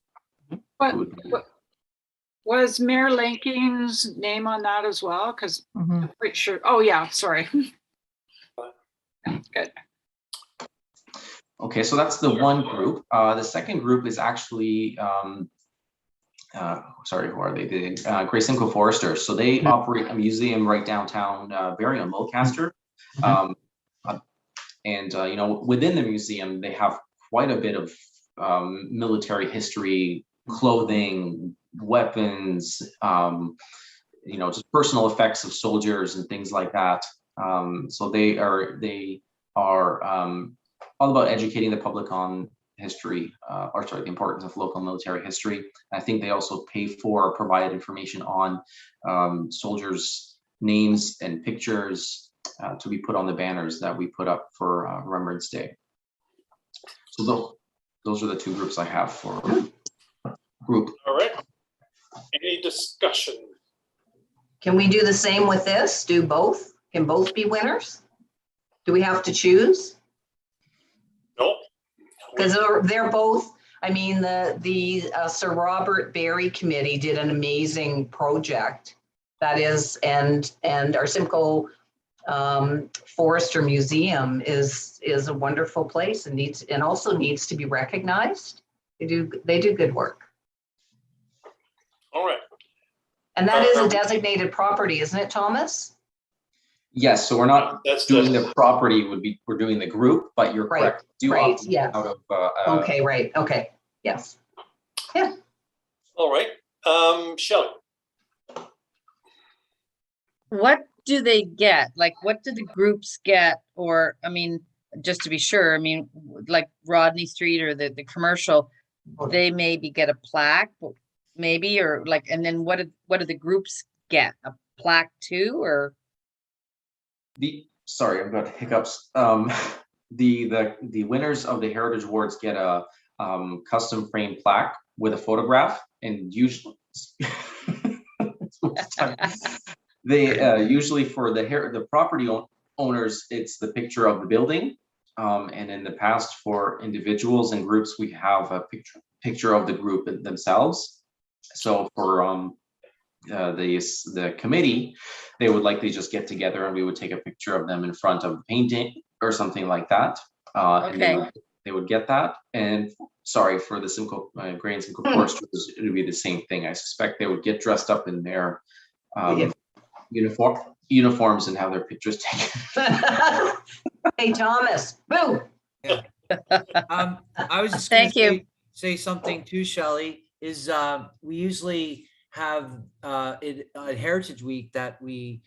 Was Mayor Lanking's name on that as well? Because I'm pretty sure. Oh yeah, sorry. Good. Okay, so that's the one group. The second group is actually, sorry, who are they? The Gray Simcoe Foresters. So they operate a museum right downtown Barrie on Mulcaster. And you know, within the museum, they have quite a bit of military history, clothing, weapons, you know, just personal effects of soldiers and things like that. So they are all about educating the public on history, the importance of local military history. I think they also pay for or provide information on soldiers' names and pictures to be put on the banners that we put up for Remembrance Day. So those are the 2 groups I have for group. All right. Any discussion? Can we do the same with this? Do both? Can both be winners? Do we have to choose? No. Because they're both, I mean, the Sir Robert Barrie Committee did an amazing project. That is, and our Simcoe Forester Museum is a wonderful place and also needs to be recognized. They do good work. All right. And that is a designated property, isn't it, Thomas? Yes, so we're not doing the property, we're doing the group, but you're correct. Yeah. Out of, okay, right. Okay. Yes. Yeah. All right. Shelley. What do they get? Like, what do the groups get? Or, I mean, just to be sure, I mean, like Rodney Street or the commercial, they maybe get a plaque, maybe, or like, and then what do the groups get? A plaque too, or? Sorry, I've got hiccups. The winners of the Heritage Awards get a custom frame plaque with a photograph, and usually they usually for the property owners, it's the picture of the building, and in the past for individuals and groups, we have a picture of the group themselves. So for the committee, they would likely just get together and we would take a picture of them in front of the painting or something like that. And they would get that. And sorry, for the Simcoe Gray and Simcoe Foresters, it would be the same thing. I suspect they would get dressed up in their uniforms and have their pictures taken. Hey, Thomas, boo. Yeah. I was just going to say something too, Shelley. is we usually have at Heritage Week that we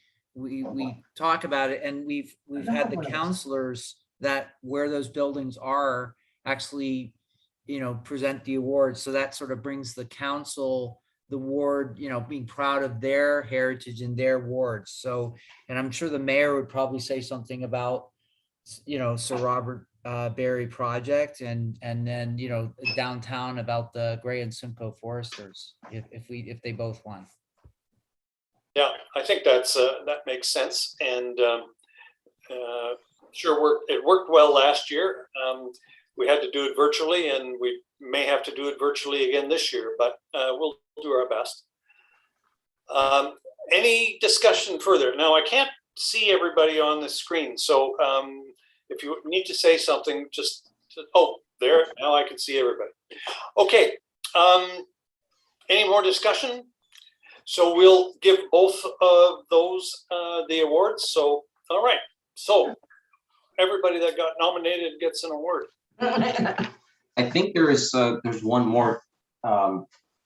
talk about it, and we've had the counselors that where those buildings are actually, present the awards. So that sort of brings the council, the ward, being proud of their heritage in their wards. So, and I'm sure the mayor would probably say something about, Sir Robert Barrie project, and then, downtown about the Gray and Simcoe Foresters, if they both won. Yeah, I think that makes sense, and sure, it worked well last year. We had to do it virtually, and we may have to do it virtually again this year, but we'll do our best. Any discussion further? Now, I can't see everybody on the screen, so if you need to say something, oh, there, now I can see everybody. Okay, any more discussion? So we'll give both of those the awards. So, all right. So everybody that got nominated gets an award. I think there's one more,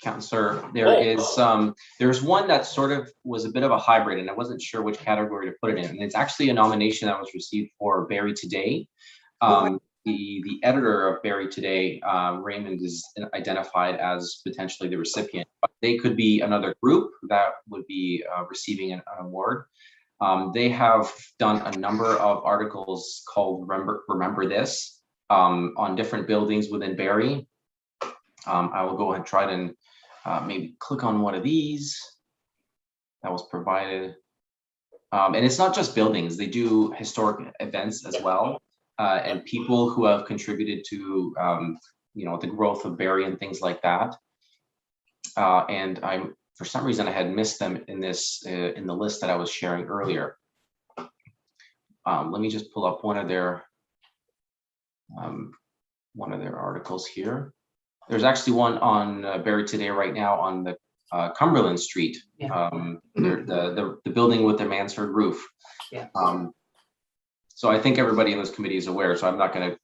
Councillor. There's one that sort of was a bit of a hybrid, and I wasn't sure which category to put it in. And it's actually a nomination that was received for Barrie Today. The editor of Barrie Today, Raymond, is identified as potentially the recipient. But they could be another group that would be receiving an award. They have done a number of articles called Remember This on different buildings within Barrie. I will go ahead and try to maybe click on one of these that was provided. And it's not just buildings, they do historic events as well. And people who have contributed to, the growth of Barrie and things like that. And for some reason, I had missed them in the list that I was sharing earlier. Let me just pull up one of their articles here. There's actually one on Barrie Today right now on the Cumberland Street, the building with the mansard roof. Yeah. So I think everybody in this committee is aware, so I'm not going to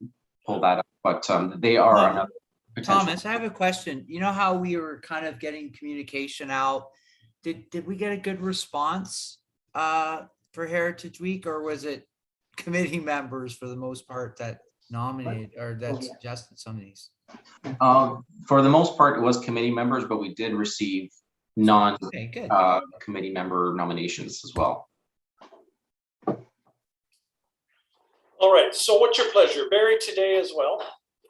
pull that up, but they are another potential. Thomas, I have a question. You know how we were kind of getting communication out? Did we get a good response for Heritage Week, or was it committee members for the most part that nominated or that suggested some of these? For the most part, it was committee members, but we did receive non-committee member nominations as well. All right, so what's your pleasure? Barrie Today as well?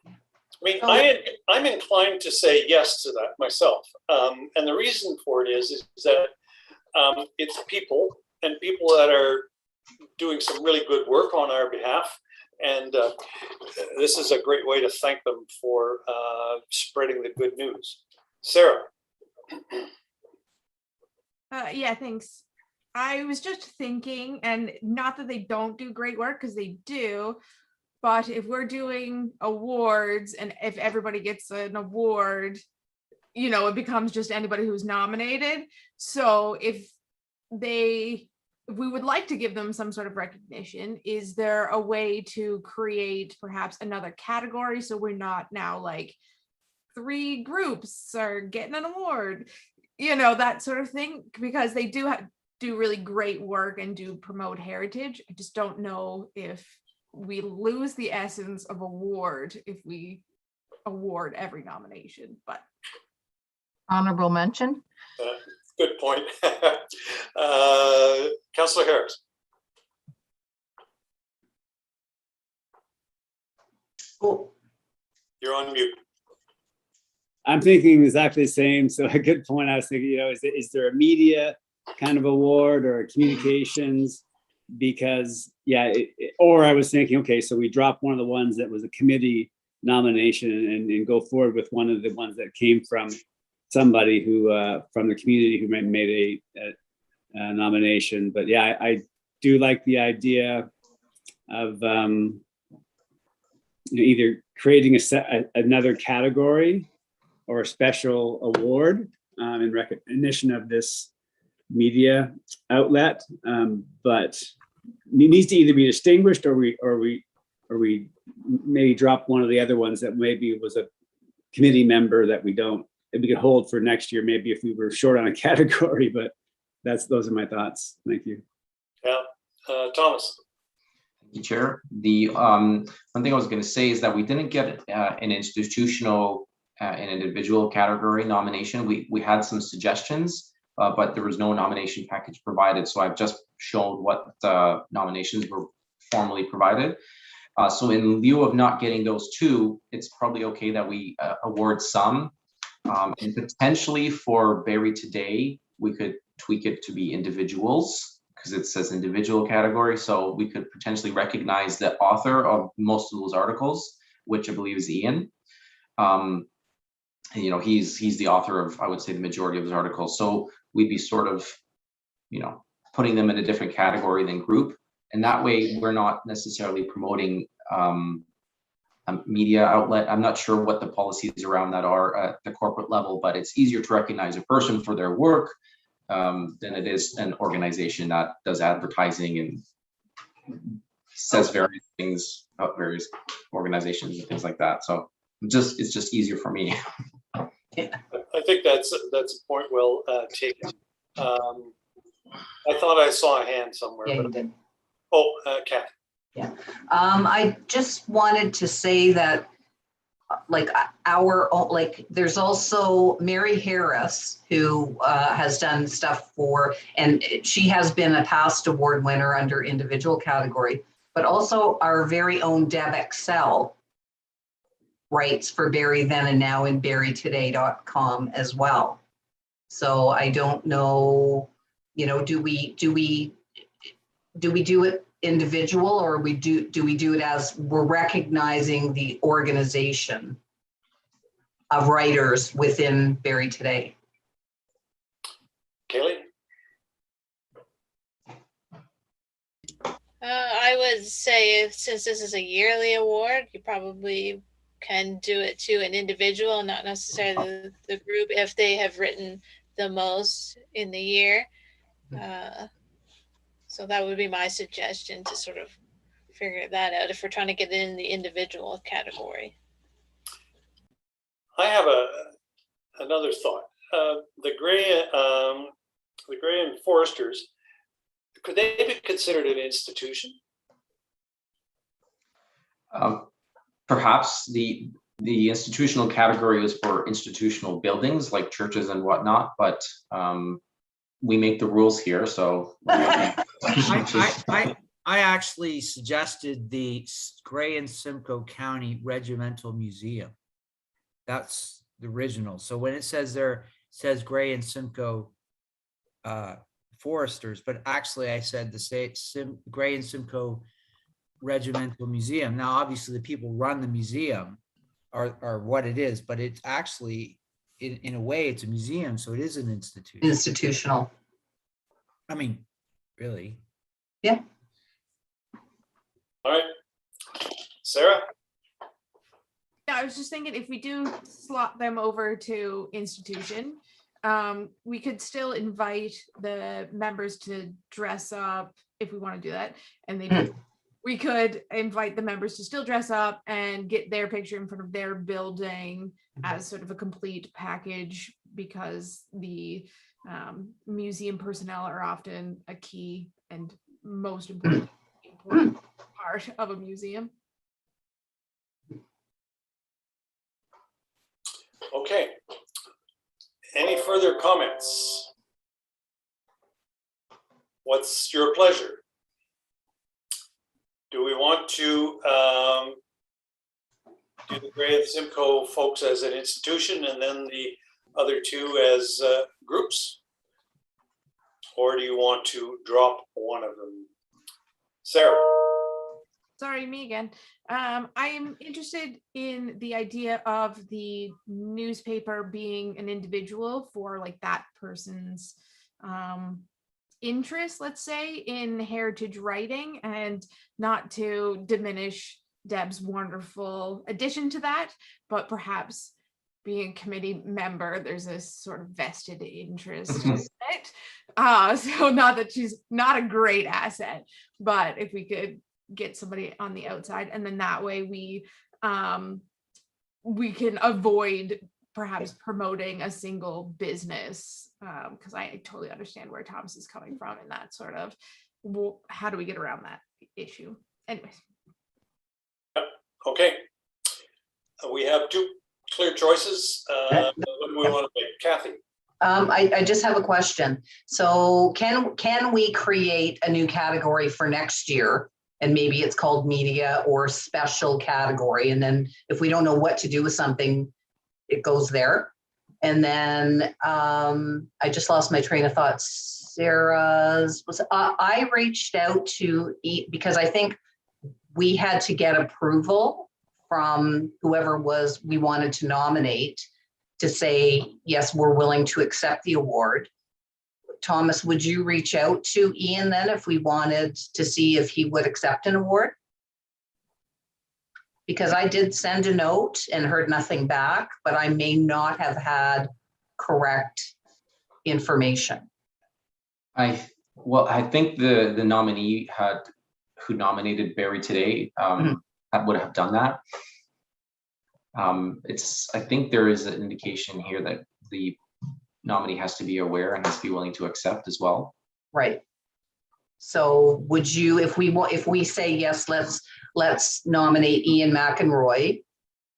I mean, I'm inclined to say yes to that myself. And the reason for it is that it's people that are doing some really good work on our behalf. And this is a great way to thank them for spreading the good news. Sarah. Yeah, thanks. I was just thinking, and not that they don't do great work, because they do, but if we're doing awards and if everybody gets an award, it becomes just anybody who's nominated. So if we would like to give them some sort of recognition, is there a way to create perhaps another category so we're not now like 3 groups are getting an award, that sort of thing, because they do really great work and do promote heritage. I just don't know if we lose the essence of award if we award every nomination, but. Honorable mention. Good point. Councillor Harris. Oh. You're on mute. I'm thinking exactly the same. So a good point. I was thinking, is there a media kind of award or communications? Because or I was thinking, okay, so we drop one of the ones that was a committee nomination and go forward with one of the ones that came from somebody who from the community who made a nomination. But yeah, I do like the idea of either creating another category or a special award in recognition of this media outlet, but it needs to either be distinguished or we maybe drop one of the other ones that maybe was a committee member that we don't we could hold for next year, maybe if we were short on a category, but those are my thoughts. Thank you. Yeah, Thomas. Thank you, Chair. The one thing I was going to say is that we didn't get an institutional an individual category nomination. We had some suggestions, but there was no nomination package provided. So I've just shown what nominations were formally provided. So in lieu of not getting those two, it's probably okay that we award some. And potentially for Barrie Today, we could tweak it to be individuals, because it says individual category. So we could potentially recognize the author of most of those articles, which I believe is Ian. You know, he's the author of, I would say, the majority of those articles. So we'd be sort of, you know, putting them in a different category than group. And that way we're not necessarily promoting a media outlet. I'm not sure what the policies around that are at the corporate level, but it's easier to recognize a person for their work than it is an organization that does advertising and says various things about various organizations and things like that. So it's just easier for me. I think that's a point well taken. I thought I saw a hand somewhere. Yeah, but... you did. Oh, Kat. Yeah. I just wanted to say that there's also Mary Harris, who has done stuff for, and she has been a past award winner under individual category, but also our very own Deb Excel writes for Barrie Then and Now in barrietoday.com as well. So I don't know, you know, do we do it individual, or do we do it as we're recognizing the organization of writers within Barrie Today? Kaylee? I would say, since this is a yearly award, you probably can do it to an individual, not necessarily the group, if they have written the most in the year. So that would be my suggestion, to sort of figure that out if we're trying to get in the individual category. I have another thought. The Gray and Foresters, could they be considered an institution? Perhaps the institutional category is for institutional buildings like churches and whatnot, but we make the rules here, so. I actually suggested the Gray and Simcoe County Regimental Museum. That's the original. So when it says there, it says Gray and Simcoe Foresters, but actually I said the Gray and Simcoe Regimental Museum. Now, obviously the people run the museum are what it is, but it's actually, in a way, it's a museum, so it is an institution. Institutional. I mean, really. Yeah. All right. Sarah? Yeah, I was just thinking, if we do slot them over to institution, we could still invite the members to dress up if we want to do that. And they do. We could invite the members to still dress up and get their picture in front of their building as sort of a complete package, because the museum personnel are often a key and most important part of a museum. Okay. Any further comments? What's your pleasure? Do we want to do the Gray and Simcoe folks as an institution and then the other two as groups? Or do you want to drop one of them? Sarah? Sorry, me again. I am interested in the idea of the newspaper being an individual for like that person's interest, let's say, in heritage writing, and not to diminish Deb's wonderful addition to that, but perhaps being a committee member, there's a sort of vested interest in it. So not that she's not a great asset, but if we could get somebody on the outside, and then that way we can avoid perhaps promoting a single business, because I totally understand where Thomas is coming from and that sort of, how do we get around that issue? Anyways. Okay. We have two clear choices. What do we want to make? Kathy? I just have a question. So can we create a new category for next year? And maybe it's called media or special category. And then if we don't know what to do with something, it goes there. And then I just lost my train of thought. Sarah's was, I reached out to because I think we had to get approval from whoever we wanted to nominate to say, yes, we're willing to accept the award. Thomas, would you reach out to Ian then if we wanted to see if he would accept an award? Because I did send a note and heard nothing back, but I may not have had correct information. I think the nominee who nominated Barrie today would have done that. I think there is an indication here that the nominee has to be aware and has to be willing to accept as well. Right. So would you, if we say yes, let's nominate Ian McEnroy,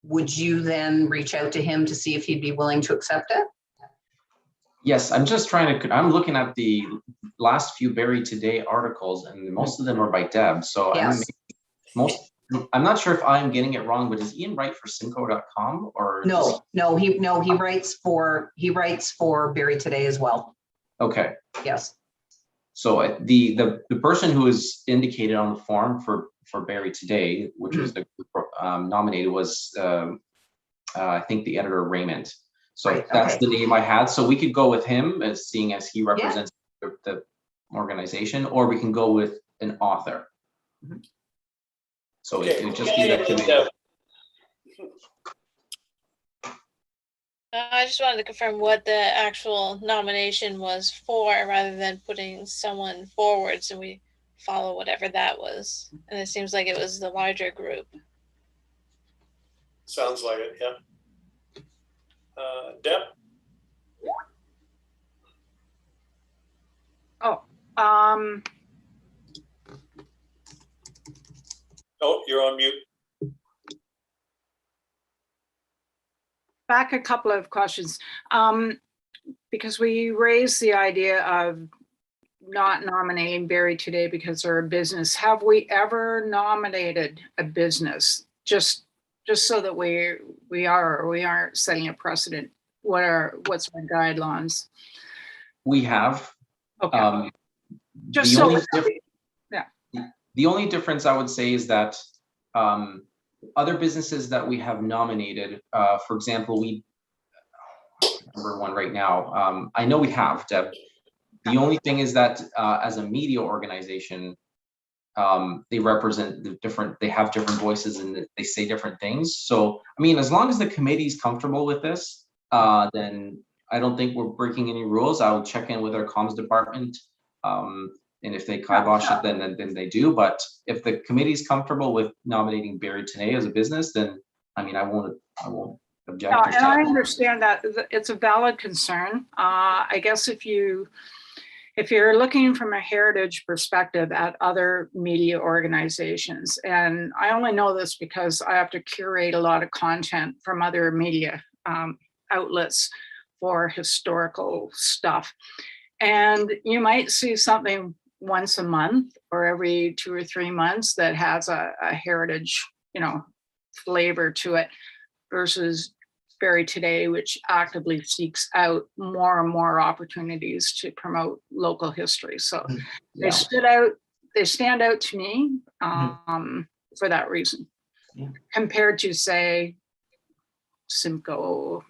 would you then reach out to him to see if he'd be willing to accept it? Yes, I'm looking at the last few Barrie Today articles, and most of them are by Deb. So yes. I'm not sure if I'm getting it wrong, but does Ian write for Simcoe.com or? No, he writes for Barrie Today as well. Okay. Yes. So the person who is indicated on the form for Barrie Today, which was the nominated, was I think the editor Raymond. So right, that's the name I had. So we could go with him as seeing as he represents the organization, or we can go with an author. Mm-hmm. So it would just be that committee. I just wanted to confirm what the actual nomination was for, rather than putting someone forward, so we follow whatever that was. And it seems like it was the larger group. Sounds like it, yeah. Deb? Oh, you're on mute. Back a couple of questions. Because we raised the idea of not nominating Barrie Today because they're a business. Have we ever nominated a business just so that we aren't setting a precedent? What's our guidelines? We have. Okay. The only difference I would say is that other businesses that we have nominated, for example, I remember one right now. I know we have, Deb. The only thing is that as a media organization, they represent they have different voices and they say different things. So, I mean, as long as the committee is comfortable with this, then I don't think we're breaking any rules. I'll check in with our comms department. And if they kibosh it, then they do. But if the committee is comfortable with nominating Barrie Today as a business, then I mean, I won't object. And I understand that it's a valid concern. I guess if you're looking from a heritage perspective at other media organizations, and I only know this because I have to curate a lot of content from other media outlets for historical stuff. And you might see something once a month or every 2 or 3 months that has a heritage, flavor to it, versus Barrie Today, which actively seeks out more and more opportunities to promote local history. So they stand out to me for that reason, compared to, say, Simcoe,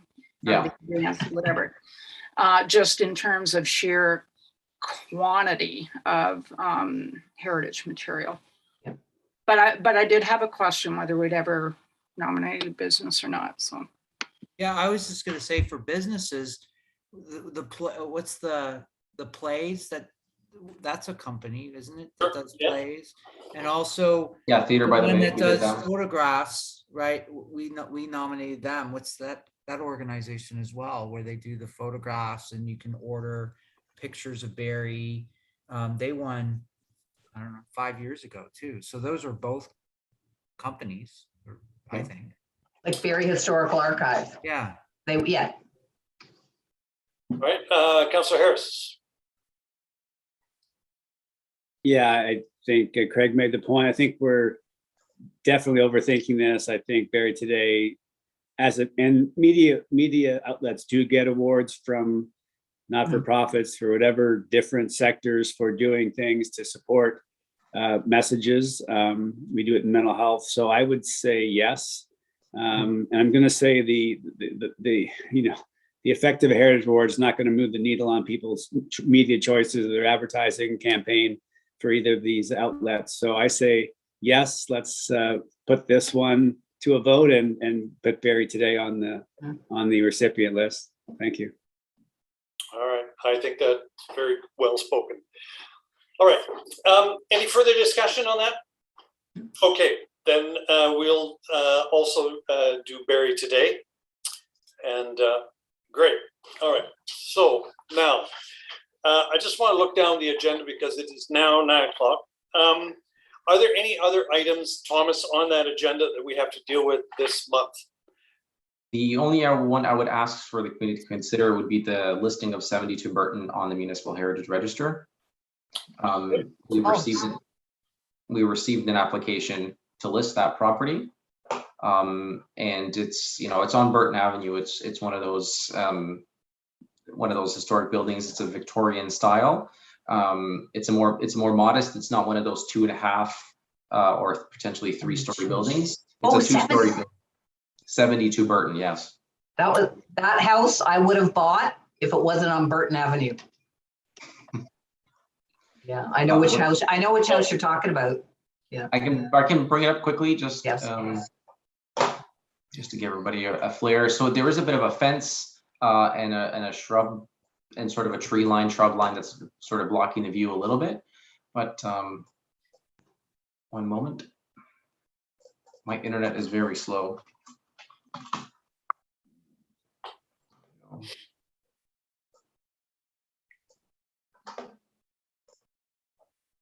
whatever, just in terms of sheer quantity of heritage material. But I did have a question whether we'd ever nominate a business or not. So yeah, I was just going to say, for businesses, what's the plays, that's a company, isn't it, that does plays? And also Theater by the Bay that does photographs, right? We nominated them. What's that that organization as well, where they do the photographs and you can order pictures of Barrie. They won, I don't know, 5 years ago too. So those are both companies, I think. Like Barrie Historical Archive. Yeah. Yeah. All right, Councillor Harris. Yeah, I think Craig made the point. I think we're definitely overthinking this. I think Barrie Today, and media outlets do get awards from not-for-profits for whatever different sectors for doing things to support messages. We do it in mental health, so I would say yes. And I'm going to say the effective Heritage Award is not going to move the needle on people's media choices or their advertising campaign for either of these outlets. So I say yes. Let's put this one to a vote and put Barrie Today on the recipient list. Thank you. All right, I think that's very well spoken. All right, any further discussion on that? Okay, then we'll also do Barrie Today. And great, all right. So now, I just want to look down the agenda because it is now 9 o'clock. Are there any other items, Thomas, on that agenda that we have to deal with this month? The only one I would ask for the committee to consider would be the listing of 72 Burton on the Municipal Heritage Register. We received an application to list that property, and it's on Burton Avenue. It's one of those historic buildings. It's a Victorian style. It's more modest. It's not one of those 2.5 or potentially 3-story buildings. It's a 2-story building. 72 Burton, yes. That house I would have bought if it wasn't on Burton Avenue. Yeah, I know which house. I know which house you're talking about. Yeah. I can bring it up quickly, just yes. Just to give everybody a flair. So there is a bit of a fence and a shrub and sort of a shrub line that's sort of blocking the view a little bit. But one moment. My internet is very slow.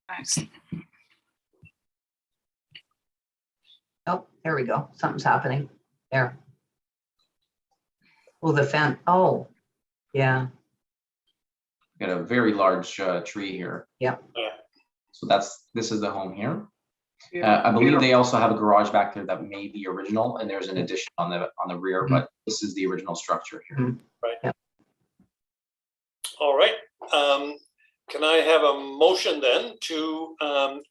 Nice. Oh, there we go. Something's happening there. Oh, the fence. Oh, yeah. Got a very large tree here. Yep. So this is the home here. I believe they also have a garage back there that may be original, and there's an addition on the rear, but this is the original structure here. Right. Yep. All right. Can I have a motion then to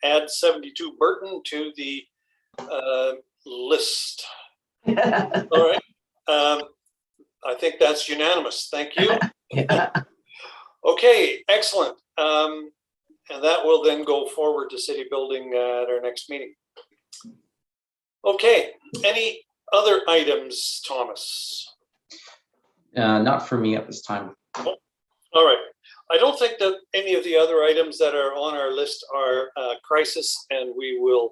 add 72 Burton to the list? All right. I think that's unanimous. Thank you. Yeah. Okay, excellent. And that will then go forward to city building at our next meeting. Okay, any other items, Thomas? Not for me at this time. All right. I don't think that any of the other items that are on our list are crisis, and we will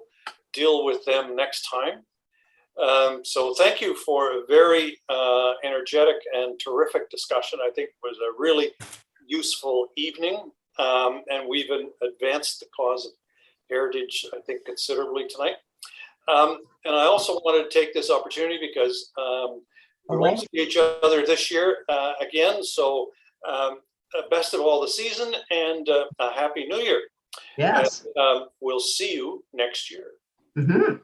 deal with them next time. So thank you for a very energetic and terrific discussion. I think it was a really useful evening, and we've advanced the cause of heritage, I think, considerably tonight. And I also wanted to take this opportunity because we won't see each other this year again. So best of all the season and a happy new year. Yes. And, we'll see you next year. Mm-hmm.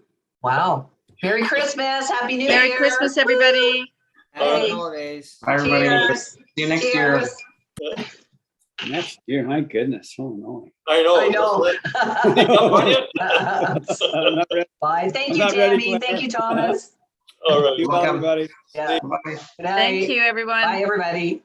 Wow. Merry Christmas. Happy New Year. Merry Christmas, everybody. Happy holidays. Bye, everybody. Cheers. See you next year. Next year, my goodness. Oh, no. I know. Bye. Thank you, Tammy. Thank you, Thomas. All right. Welcome, everybody. Yeah. Bye. Good night. Thank you, everyone. Bye, everybody.